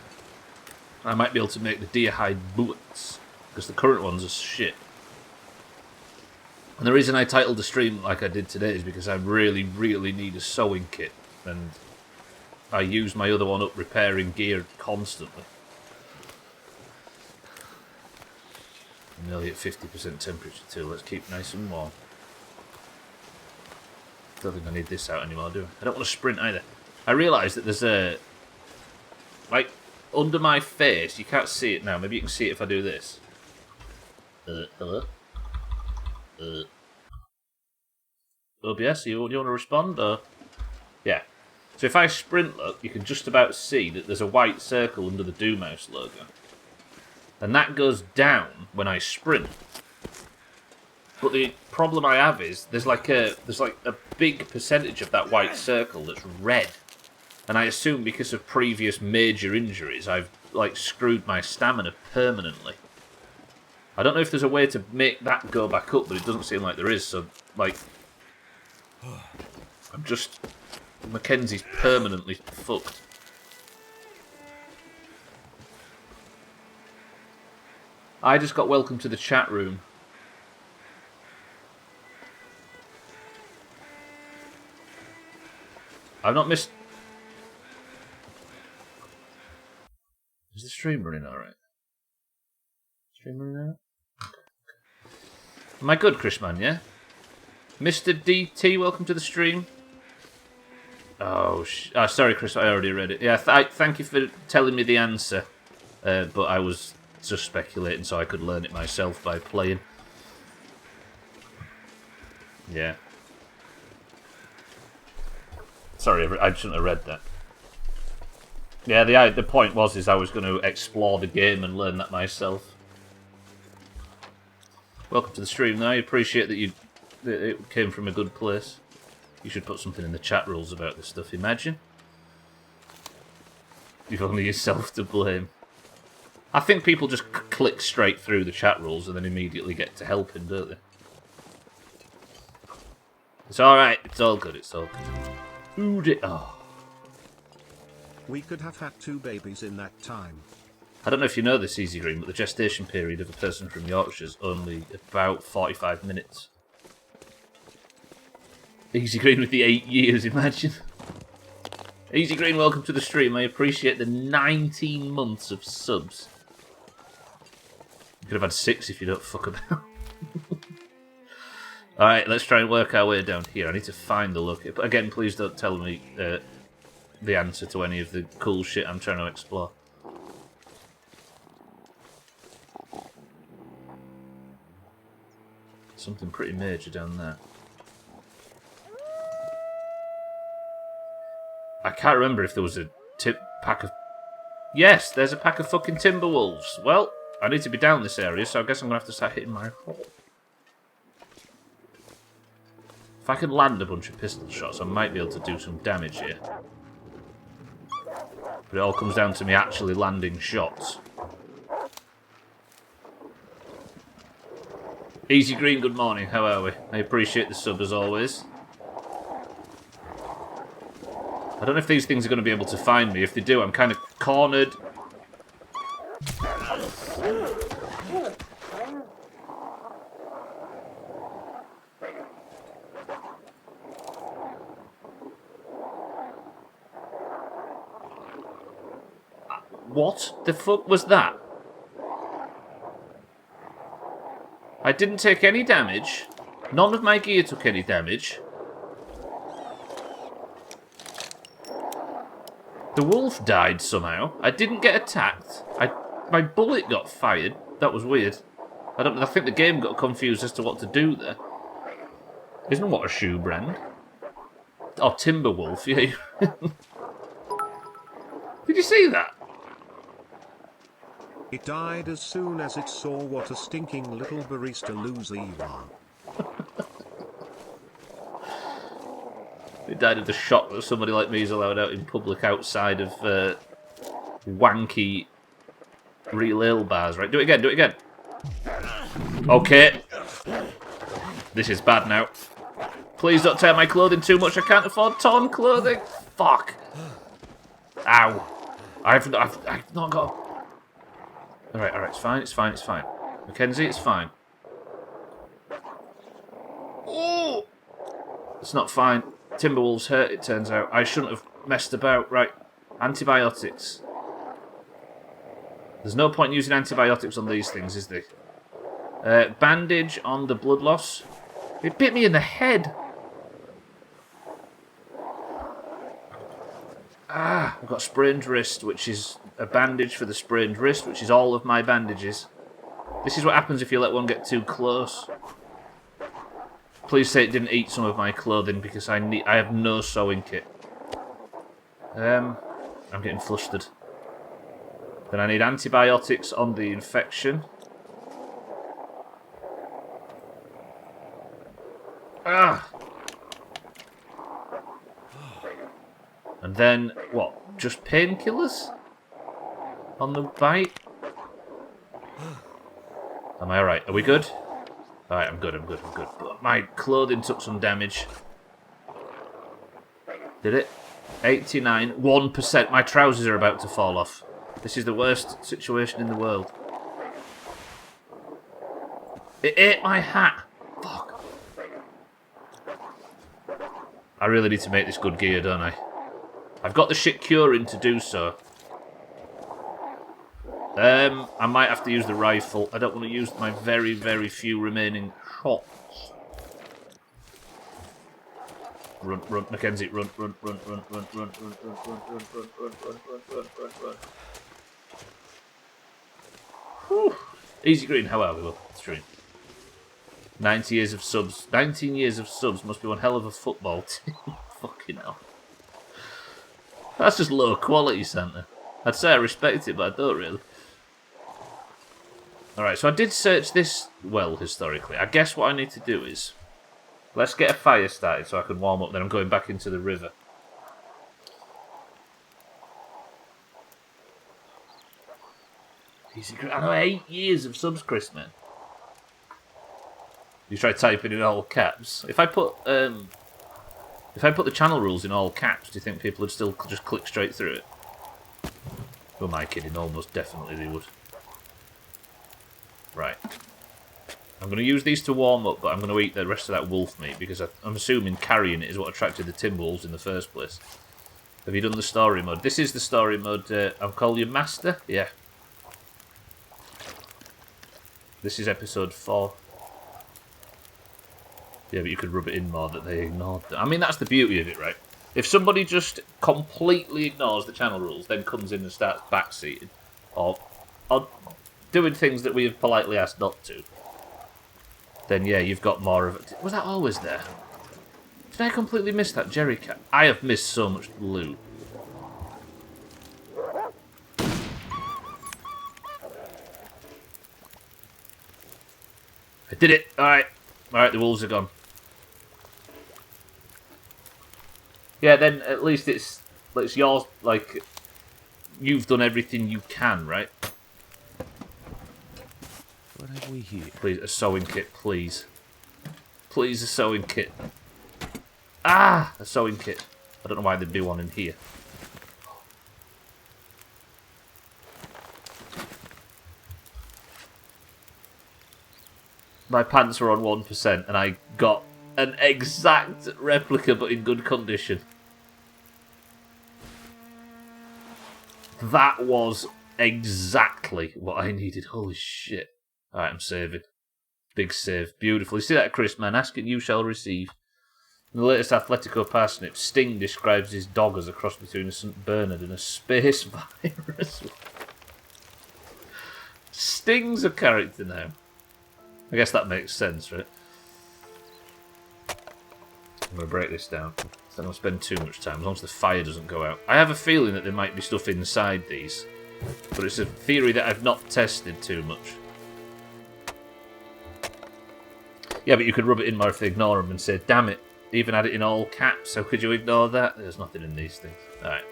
I might be able to make the deer hide boots, because the current ones are shit. And the reason I titled the stream like I did today is because I really, really need a sewing kit. And I use my other one up repairing gear constantly. I'm nearly at 50% temperature too. Let's keep nice and warm. Don't think I need this out anymore, do I? I don't want to sprint either. I realise that there's a... Like, under my face, you can't see it now. Maybe you can see it if I do this. Hello? OBS, do you want to respond? Or? Yeah. So if I sprint, look, you can just about see that there's a white circle under the Doomhaus logo. And that goes down when I sprint. But the problem I have is there's like a big percentage of that white circle that's red. And I assume because of previous major injuries, I've like screwed my stamina permanently. I don't know if there's a way to make that go back up, but it doesn't seem like there is, so, like... I'm just... Mackenzie's permanently fucked. I just got welcome to the chat room. I've not missed... Is the stream running alright? Stream running out? Am I good, Chrisman, yeah? Mr. DT, welcome to the stream. Oh, sorry, Chris, I already read it. Yeah, thank you for telling me the answer. But I was just speculating so I could learn it myself by playing. Yeah. Sorry, I shouldn't have read that. Yeah, the point was I was going to explore the game and learn that myself. Welcome to the stream, though. I appreciate that it came from a good place. You should put something in the chat rules about this stuff, imagine. You've only yourself to blame. I think people just click straight through the chat rules and then immediately get to helping, don't they? It's alright, it's all good, it's all good. Who did... Oh. We could have had 2 babies in that time. I don't know if you know this, Easy Green, but the gestation period of a person from Yorkshire is only about 45 minutes. Easy Green with the 8 years, imagine. Easy Green, welcome to the stream. I appreciate the 19 months of subs. You could have had 6 if you don't fuck about. Alright, let's try and work our way down here. I need to find the location. But again, please don't tell me the answer to any of the cool shit I'm trying to explore. Something pretty major down there. I can't remember if there was a pack of... Yes, there's a pack of fucking timber wolves. Well, I need to be down this area, so I guess I'm going to have to start hitting my hole. If I can land a bunch of pistol shots, I might be able to do some damage here. But it all comes down to me actually landing shots. Easy Green, good morning. How are we? I appreciate the sub as always. I don't know if these things are going to be able to find me. If they do, I'm kind of cornered. What the fuck was that? I didn't take any damage. None of my gear took any damage. The wolf died somehow. I didn't get attacked. My bullet got fired. That was weird. I think the game got confused as to what to do there. Isn't what a shoe brand? Oh, Timberwolf, yeah. Did you see that? It died as soon as it saw what a stinking little barista loser you are. It died of the shock that somebody like me is allowed out in public outside of wanky real ale bars, right? Do it again, do it again. Okay. This is bad now. Please don't tear my clothing too much. I can't afford torn clothing. Fuck. Ow. I've not got... Alright, it's fine. Mackenzie, it's fine. Oh! It's not fine. Timberwolves hurt, it turns out. I shouldn't have messed about. Right. Antibiotics. There's no point using antibiotics on these things, is there? Bandage on the blood loss. It bit me in the head. Ah, I've got sprained wrist, which is a bandage for the sprained wrist, which is all of my bandages. This is what happens if you let one get too close. Please say it didn't eat some of my clothing, because I have no sewing kit. I'm getting flustered. Then I need antibiotics on the infection. Ah! And then, what? Just painkillers? On the bite? Am I alright? Are we good? Alright, I'm good. But my clothing took some damage. Did it? 89. 1%. My trousers are about to fall off. This is the worst situation in the world. It ate my hat. Fuck. I really need to make this good gear, don't I? I've got the shit curing to do so. I might have to use the rifle. I don't want to use my very, very few remaining shots. Run, Mackenzie, run. Whew. Easy Green, how are we? Well, stream. 19 years of subs must be one hell of a football team. Fucking hell. That's just low quality, Santa. I'd say I respect it, but I don't really. Alright, so I did search this well historically. I guess what I need to do is... Let's get a fire started so I can warm up, then I'm going back into the river. Easy, I know, 8 years of subs, Chris, man. You try typing in all caps. If I put the channel rules in all caps, do you think people would still just click straight through it? Who am I kidding? Almost definitely they would. Right. I'm going to use these to warm up, but I'm going to eat the rest of that wolf meat, because I'm assuming carrying it is what attracted the Timberwolves in the first place. Have you done the story mode? This is the story mode. I'll call you Master? Yeah. This is episode 4. Yeah, but you could rub it in more that they ignored that. I mean, that's the beauty of it, right? If somebody just completely ignores the channel rules, then comes in and starts backseating, or doing things that we have politely asked not to, then yeah, you've got more of it. Was that always there? Did I completely miss that jerry can? I have missed so much loot. I did it! Alright. Alright, the wolves are gone. Yeah, then at least it's yours, like, you've done everything you can, right? What have we here? Please, a sewing kit, please. Please, a sewing kit. Ah! A sewing kit. I don't know why there'd be one in here. My pants were on 1% and I got an exact replica but in good condition. That was exactly what I needed. Holy shit. Alright, I'm saving. Big save. Beautiful. You see that, Chris, man? Ask and you shall receive. In the latest Atletico parsnip, Sting describes his dog as a cross between a St. Bernard and a space virus. Sting's a character now. I guess that makes sense, right? I'm going to break this down. So I don't spend too much time, as long as the fire doesn't go out. I have a feeling that there might be stuff inside these, but it's a theory that I've not tested too much. Yeah, but you could rub it in more if they ignore them and say, damn it, even had it in all caps, how could you ignore that? There's nothing in these things. Alright.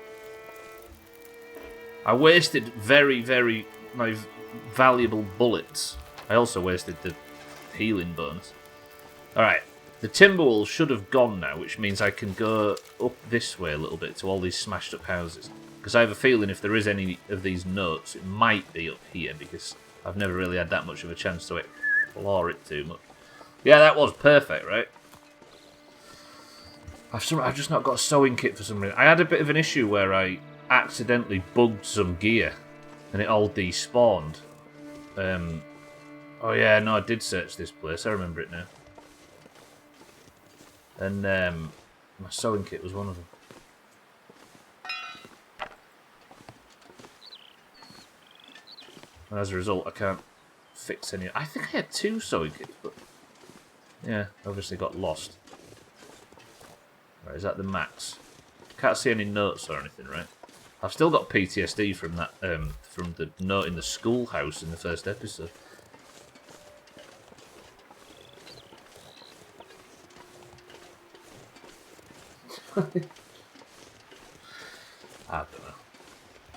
I wasted my valuable bullets. I also wasted the healing bonus. Alright. The Timberwolves should have gone now, which means I can go up this way a little bit to all these smashed up houses. Because I have a feeling if there is any of these notes, it might be up here, because I've never really had that much of a chance to explore it too much. Yeah, that was perfect, right? I've just not got a sewing kit for some reason. I had a bit of an issue where I accidentally bugged some gear, and it all despawned. Oh yeah, no, I did search this place. I remember it now. And my sewing kit was one of them. And as a result, I can't fix any. I think I had 2 sewing kits, but yeah, obviously got lost. Right, is that the max? Can't see any notes or anything, right? I've still got PTSD from that, from the note in the schoolhouse in the first episode. I don't know.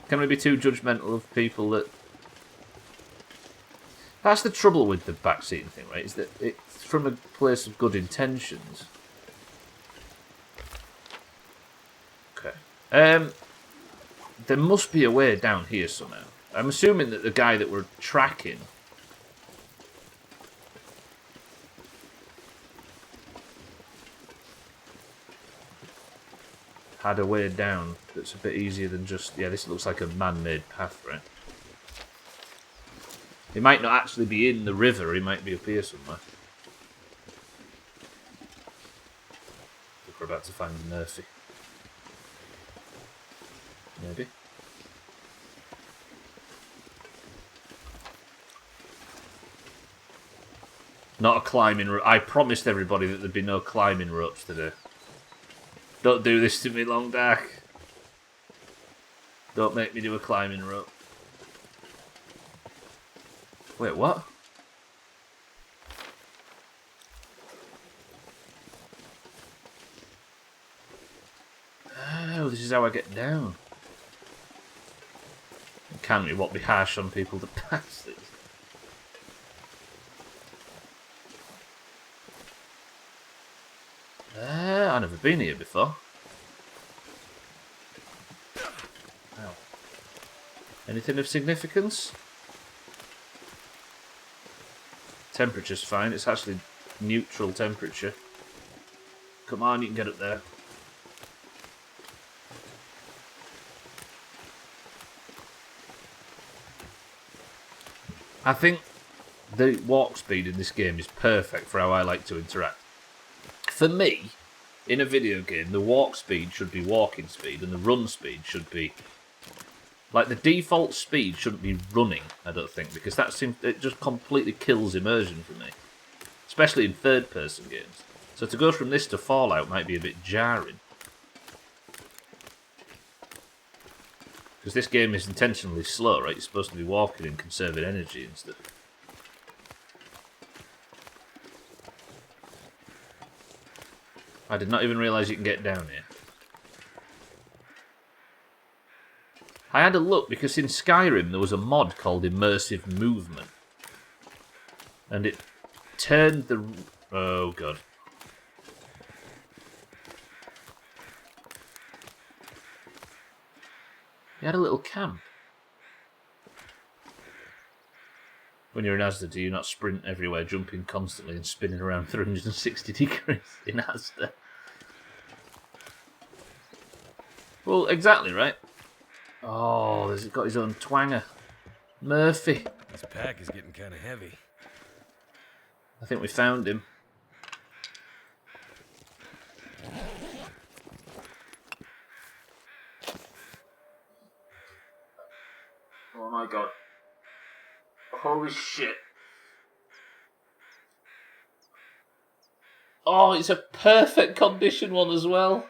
Can we be too judgmental of people that... That's the trouble with the backseating thing, right? Is that it's from a place of good intentions. Okay. There must be a way down here somehow. I'm assuming that the guy that we're tracking... had a way down that's a bit easier than just... Yeah, this looks like a man-made path, right? He might not actually be in the river, he might be up here somewhere. I think we're about to find Murphy. Maybe. Not a climbing rope. I promised everybody that there'd be no climbing ropes today. Don't do this to me, Long Dark. Don't make me do a climbing rope. Wait, what? Oh, this is how I get down. Can't we be harsh on people that pass this? I've never been here before. Ow. Anything of significance? Temperature's fine. It's actually neutral temperature. Come on, you can get up there. I think the walk speed in this game is perfect for how I like to interact. For me, in a video game, the walk speed should be walking speed and the run speed should be... Like, the default speed shouldn't be running, I don't think, because it just completely kills immersion for me. Especially in third-person games. So to go from this to Fallout might be a bit jarring. Because this game is intentionally slow, right? You're supposed to be walking and conserving energy and stuff. I did not even realise you can get down here. I had a look because in Skyrim there was a mod called Immersive Movement. And it turned the... Oh, God. You had a little camp. When you're in Asda, do you not sprint everywhere, jumping constantly and spinning around 360 degrees in Asda? Well, exactly, right? Oh, he's got his own twanger. Murphy. This pack is getting kind of heavy. I think we found him. Oh my god. Holy shit. Oh, it's a perfect condition one as well.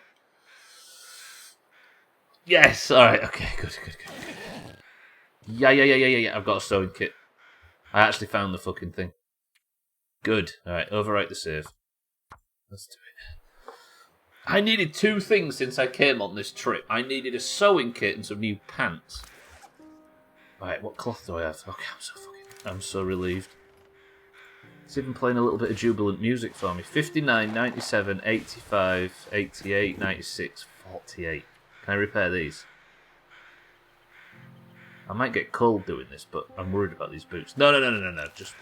Yes, alright, okay, good. Yeah. I've got a sewing kit. I actually found the fucking thing. Good. Alright, overwrite the save. Let's do it. I needed 2 things since I came on this trip. I needed a sewing kit and some new pants. Alright, what cloth do I have? Okay, I'm so relieved. It's even playing a little bit of jubilant music for me. 59, 97, 85, 88, 96, 48. Can I repair these? I might get cold doing this, but I'm worried about these boots. No. Just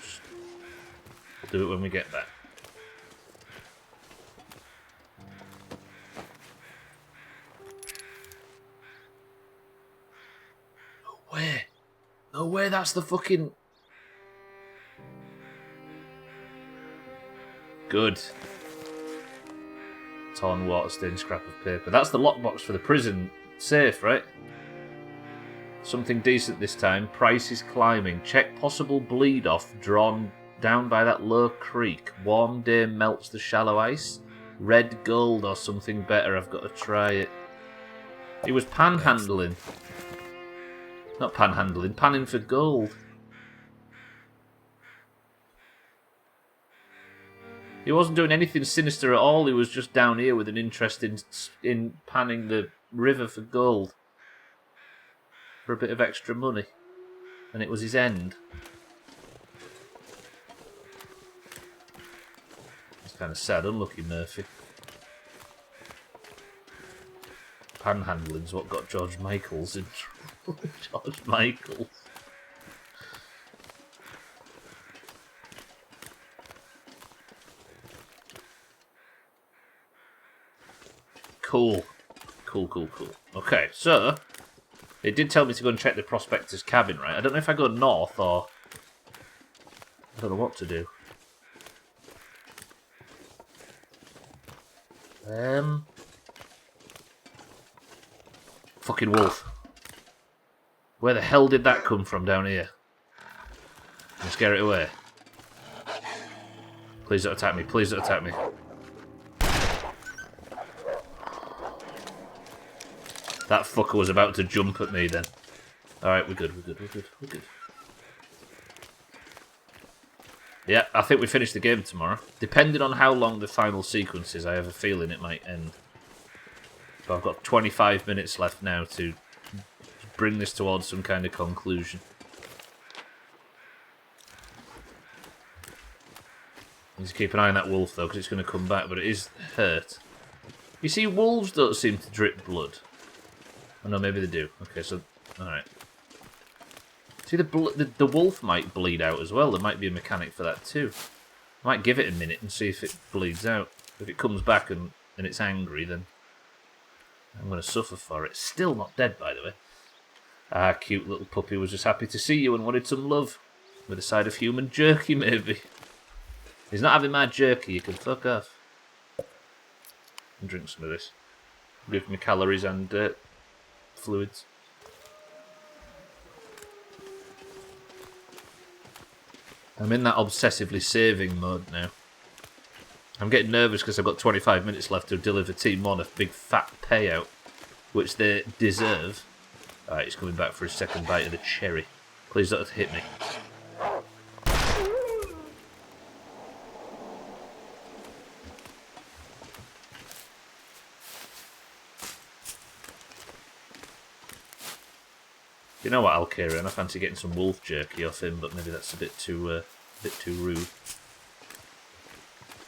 we'll do it when we get back. No way, that's the fucking... Good. Torn water-stained scrap of paper. That's the lockbox for the prison safe, right? Something decent this time. Price is climbing. Check possible bleed off drawn down by that low creek. Warm day melts the shallow ice. Red gold or something better. I've got to try it. He was panhandling. Not panhandling, panning for gold. He wasn't doing anything sinister at all. He was just down here with an interest in panning the river for gold. For a bit of extra money. And it was his end. It's kind of sad, unlucky Murphy. Panhandling's what got George Michaels in trouble. George Michaels. Cool. Okay, so it did tell me to go and check the prospector's cabin, right? I don't know if I go north or... I don't know what to do. Fucking wolf. Where the hell did that come from down here? Can I scare it away? Please don't attack me, please don't attack me. That fucker was about to jump at me then. Alright, we're good. Yeah, I think we finish the game tomorrow. Depending on how long the final sequence is, I have a feeling it might end. So I've got 25 minutes left now to bring this towards some kind of conclusion. Need to keep an eye on that wolf though, because it's going to come back, but it is hurt. You see, wolves don't seem to drip blood. Oh no, maybe they do. Okay, so... Alright. See, the wolf might bleed out as well. There might be a mechanic for that too. I might give it a minute and see if it bleeds out. If it comes back and it's angry, then I'm going to suffer for it. Still not dead, by the way. Ah, cute little puppy was just happy to see you and wanted some love. With a side of human jerky, maybe. He's not having my jerky, you can fuck off. And drink some of this. Give me calories and fluids. I'm in that obsessively saving mode now. I'm getting nervous because I've got 25 minutes left to deliver Team 1 a big fat payout, which they deserve. Alright, he's coming back for his second bite of the cherry. Please don't hit me. you know what, Alkarian? I fancy getting some wolf jerky off him, but maybe that's a bit too rude.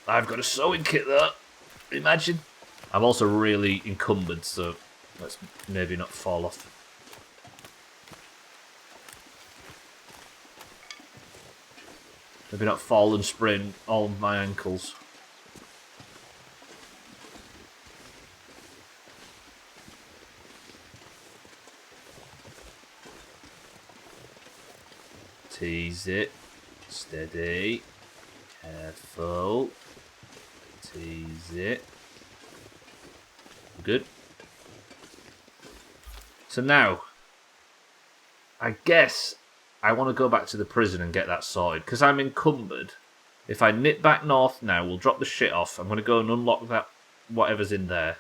I've got a sewing kit though. Imagine. I'm also really encumbered, so let's maybe not fall off. Maybe not fall and sprain all my ankles. Tease it. Steady. Careful. Tease it. Good. So now, I guess I want to go back to the prison and get that sorted, because I'm encumbered. If I nip back north now, we'll drop the shit off. I'm going to go and unlock that whatever's in there.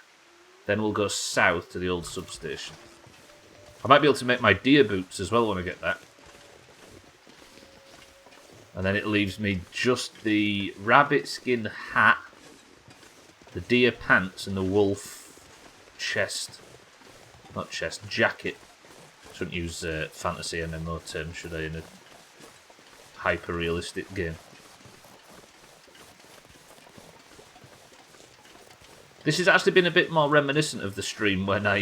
Then we'll go south to the old substation. I might be able to make my deer boots as well when I get that. And then it leaves me just the rabbit skin hat, the deer pants, and the wolf chest. Not chest, jacket. Shouldn't use fantasy MMO terms, should I, in a hyper-realistic game. This has actually been a bit more reminiscent of the stream when I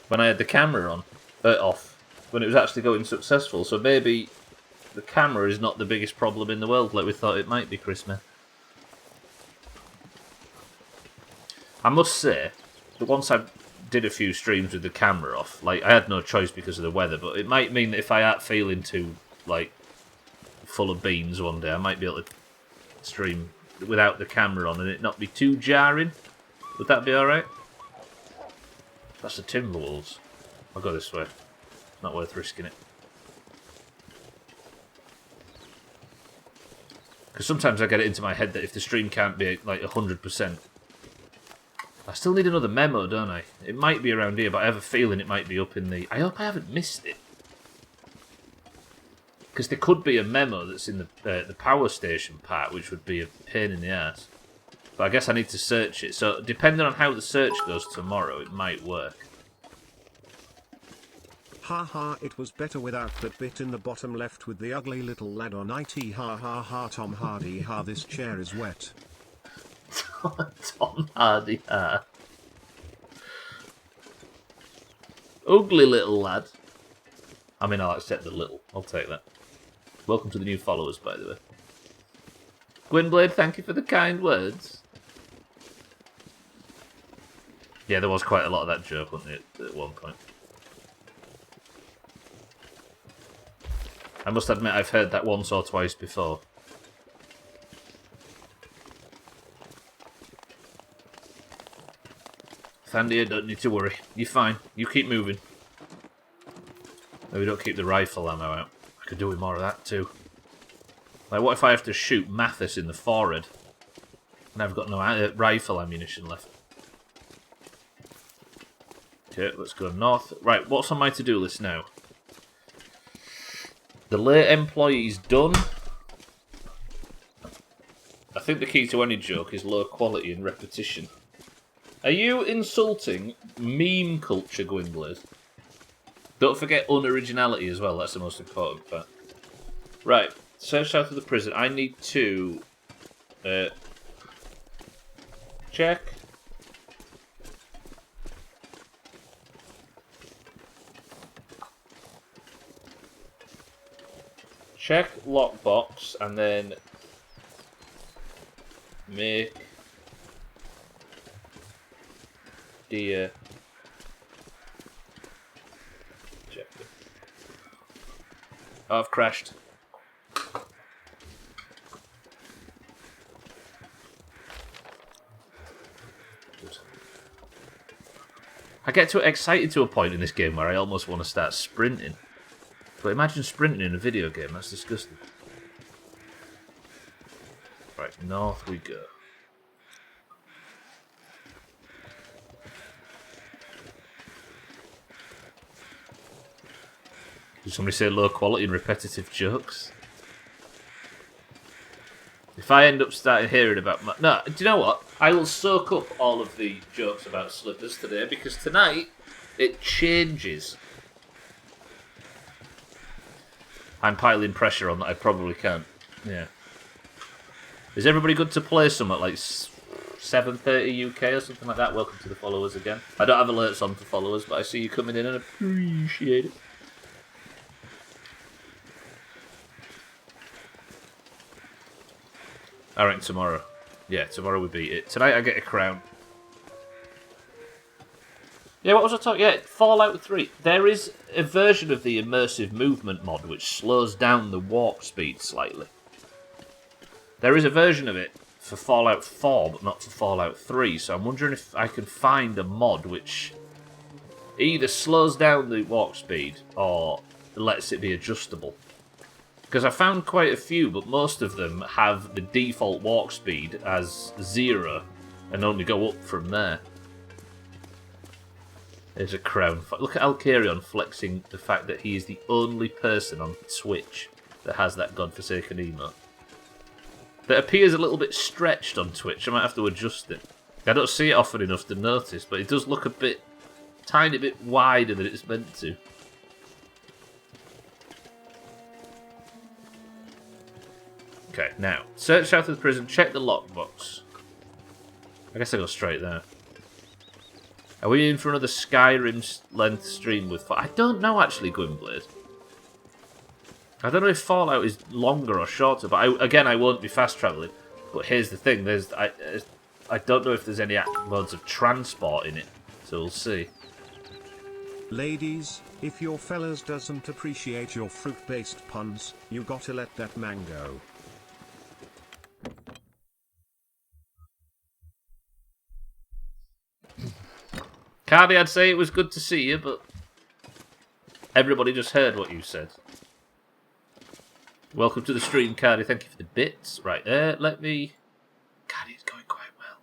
had the camera on, off, when it was actually going successful. So maybe the camera is not the biggest problem in the world like we thought it might be, Christmas. I must say that once I did a few streams with the camera off, like, I had no choice because of the weather, but it might mean that if I aren't feeling too, like, full of beans one day, I might be able to stream without the camera on and it not be too jarring. Would that be alright? That's the Timberwolves. I'll go this way. Not worth risking it. Because sometimes I get it into my head that if the stream can't be like 100%, I still need another memo, don't I? It might be around here, but I have a feeling it might be up in the... I hope I haven't missed it. Because there could be a memo that's in the power station part, which would be a pain in the ass. But I guess I need to search it. So depending on how the search goes tomorrow, it might work. Haha, it was better without that bit in the bottom left with the ugly little lad on IT. Ha ha ha, Tom Hardy. Ha, this chair is wet. Tom Hardy, ha. Ugly little lad. I mean, I'll accept the little. I'll take that. Welcome to the new followers, by the way. Gwynblade, thank you for the kind words. Yeah, there was quite a lot of that joke, wasn't it, at one point. I must admit I've heard that once or twice before. Thandia, don't need to worry. You're fine. You keep moving. Maybe don't keep the rifle ammo out. I could do with more of that too. Like, what if I have to shoot Mathis in the forehead and I've got no rifle ammunition left? Okay, let's go north. Right, what's on my to-do list now? The late employee's done. I think the key to any joke is low quality and repetition. Are you insulting meme culture, Gwynblade? Don't forget unoriginality as well, that's the most important part. Right, search south of the prison. I need to... check. Check lockbox and then make deer check it. Oh, I've crashed. Good. I get too excited to a point in this game where I almost want to start sprinting. But imagine sprinting in a video game, that's disgusting. Right, north we go. Did somebody say low quality and repetitive jokes? If I end up starting hearing about my... No, do you know what? I will soak up all of the jokes about slippers today, because tonight it changes. I'm piling pressure on that I probably can't. Yeah. Is everybody good to play some at like 7:30 UK or something like that? Welcome to the followers again. I don't have alerts on for followers, but I see you coming in and appreciate it. I reckon tomorrow. Yeah, tomorrow we beat it. Tonight I get a crown. Yeah, what was I talking? Yeah, Fallout 3. There is a version of the immersive movement mod which slows down the walk speed slightly. There is a version of it for Fallout 4, but not for Fallout 3, so I'm wondering if I can find a mod which either slows down the walk speed or lets it be adjustable. Because I found quite a few, but most of them have the default walk speed as 0 and only go up from there. There's a crown. Look at Alcarion flexing the fact that he is the only person on Twitch that has that godforsaken emote. That appears a little bit stretched on Twitch. I might have to adjust it. I don't see it often enough to notice, but it does look a bit, tiny bit wider than it's meant to. Okay, now, search south of the prison, check the lockbox. I guess I go straight there. Are we in for another Skyrim length stream with I don't know actually, Gwynblade. I don't know if Fallout is longer or shorter, but I won't be fast travelling. But here's the thing, I don't know if there's any modes of transport in it, so we'll see. Ladies, if your fellas doesn't appreciate your fruit-based puns, you gotta let that man go. Cardi, I'd say it was good to see you, but everybody just heard what you said. Welcome to the stream, Cardi. Thank you for the bits. Right, let me... Cardi, it's going quite well.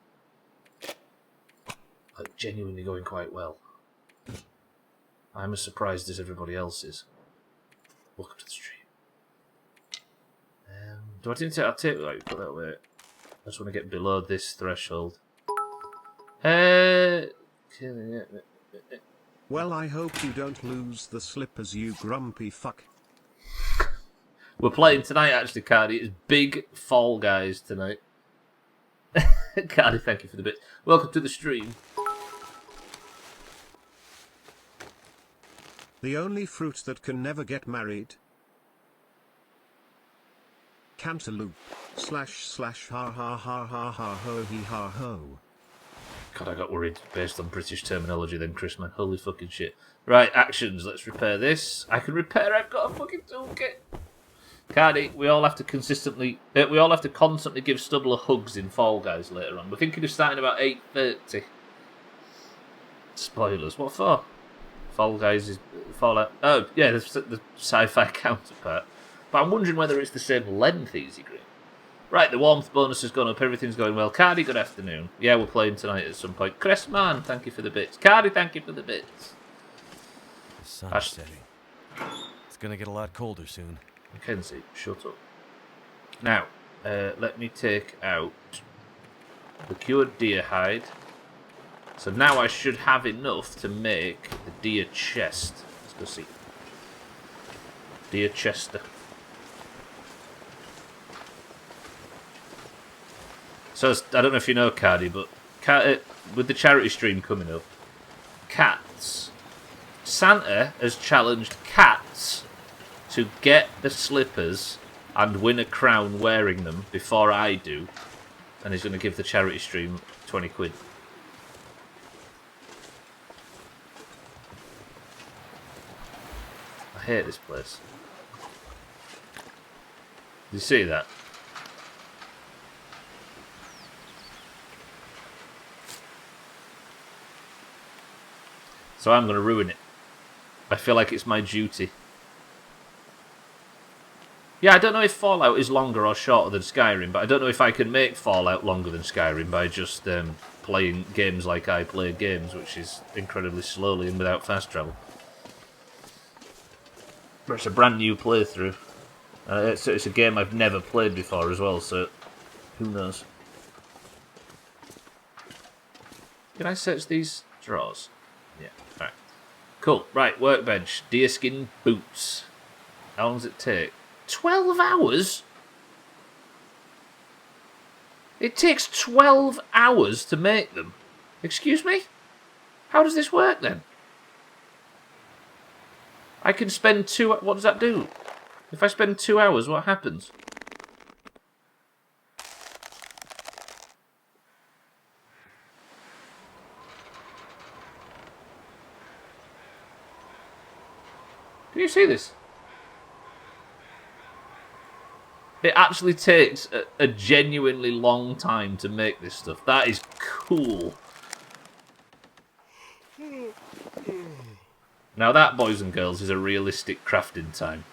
Like, genuinely going quite well. I'm as surprised as everybody else is. Welcome to the stream. Do I think I'll take like put that way? I just want to get below this threshold. Well, I hope you don't lose the slippers, you grumpy fuck. We're playing tonight, actually, Cardi. It's big Fall Guys tonight. Cardi, thank you for the bit. Welcome to the stream. The only fruit that can never get married. Cantaloupe. / ha ha ha ha ha ho he ha ho. God, I got worried based on British terminology then, Chris, man. Holy fucking shit. Right, actions. Let's repair this. I can repair. I've got a fucking toolkit. Cardi, we all have to constantly give Stubbler hugs in Fall Guys later on. We're thinking of starting about 8:30. Spoilers. What for? Fall Guys is Fallout. Oh, yeah, the sci-fi counterpart. But I'm wondering whether it's the same length, Easy Green. Right, the warmth bonus has gone up. Everything's going well. Cardi, good afternoon. Yeah, we're playing tonight at some point. Cressman, thank you for the bits. Cardi, thank you for the bits. The sun's setting. It's gonna get a lot colder soon. Mackenzie, shut up. Now, let me take out the cured deer hide. So now I should have enough to make the deer chest. Let's go see. Deer chester. So, I don't know if you know, Cardi, but with the charity stream coming up, cats. Santa has challenged cats to get the slippers and win a crown wearing them before I do. And he's going to give the charity stream 20 quid. I hate this place. Did you see that? So I'm going to ruin it. I feel like it's my duty. Yeah, I don't know if Fallout is longer or shorter than Skyrim, but I don't know if I can make Fallout longer than Skyrim by just playing games like I play games, which is incredibly slowly and without fast travel. But it's a brand new playthrough. It's a game I've never played before as well, so who knows. Can I search these drawers? Yeah, alright. Cool, right, workbench. Deerskin boots. How long does it take? 12 hours? It takes 12 hours to make them. Excuse me? How does this work then? I can spend 2... What does that do? If I spend 2 hours, what happens? Can you see this? It actually takes a genuinely long time to make this stuff. That is cool. Now that, boys and girls, is a realistic crafting time.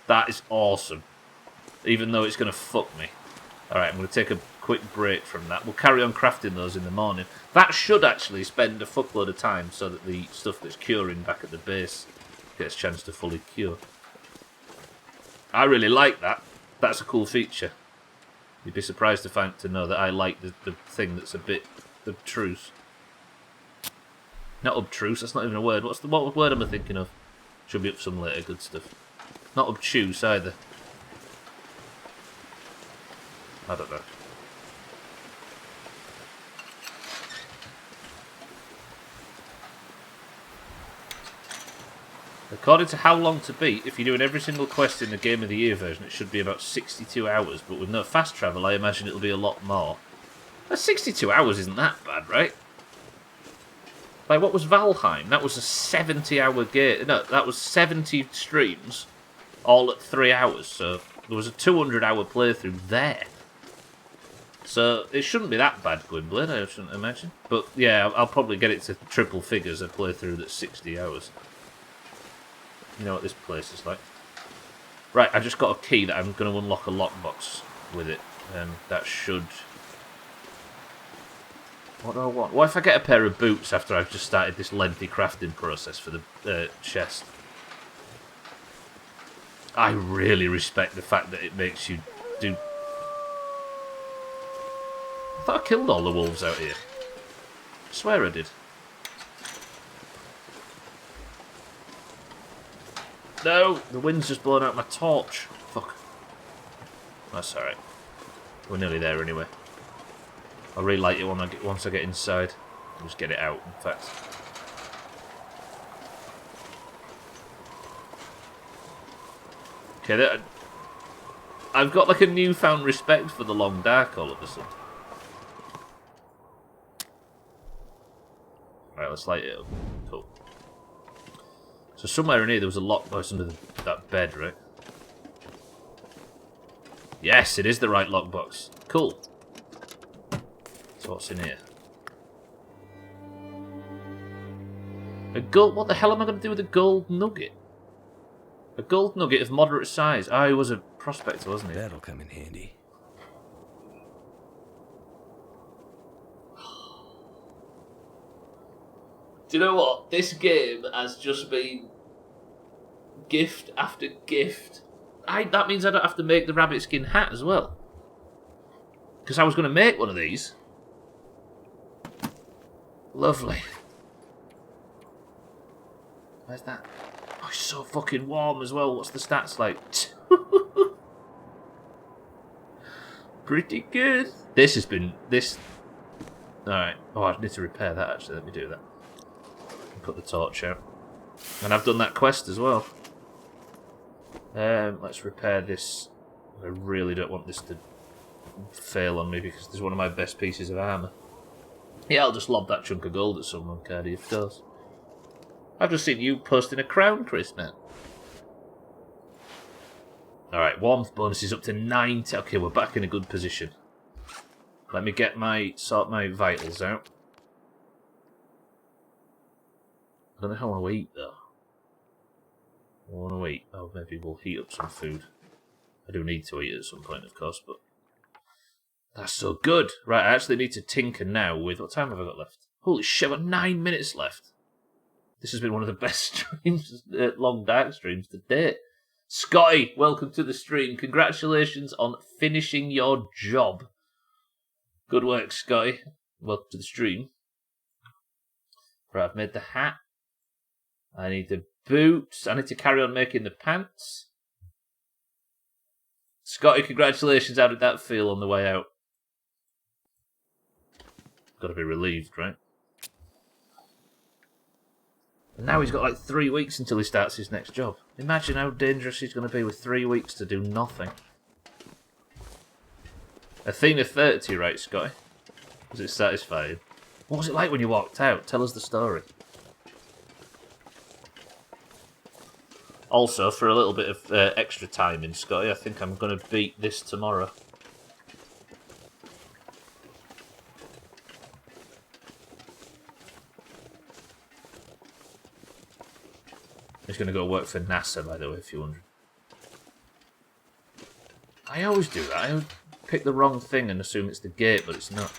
That is awesome. Even though it's going to fuck me. Alright, I'm going to take a quick break from that. We'll carry on crafting those in the morning. That should actually spend a fuckload of time so that the stuff that's curing back at the base gets a chance to fully cure. I really like that. That's a cool feature. You'd be surprised to know that I like the thing that's a bit obtruse. Not obtruse, that's not even a word. What word am I thinking of? Should be up some later, good stuff. Not obtuse either. I don't know. According to How Long to Beat, if you're doing every single quest in the Game of the Year version, it should be about 62 hours, but with no fast travel, I imagine it'll be a lot more. 62 hours isn't that bad, right? Like, what was Valheim? That was a 70-hour game. No, that was 70 streams, all at 3 hours, so there was a 200-hour playthrough there. So it shouldn't be that bad, Gwynblade, I shouldn't imagine. But yeah, I'll probably get it to triple figures a playthrough that's 60 hours. You know what this place is like. Right, I just got a key that I'm going to unlock a lockbox with it. That should... What do I want? What if I get a pair of boots after I've just started this lengthy crafting process for the chest? I really respect the fact that it makes you do... I thought I killed all the wolves out here. I swear I did. No! The wind's just blown out my torch. Fuck. That's alright. We're nearly there anyway. I'll relight it once I get inside. I'll just get it out, in fact. Okay, I've got like a newfound respect for the long dark all of a sudden. Right, let's light it up. Cool. So somewhere in here there was a lockbox under that bed, right? Yes, it is the right lockbox. Cool. So what's in here? A gold... What the hell am I going to do with a gold nugget? A gold nugget of moderate size. Ah, he was a prospector, wasn't he? That'll come in handy. Do you know what? This game has just been gift after gift. That means I don't have to make the rabbit skin hat as well. Because I was going to make one of these. Lovely. Where's that? Oh, it's so fucking warm as well. What's the stats like? Pretty good. This has been... Alright. Oh, I need to repair that actually. Let me do that. Put the torch out. And I've done that quest as well. Let's repair this. I really don't want this to fail on me because this is one of my best pieces of armour. Yeah, I'll just lob that chunk of gold at someone, Cardi, of course. I've just seen you posting a crown, Chris, man. Alright, warmth bonus is up to 90. Okay, we're back in a good position. Let me sort my vitals out. I don't know how I want to eat, though. I want to eat. Oh, maybe we'll heat up some food. I do need to eat at some point, of course, but... That's so good! Right, I actually need to tinker now with... What time have I got left? Holy shit, I've got 9 minutes left! This has been one of the best streams, long dark streams to date. Scotty, welcome to the stream. Congratulations on finishing your job. Good work, Scotty. Welcome to the stream. Right, I've made the hat. I need the boots. I need to carry on making the pants. Scotty, congratulations. How did that feel on the way out? Got to be relieved, right? And now he's got like 3 weeks until he starts his next job. Imagine how dangerous he's going to be with 3 weeks to do nothing. Athena 30, right, Scotty? Was it satisfying? What was it like when you walked out? Tell us the story. Also, for a little bit of extra time in Scotty, I think I'm going to beat this tomorrow. He's going to go work for NASA, by the way, if you're wondering. I always do that. I always pick the wrong thing and assume it's the gate, but it's not.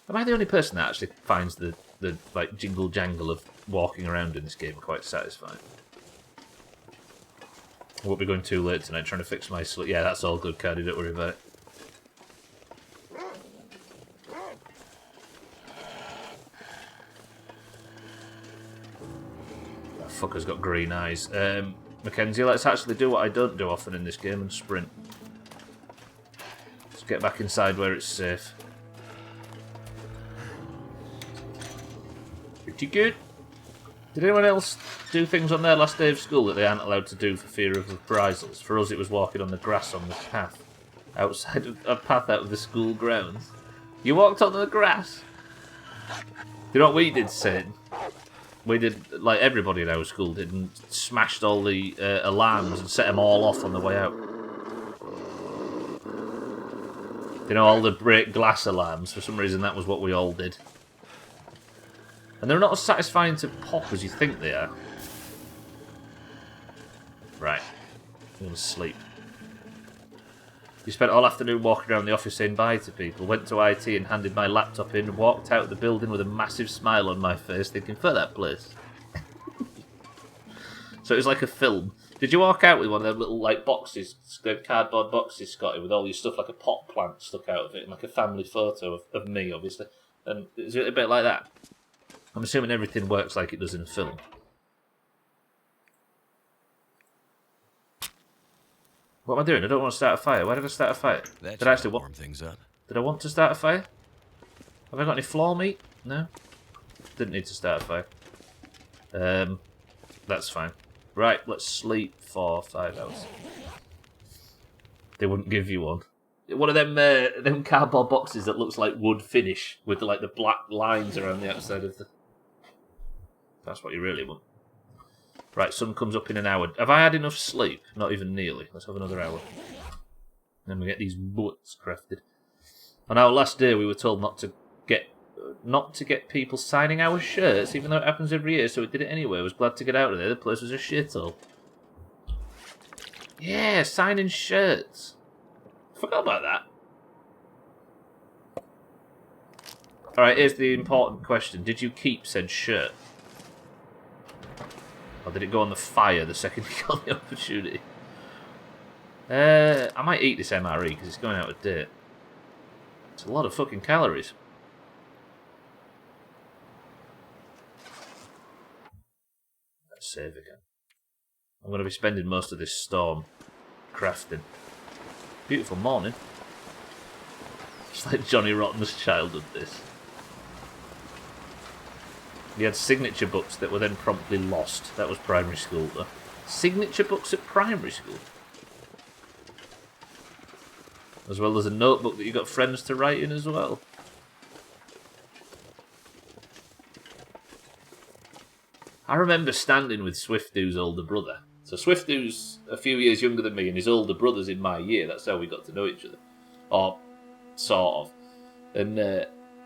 Am I the only person that actually finds the like jingle jangle of walking around in this game quite satisfying? I won't be going too late tonight trying to fix my sleep. Yeah, that's all good, Cardi, don't worry about it. That fucker's got green eyes. Mackenzie, let's actually do what I don't do often in this game and sprint. Let's get back inside where it's safe. Pretty good. Did anyone else do things on their last day of school that they aren't allowed to do for fear of reprisals? For us, it was walking on the grass on the path. Outside of a path out of the school grounds. You walked on the grass? You know what we did, Sid? We did, like everybody in our school did, and smashed all the alarms and set them all off on the way out. You know, all the break glass alarms. For some reason, that was what we all did. And they're not as satisfying to pop as you think they are. Right. I'm going to sleep. You spent all afternoon walking around the office saying bye to people, went to IT and handed my laptop in, and walked out of the building with a massive smile on my face, thinking, for that place. So it was like a film. Did you walk out with one of them little like boxes, cardboard boxes, Scotty, with all your stuff, like a pot plant stuck out of it, and like a family photo of me, obviously? And is it a bit like that? I'm assuming everything works like it does in a film. What am I doing? I don't want to start a fire. Why did I start a fire? Did I actually warm things up. Did I want to start a fire? Have I got any floor meat? No. Didn't need to start a fire. That's fine. Right, let's sleep for 5 hours. They wouldn't give you one. One of them cardboard boxes that looks like wood finish with like the black lines around the outside of the. That's what you really want. Right, sun comes up in an hour. Have I had enough sleep? Not even nearly. Let's have another hour. Then we get these butts crafted. On our last day, we were told not to get people signing our shirts, even though it happens every year. So we did it anyway. I was glad to get out of there. The place was a shithole. Yeah, signing shirts. Forgot about that. Alright, here's the important question. Did you keep said shirt? Or did it go on the fire the second you got the opportunity? I might eat this MRE because it's going out of date. It's a lot of fucking calories. Let's save again. I'm going to be spending most of this storm crafting. Beautiful morning. It's like Johnny Rotten's childhood, this. He had signature books that were then promptly lost. That was primary school, though. Signature books at primary school? As well as a notebook that you got friends to write in as well. I remember standing with Swiftu's older brother. So Swiftu's a few years younger than me, and his older brother's in my year. That's how we got to know each other. Or, sort of. And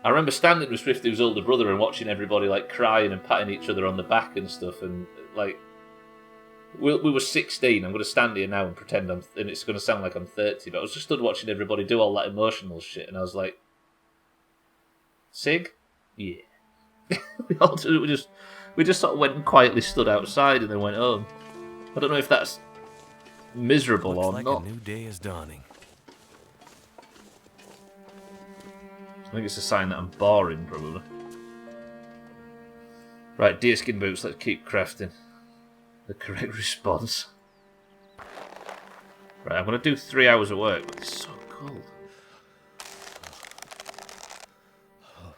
I remember standing with Swiftu's older brother and watching everybody like crying and patting each other on the back and stuff. And like, we were 16. I'm going to stand here now and pretend and it's going to sound like I'm 30. But I was just stood watching everybody do all that emotional shit, and I was like, Sig? Yeah. we just sort of went and quietly stood outside and then went home. I don't know if that's miserable Looks or like not. A new day is dawning. I think it's a sign that I'm boring, probably. Right, deerskin boots, let's keep crafting. The correct response. Right, I'm going to do 3 hours of work, but it's so cold.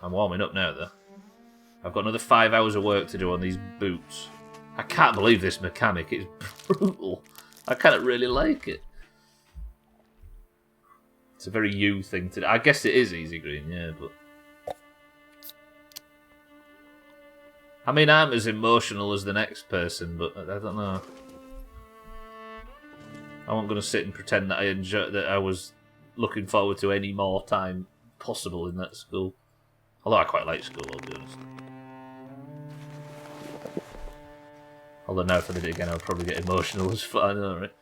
I'm warming up now, though. I've got another 5 hours of work to do on these boots. I can't believe this mechanic. It's brutal. I kind of really like it. It's a very you thing to do. I guess it is easy green, yeah, but... I mean, I'm as emotional as the next person, but I don't know. I wasn't going to sit and pretend that I was looking forward to any more time possible in that school. Although I quite like school, I'll be honest. Although now if I did it again, I would probably get emotional as fuck. I know, right?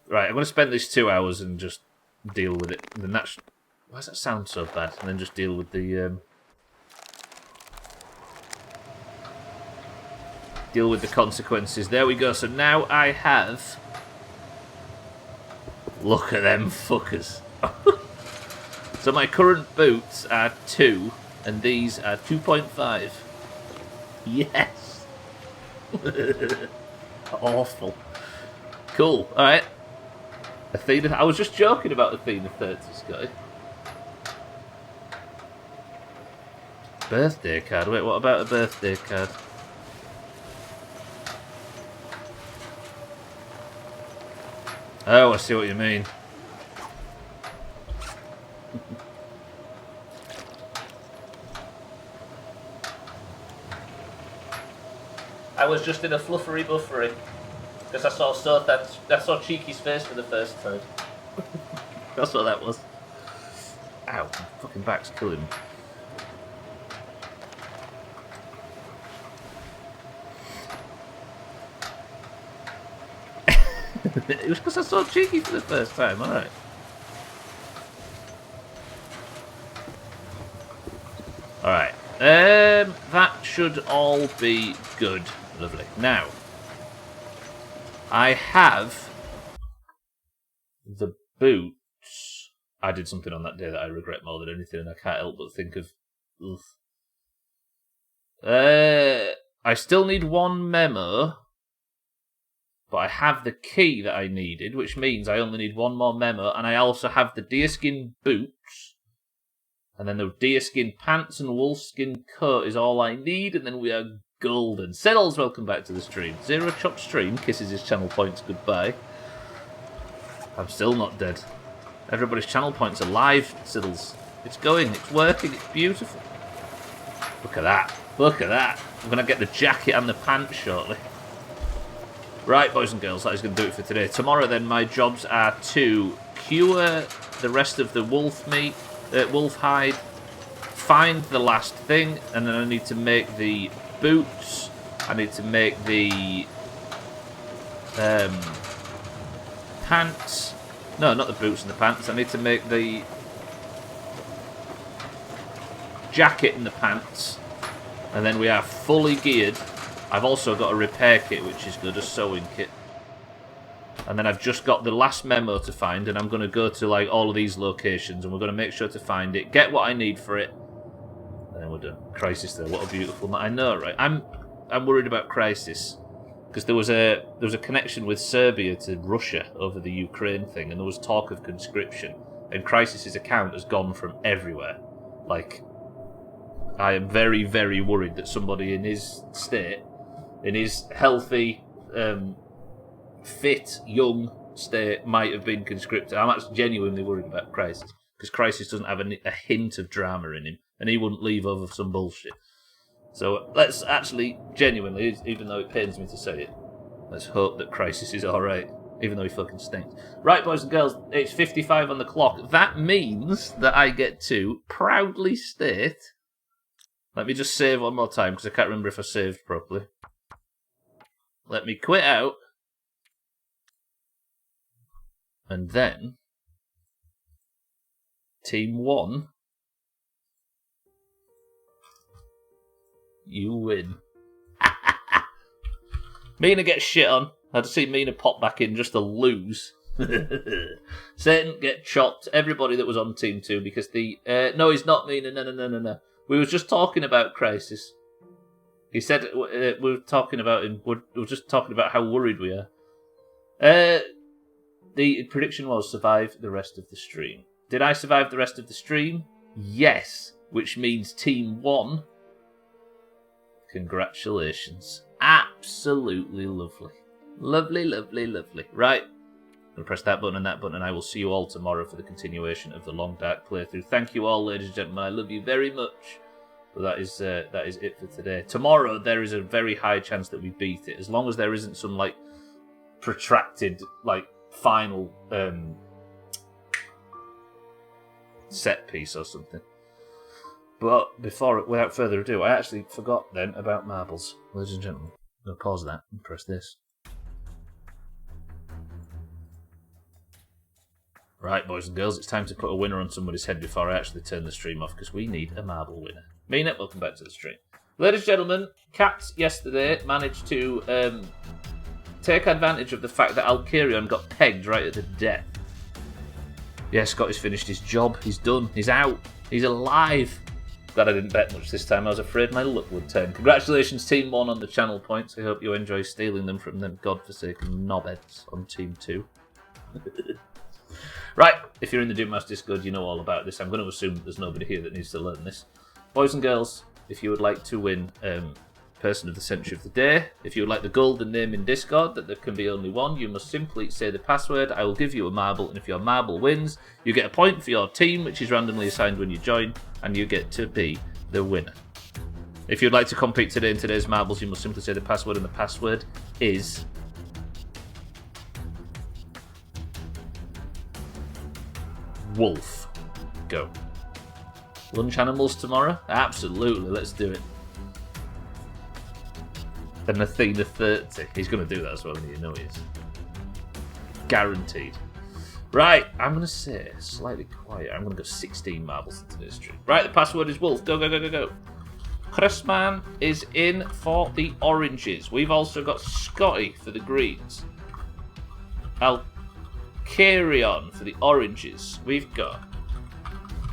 Right, I'm going to spend these 2 hours and just deal with it. And then that's... Why does that sound so bad? And then just deal with the... Deal with the consequences. There we go. So now I have... Look at them fuckers. So my current boots are 2, and these are 2.5. Yes! Awful. Cool. Alright. Athena... I was just joking about Athena 30, Scotty. Birthday card. Wait, what about a birthday card? Oh, I see what you mean. I was just in a fluffery buffery because I saw Cheeky's face for the first time. That's what that was. Ow, my fucking back's killing me. It was because I saw Cheeky for the first time, alright. Alright. That should all be good. Lovely. Now, I have the boots. I did something on that day that I regret more than anything, and I can't help but think of... I still need one memo. But I have the key that I needed, which means I only need one more memo, and I also have the deerskin boots, and then the deerskin pants and wolfskin coat is all I need, and then we are golden. Settles, welcome back to the stream. Zero Chop Stream kisses his channel points goodbye. I'm still not dead. Everybody's channel points are live, Siddles. It's going, it's working, it's beautiful. Look at that, look at that. I'm going to get the jacket and the pants shortly. Right, boys and girls, that is going to do it for today. Tomorrow, then, my jobs are to cure the rest of the wolf hide, find the last thing, and then I need to make the boots. I need to make the pants. No, not the boots and the pants. I need to make the jacket and the pants, and then we are fully geared. I've also got a repair kit, which is good, a sewing kit. And then I've just got the last memo to find, and I'm going to go to like all of these locations, and we're going to make sure to find it, get what I need for it, and then we're done. Crisis there, what a beautiful man. I know, right? I'm worried about Crisis, because there was a connection with Serbia to Russia over the Ukraine thing, and there was talk of conscription, and Crisis's account has gone from everywhere. Like, I am very, very worried that somebody in his state, in his healthy, fit, young state, might have been conscripted. I'm actually genuinely worried about Crisis, because Crisis doesn't have a hint of drama in him, and he wouldn't leave over some bullshit. So let's actually, genuinely, even though it pains me to say it, let's hope that Crisis is alright, even though he fucking stinks. Right, boys and girls, it's 55 on the clock. That means that I get to proudly state... Let me just save one more time, because I can't remember if I saved properly. Let me quit out. And then... Team 1. You win. Mina gets shit on. I had to see Mina pop back in just to lose. Satan, get chopped. Everybody that was on Team 2, because the... no, he's not Mina. No. We were just talking about Crisis. He said we were talking about him. We were just talking about how worried we are. The prediction was survive the rest of the stream. Did I survive the rest of the stream? Yes, which means Team 1. Congratulations. Absolutely lovely. Lovely, lovely, lovely. Right. I'm going to press that button and that button, and I will see you all tomorrow for the continuation of the Long Dark playthrough. Thank you all, ladies and gentlemen. I love you very much. But that is it for today. Tomorrow, there is a very high chance that we beat it, as long as there isn't some, like, protracted, like, final set piece or something. But without further ado, I actually forgot then about marbles. Ladies and gentlemen, I'm going to pause that and press this. Right, boys and girls, it's time to put a winner on somebody's head before I actually turn the stream off, because we need a marble winner. Mina, welcome back to the stream. Ladies and gentlemen, Cats yesterday managed to take advantage of the fact that Alkirion got pegged right at the death. Yeah, Scotty's finished his job. He's done. He's out. He's alive. Glad I didn't bet much this time. I was afraid my luck would turn. Congratulations, Team 1, on the channel points. I hope you enjoy stealing them from them godforsaken knobheads on Team 2. Right, if you're in the Doomhaus Discord, you know all about this. I'm going to assume that there's nobody here that needs to learn this. Boys and girls, if you would like to win Person of the Century of the Day, if you would like the golden name in Discord, that there can be only one, you must simply say the password. I will give you a marble, and if your marble wins, you get a point for your team, which is randomly assigned when you join, and you get to be the winner. If you'd like to compete today in today's marbles, you must simply say the password, and the password is... Wolf. Go. Lunch animals tomorrow? Absolutely, let's do it. And Athena 30. He's going to do that as well, you know he is. Guaranteed. Right, I'm going to say slightly quiet. I'm going to go 16 marbles into this stream. Right, the password is Wolf. Go, go, go, go, go. Chrisman is in for the oranges. We've also got Scotty for the greens. Alkirion for the oranges. We've got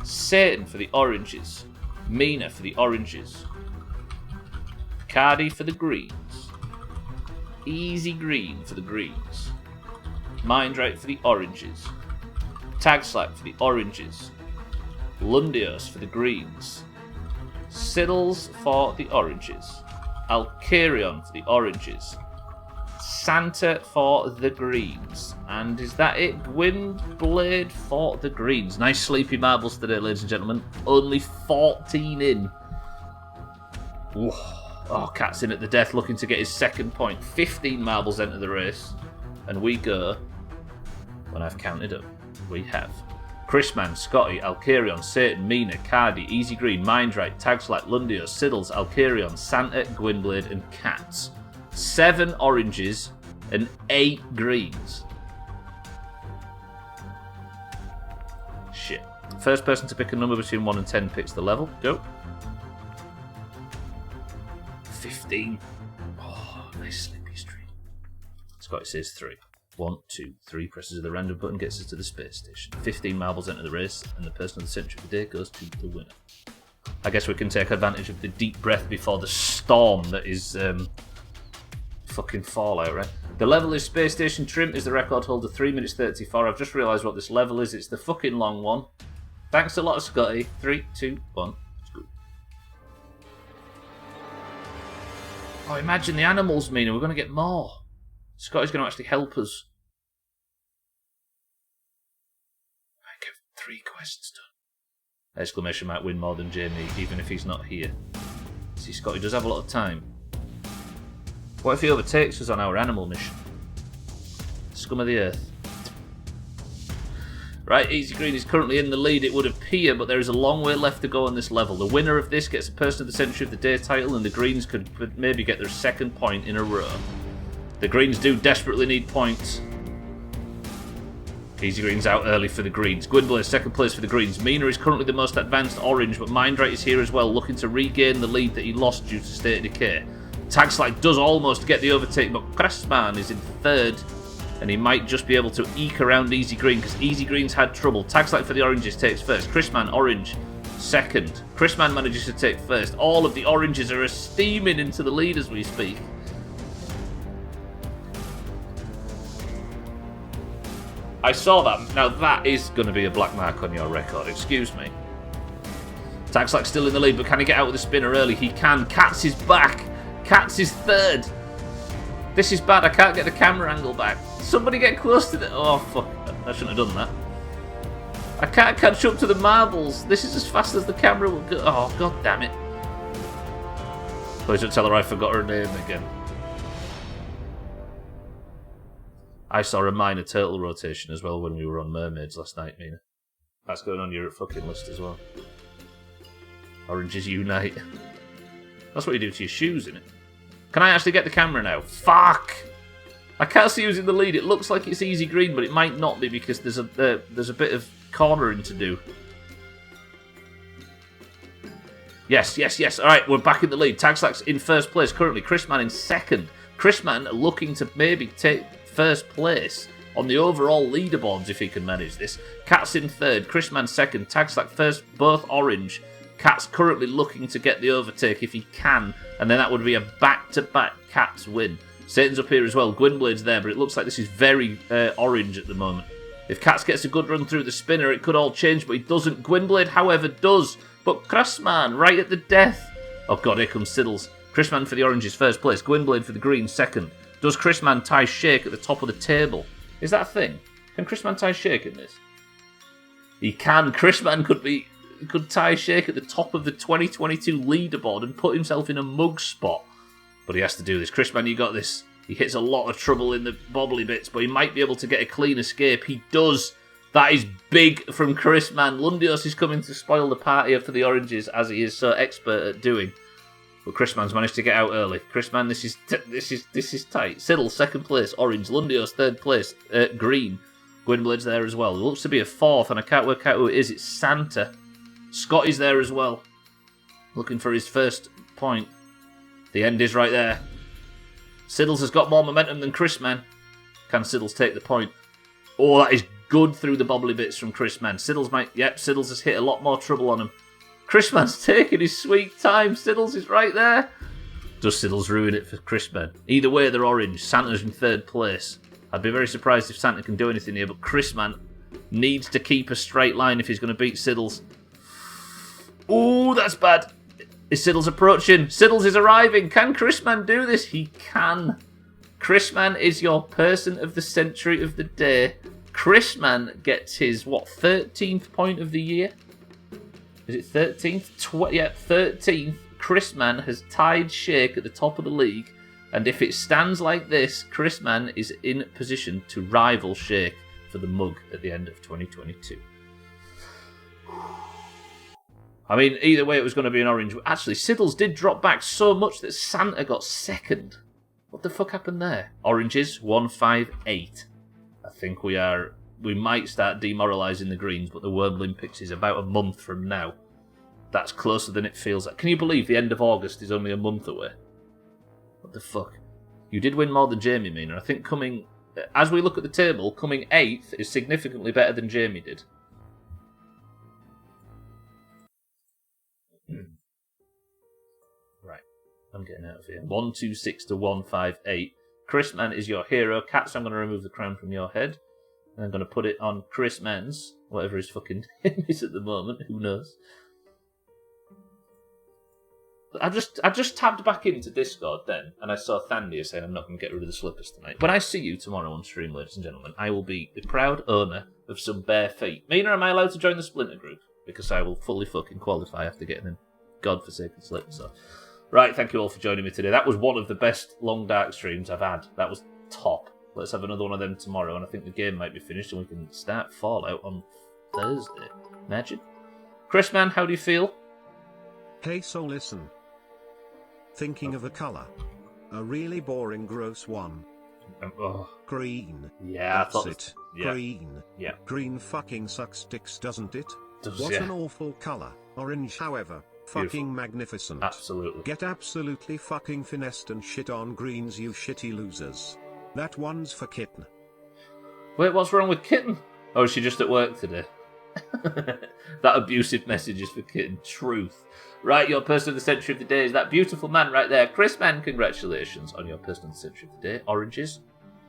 Satan for the oranges. Mina for the oranges. Cardi for the greens. Easy Green for the greens. Mindright for the oranges. Tagslack for the oranges. Lundios for the greens. Siddles for the oranges. Alkirion for the oranges. Santa for the greens. And is that it? Gwynblade for the greens. Nice sleepy marbles today, ladies and gentlemen. Only 14 in. Ooh. Oh, Cat's in at the death, looking to get his second point. 15 marbles enter the race. And we go, when I've counted up, we have Chrisman, Scotty, Alkirion, Satan, Mina, Cardi, Easy Green, Mindright, Tagslack, Lundio, Siddles, Alkirion, Santa, Gwynblade, and Cats. 7 oranges and 8 greens. Shit. First person to pick a number between 1 and 10 picks the level. Go. 15. Oh, nice sleepy stream. Scotty says 3. 1, 2, 3 presses of the random button gets us to the space station. 15 marbles enter the race, and the person of the century of the day goes to the winner. I guess we can take advantage of the deep breath before the storm that is fucking Fallout, right? The level is Space Station Trim is the record holder, 3 minutes 34. I've just realised what this level is. It's the fucking long one. Thanks a lot, Scotty. 3, 2, 1. Oh, imagine the animals, Mina. We're going to get more. Scotty's going to actually help us. I get 3 quests done. Exclamation might win more than Jamie, even if he's not here. See, Scotty does have a lot of time. What if he overtakes us on our animal mission? Scum of the earth. Right, Easy Green is currently in the lead, it would appear, but there is a long way left to go on this level. The winner of this gets a Person of the Century of the Day title, and the Greens could maybe get their second point in a row. The Greens do desperately need points. Easy Green's out early for the Greens. Gwynblade second place for the Greens. Mina is currently the most advanced orange, but Mindright is here as well, looking to regain the lead that he lost due to State of Decay. Tagslack does almost get the overtake, but Crestman is in third, and he might just be able to eke around Easy Green, because Easy Green's had trouble. Tagslack for the oranges takes first. Chrisman, orange, second. Chrisman manages to take first. All of the oranges are steaming into the lead as we I saw that. Now that is going to be a black mark on your record. Excuse me. Taxlack's still in the lead, but can he get out with the spinner early? He can. Katz is back. Katz is third. This is bad. I can't get the camera angle back. Somebody get close to the... Oh, fuck. I shouldn't have done that. I can't catch up to the marbles. This is as fast as the camera will go. Oh, god damn it. Please don't tell her I forgot her name again. I saw a minor turtle rotation as well when we were on Mermaids last night, Mina. That's going on your fucking list as well. Oranges unite. That's what you do to your shoes, innit? Can I actually get the camera now? Fuck! I can't see who's in the lead. It looks like it's easy green, but it might not be because there's a bit of cornering to do. Yes. Alright, we're back in the lead. Tagslack's in first place currently. Chrisman in second. Chrisman looking to maybe take first place on the overall leaderboards if he can manage this. Kat's in third. Chrisman second. Tagslack first. Both orange. Kat's currently looking to get the overtake if he can. And then that would be a back-to-back Kat's win. Satan's up here as well. Gwynblade's there, but it looks like this is very orange at the moment. If Katz gets a good run through the spinner, it could all change, but he doesn't. Gwynblade, however, does. But Chrisman, right at the death. Oh, God, here comes Siddles. Chrisman for the oranges, first place. Gwynblade for the green, second. Does Chrisman tie Shake at the top of the table? Is that a thing? Can Chrisman tie Shake in this? He can. Chrisman could tie Shake at the top of the 2022 leaderboard and put himself in a mug spot. But he has to do this. Chrisman, you got this. He hits a lot of trouble in the bobbly bits, but he might be able to get a clean escape. He does. That is big from Chrisman. Lundios is coming to spoil the party for the oranges, as he is so expert at doing. But Chrisman's managed to get out early. Chrisman, this is tight. Siddle, second place. Orange. Lundios, third place. Green. Gwynblade's there as well. It looks to be a fourth, and I can't work out who it is. It's Santa. Scotty's there as well. Looking for his first point. The end is right there. Siddles has got more momentum than Chrisman. Can Siddles take the point? Oh, that is good through the bobbly bits from Chrisman. Siddles might... Yep, Siddles has hit a lot more trouble on him. Chrisman's taking his sweet time. Siddles is right there. Does Siddles ruin it for Chrisman? Either way, they're orange. Santa's in third place. I'd be very surprised if Santa can do anything here, but Chrisman needs to keep a straight line if he's going to beat Siddles. Ooh, that's bad. Is Siddles approaching? Siddles is arriving. Can Chrisman do this? He can. Chrisman is your person of the century of the day. Chrisman gets his, 13th point of the year? Is it 13th? Yeah, 13th. Chrisman has tied Shake at the top of the league. And if it stands like this, Chrisman is in position to rival Shake for the mug at the end of 2022. I mean, either way, it was going to be an orange. Actually, Siddles did drop back so much that Santa got second. What the fuck happened there? Oranges, 158. I think we might start demoralising the greens, but the Worm Olympics is about a month from now. That's closer than it feels like. Can you believe the end of August is only a month away? What the fuck? You did win more than Jamie, Mina. I think as we look at the table, coming 8th is significantly better than Jamie did. Right, I'm getting out of here. 126 to 158. Chrisman is your hero. Katz, I'm going to remove the crown from your head. And I'm going to put it on Chrisman's, whatever his fucking name is at the moment. Who knows? I just tabbed back into Discord then, and I saw Thandia saying I'm not going to get rid of the slippers tonight. When I see you tomorrow on stream, ladies and gentlemen, I will be the proud owner of some bare feet. Mina, am I allowed to join the Splinter group? Because I will fully fucking qualify after getting them godforsaken slippers. So, right, thank you all for joining me today. That was one of the best long dark streams I've had. That was top. Let's have another one of them tomorrow, and I think the game might be finished, and we can start Fallout on Thursday. Imagine. Chrisman, how do you feel? Hey, so listen. Thinking of a colour. A really boring, gross one. Green. Yeah, that's it. Yeah. Green. Yeah. Green fucking sucks dicks, doesn't it? Does, An awful colour. Orange, however, fucking Beautiful. magnificent. Absolutely. Get absolutely fucking finessed and shit on greens, you shitty losers. That one's for Kitten. Wait, what's wrong with Kitten? Oh, is she just at work today? That abusive message is for Kitten. Truth. Right, your person of the century of the day is that beautiful man right there. Chrisman, congratulations on your person of the century of the day. Oranges.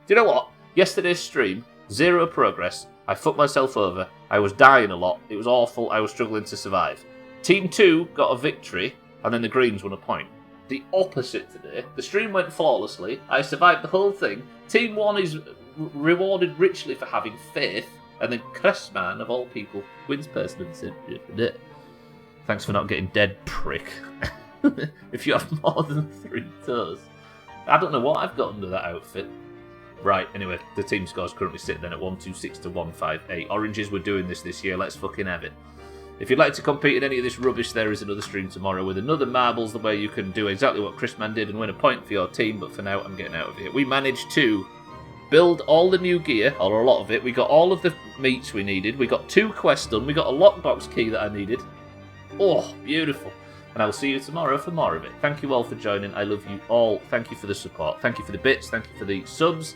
Do you know what? Yesterday's stream, Zero progress. I fucked myself over. I was dying a lot. It was awful. I was struggling to survive. Team 2 got a victory, and then the Greens won a point. The opposite today. The stream went flawlessly. I survived the whole thing. Team 1 is rewarded richly for having faith, and then Chessman, of all people, wins person of the day. Thanks for not getting dead, prick. If you have more than 3 toes. I don't know what I've got under that outfit. Right, anyway, the team score's currently sitting then at 126 to 158. Oranges, we're doing this year. Let's fucking have it. If you'd like to compete in any of this rubbish, there is another stream tomorrow with another marbles, the way you can do exactly what Chrisman did and win a point for your team, but for now, I'm getting out of here. We managed to build all the new gear, or a lot of it. We got all of the meats we needed. We got 2 quests done. We got a lockbox key that I needed. Oh, beautiful. And I will see you tomorrow for more of it. Thank you all for joining. I love you all. Thank you for the support. Thank you for the bits. Thank you for the subs.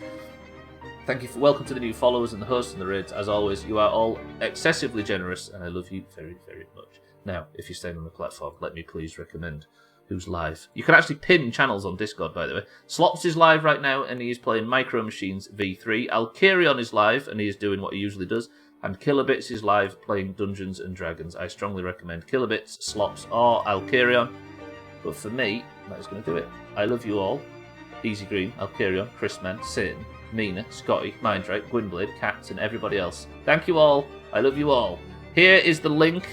Thank you for welcome to the new followers and the hosts and the raids. As always, you are all excessively generous, and I love you very, very much. Now, if you're staying on the platform, let me please recommend who's live. You can actually pin channels on Discord, by the way. Slops is live right now, and he is playing Micro Machines V3. Alkarion is live, and he is doing what he usually does. And Kilobits is live, playing Dungeons and Dragons. I strongly recommend Kilobits, Slops, or Alkarion. But for me, that is going to do it. I love you all. Easy Green, Alkarion, Chrisman, Satan, Mina, Scotty, Mindrake, Gwynblade, Cats, and everybody else. Thank you all. I love you all. Here is the link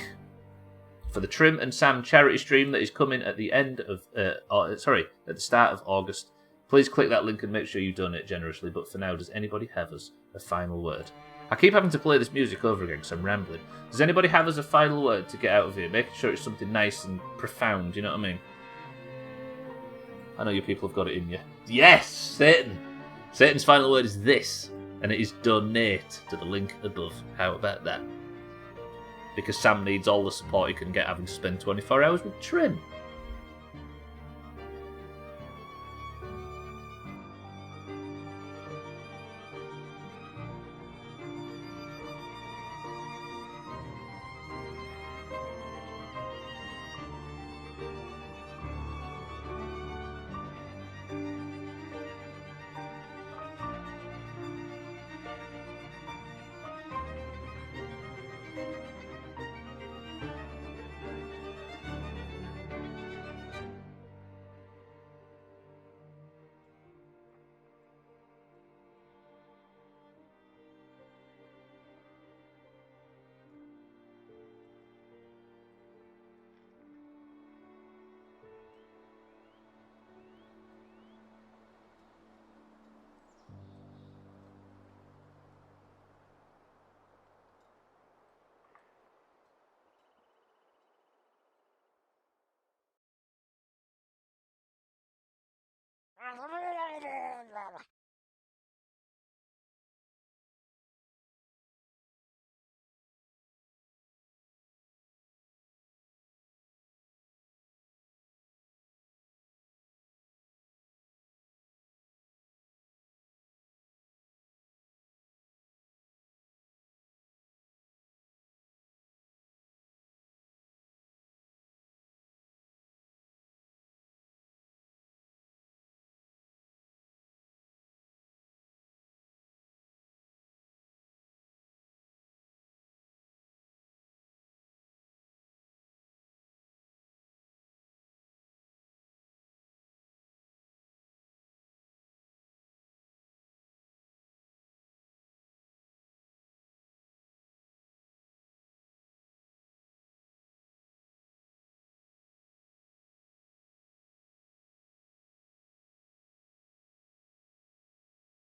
for the Trim and Sam charity stream that is coming at the end of, at the start of August. Please click that link and make sure you donate generously. But for now, does anybody have us a final word? I keep having to play this music over again because I'm rambling. Does anybody have us a final word to get out of here? Making sure it's something nice and profound, you know what I mean? I know you people have got it in you. Yes, Satan! Satan's final word is this, and it is donate to the link above. How about that? Because Sam needs all the support he can get having to spend 24 hours with Trim.